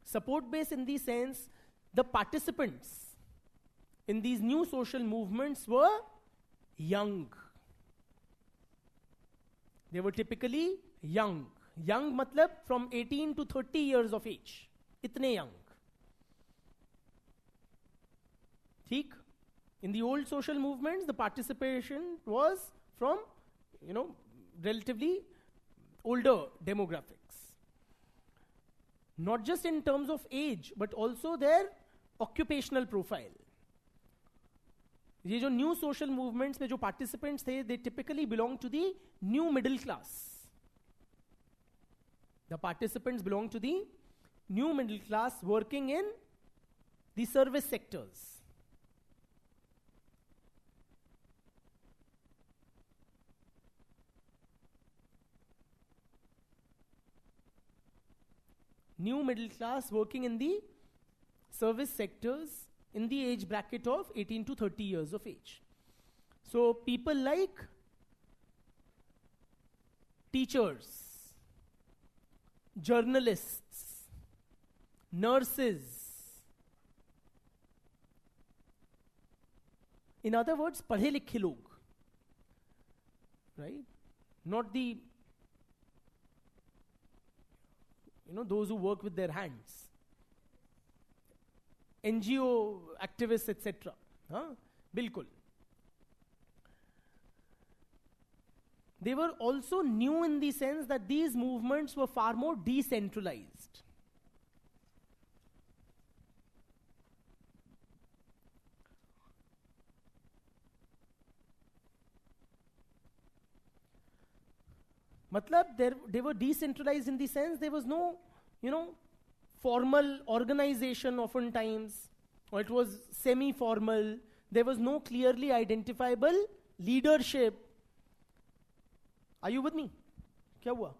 Support base in the sense, the participants in these new social movements were young. They were typically young. Young matlab from 18 to 30 years of age. Itne young. Theek? In the old social movements, the participation was from, relatively older demographics. Not just in terms of age, but also their occupational profile. ये जो new social movements में जो participants थे, they typically belong to the new middle class. The participants belong to the new middle class working in the service sectors. New middle class working in the service sectors in the age bracket of 18 to 30 years of age. So people like teachers, journalists, nurses. In other words, पढ़े लिखे लोग, right? Not the those who work with their hands, NGO activists, etc. Bilkul. They were also new in the sense that these movements were far more decentralized. Matlab, they were decentralized in the sense there was no, formal organization oftentimes, or it was semi-formal. There was no clearly identifiable leadership. Are you with me? क्या हुआ?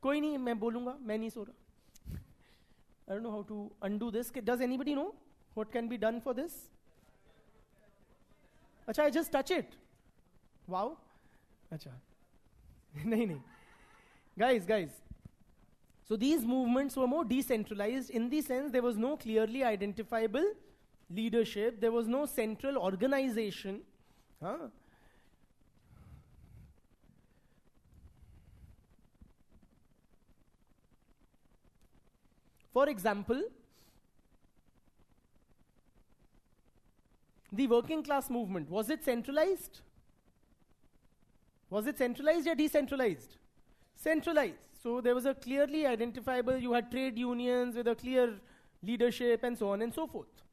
कोई नहीं, मैं बोलूंगा, मैं नहीं सो रहा. I don't know how to undo this. Does anybody know what can be done for this? अच्छा, I just touch it. Wow. अच्छा. नहीं. Guys. So these movements were more decentralized in the sense there was no clearly identifiable leadership. There was no central organization. For example, the working class movement, was it centralized? Was it centralized or decentralized? Centralized. So there was a clearly identifiable, you had trade unions with a clear leadership and so on and so forth.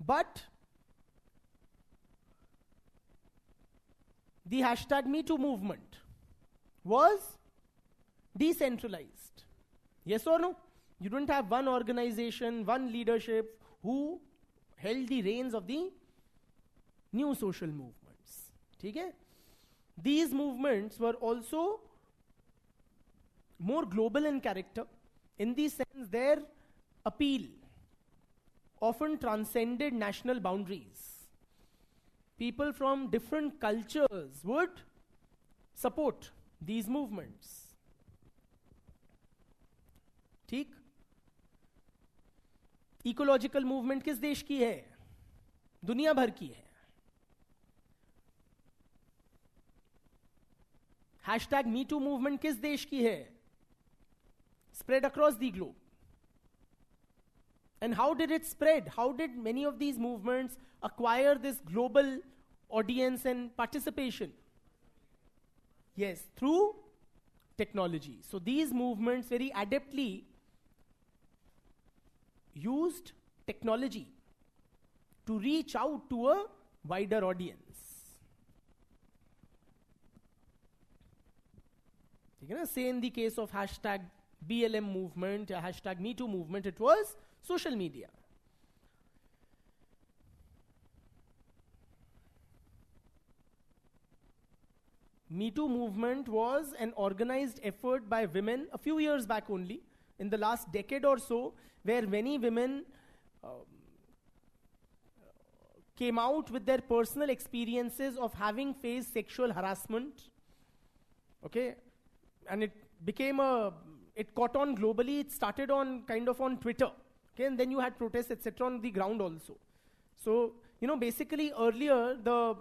But the hashtag #MeToo movement was decentralized. Yes or no? You didn't have one organization, one leadership who held the reins of the new social movements. Okay? These movements were also more global in character, in the sense their appeal often transcended national boundaries. People from different cultures would support these movements. ठीक? Ecological movement किस देश की है? दुनिया भर की है. Hashtag #MeToo movement किस देश की है? Spread across the globe. And how did it spread? How did many of these movements acquire this global audience and participation? Yes, through technology. So these movements very adeptly used technology to reach out to a wider audience. Say in the case of hashtag BLM movement, hashtag Me Too movement, it was social media. Me Too movement was an organized effort by women a few years back only, in the last decade or so, where many women came out with their personal experiences of having faced sexual harassment. Okay? And it became it caught on globally. It started on kind of on Twitter. Okay? And then you had protests, etc. on the ground also. So, basically earlier, the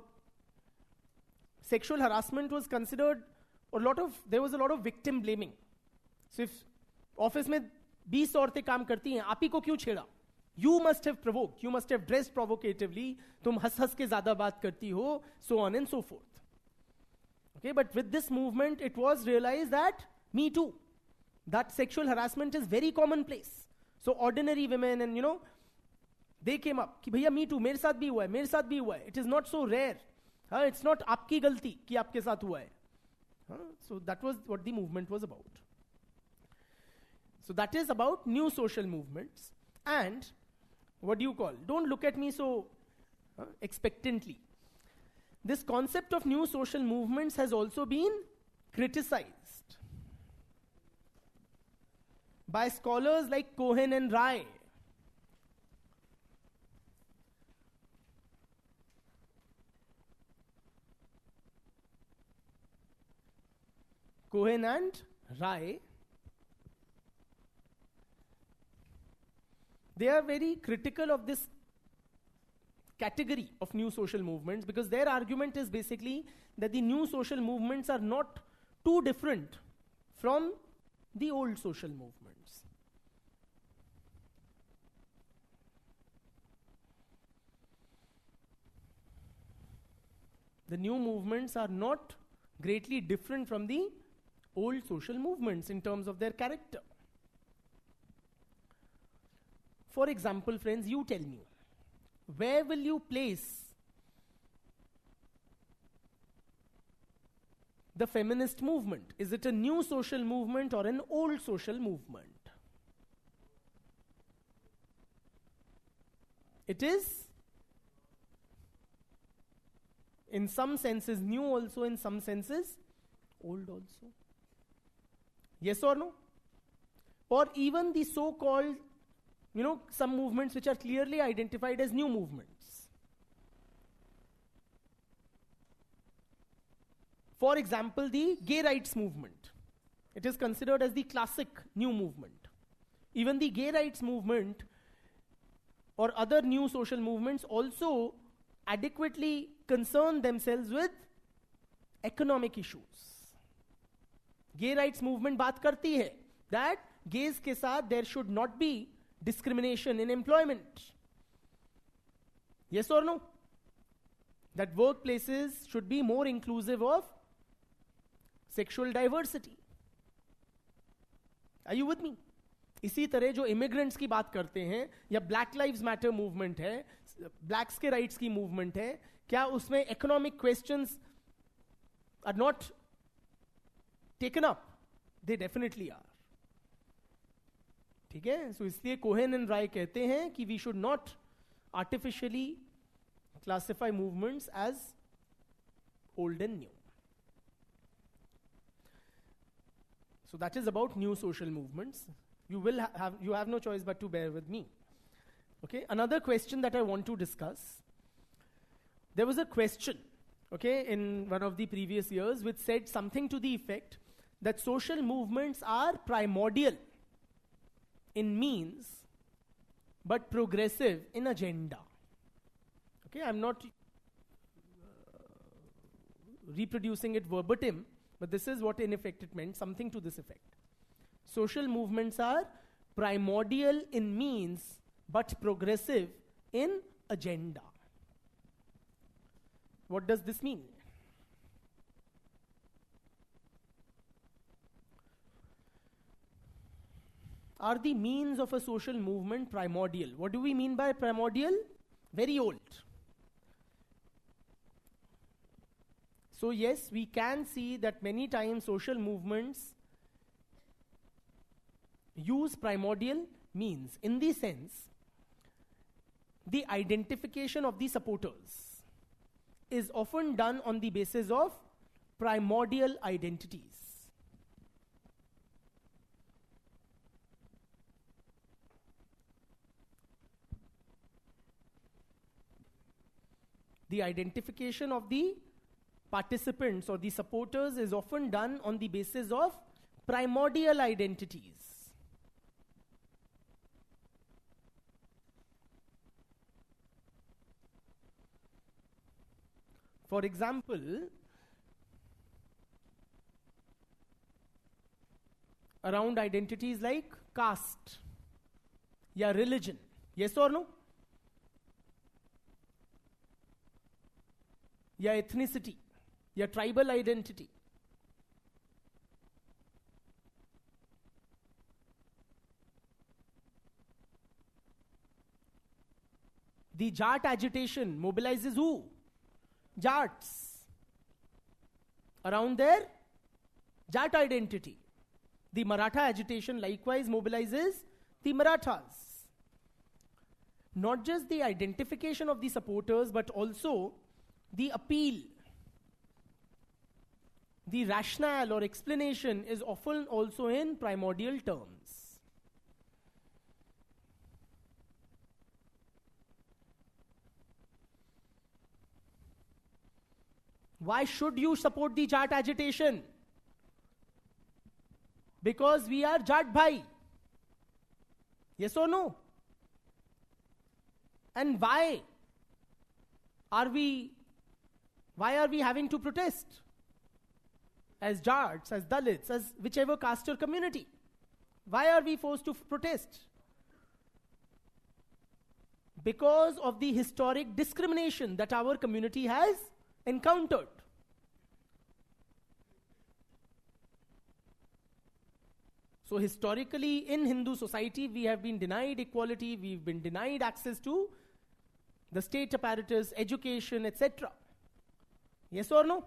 sexual harassment was considered there was a lot of victim blaming. So if office में 20 औरतें काम करती हैं, आप ही को क्यों छेड़ा? You must have provoked, you must have dressed provocatively, तुम हंस के ज़्यादा बात करती हो, so on and so forth. Okay, but with this movement, it was realized that Me Too, that sexual harassment is very commonplace. So ordinary women and they came up कि भैया Me Too, मेरे साथ भी हुआ है, मेरे साथ भी हुआ है. It is not so rare. It's not आपकी गलती कि आपके साथ हुआ है. So that was what the movement was about. So that is about new social movements. And what do you call? Don't look at me so expectantly. This concept of new social movements has also been criticized by scholars like Cohen and Rai. Cohen and Rai, they are very critical of this category of new social movements because their argument is basically that the new social movements are not too different from the old social movements. The new movements are not greatly different from the old social movements in terms of their character. For example, friends, you tell me, where will you place the feminist movement? Is it a new social movement or an old social movement? It is, in some senses, new also, in some senses, old also. Yes or no? Or even the so-called, some movements which are clearly identified as new movements. For example, the gay rights movement. It is considered as the classic new movement. Even the gay rights movement or other new social movements also adequately concern themselves with economic issues. Gay rights movement बात करती है that gays के साथ there should not be discrimination in employment. Yes or no? That workplaces should be more inclusive of sexual diversity. Are you with me? इसी तरह जो immigrants की बात करते हैं या Black Lives Matter movement है, blacks के rights की movement है, क्या उसमें economic questions are not taken up? They definitely are. ठीक है? So इसलिए कोहेन एंड राय कहते हैं कि we should not artificially classify movements as old and new. So that is about new social movements. You have no choice but to bear with me. Okay? Another question that I want to discuss. There was a question, okay, in one of the previous years which said something to the effect that social movements are primordial in means but progressive in agenda. Okay, I'm not reproducing it verbatim, but this is what in effect it meant, something to this effect. Social movements are primordial in means but progressive in agenda. What does this mean? Are the means of a social movement primordial? What do we mean by primordial? Very old. So yes, we can see that many times social movements use primordial means in the sense the identification of the supporters is often done on the basis of primordial identities. The identification of the participants or the supporters is often done on the basis of primordial identities. For example, around identities like caste, या religion, yes or no? या ethnicity, या tribal identity. The Jat agitation mobilizes who? Jats. Around their Jat identity. The Maratha agitation likewise mobilizes the Marathas. Not just the identification of the supporters, but also the appeal, the rationale or explanation is often also in primordial terms. Why should you support the Jat agitation? Because we are Jat Bhai. Yes or no? And why are we having to protest? As Jats, as Dalits, as whichever caste or community. Why are we forced to protest? Because of the historic discrimination that our community has encountered. So historically, in Hindu society, we have been denied equality, we've been denied access to the state apparatus, education, etc. Yes or no?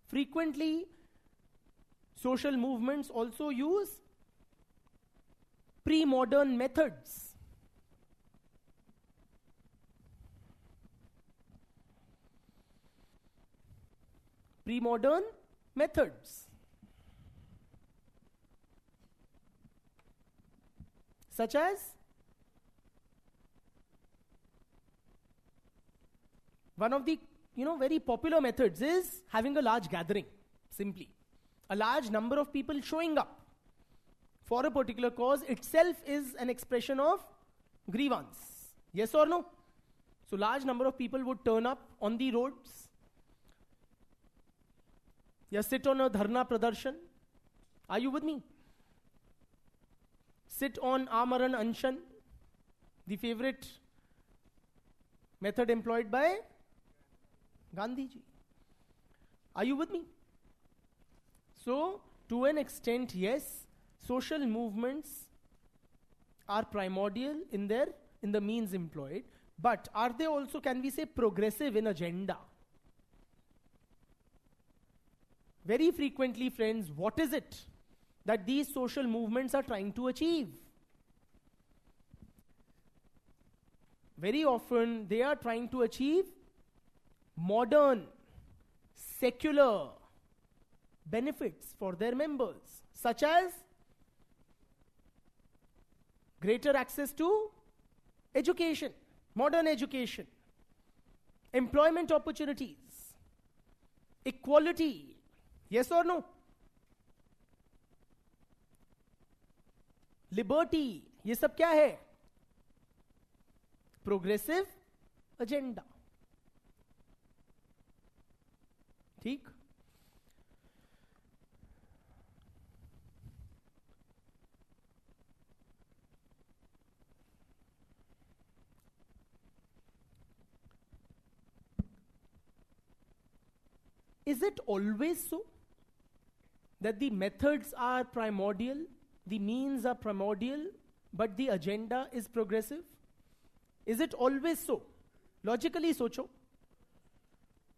Frequently, social movements also use pre-modern methods. Pre-modern methods. Such as one of the very popular methods is having a large gathering, simply. A large number of people showing up for a particular cause itself is an expression of grievance. Yes or no? So large number of people would turn up on the roads. Ya sit on a dharna pradarshan. Are you with me? Sit on Amaran Anshan, the favorite method employed by Gandhiji. Are you with me? So, to an extent, yes, social movements are primordial in the means employed, but are they also, can we say, progressive in agenda? Very frequently, friends, what is it that these social movements are trying to achieve? Very often, they are trying to achieve modern, secular benefits for their members, such as greater access to education, modern education, employment opportunities, equality. Yes or no? Liberty. ये सब क्या है? Progressive agenda. ठीक? Is it always so that the methods are primordial, the means are primordial, but the agenda is progressive? Is it always so? Logically socho.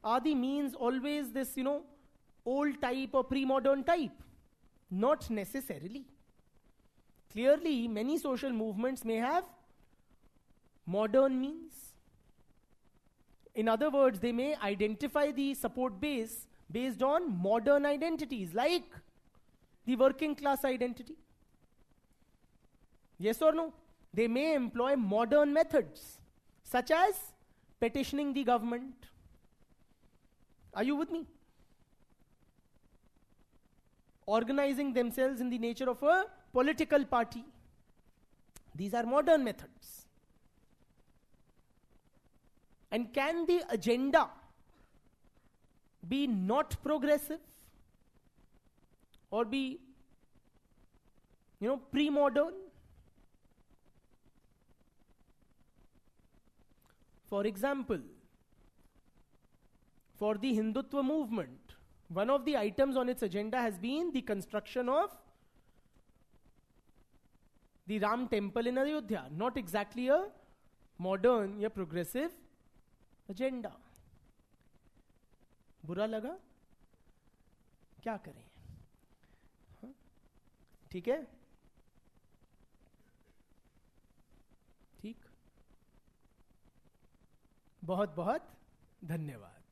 Are the means always this, old type or pre-modern type? Not necessarily. Clearly, many social movements may have modern means. In other words, they may identify the support base based on modern identities, like the working class identity. Yes or no? They may employ modern methods, such as petitioning the government. Are you with me? Organizing themselves in the nature of a political party. These are modern methods. And can the agenda be not progressive or be, pre-modern? For example, for the Hindutva movement, one of the items on its agenda has been the construction of the Ram temple in Ayodhya. Not exactly a modern या progressive agenda. बुरा लगा? क्या करें? ठीक है? ठीक? बहुत बहुत धन्यवाद.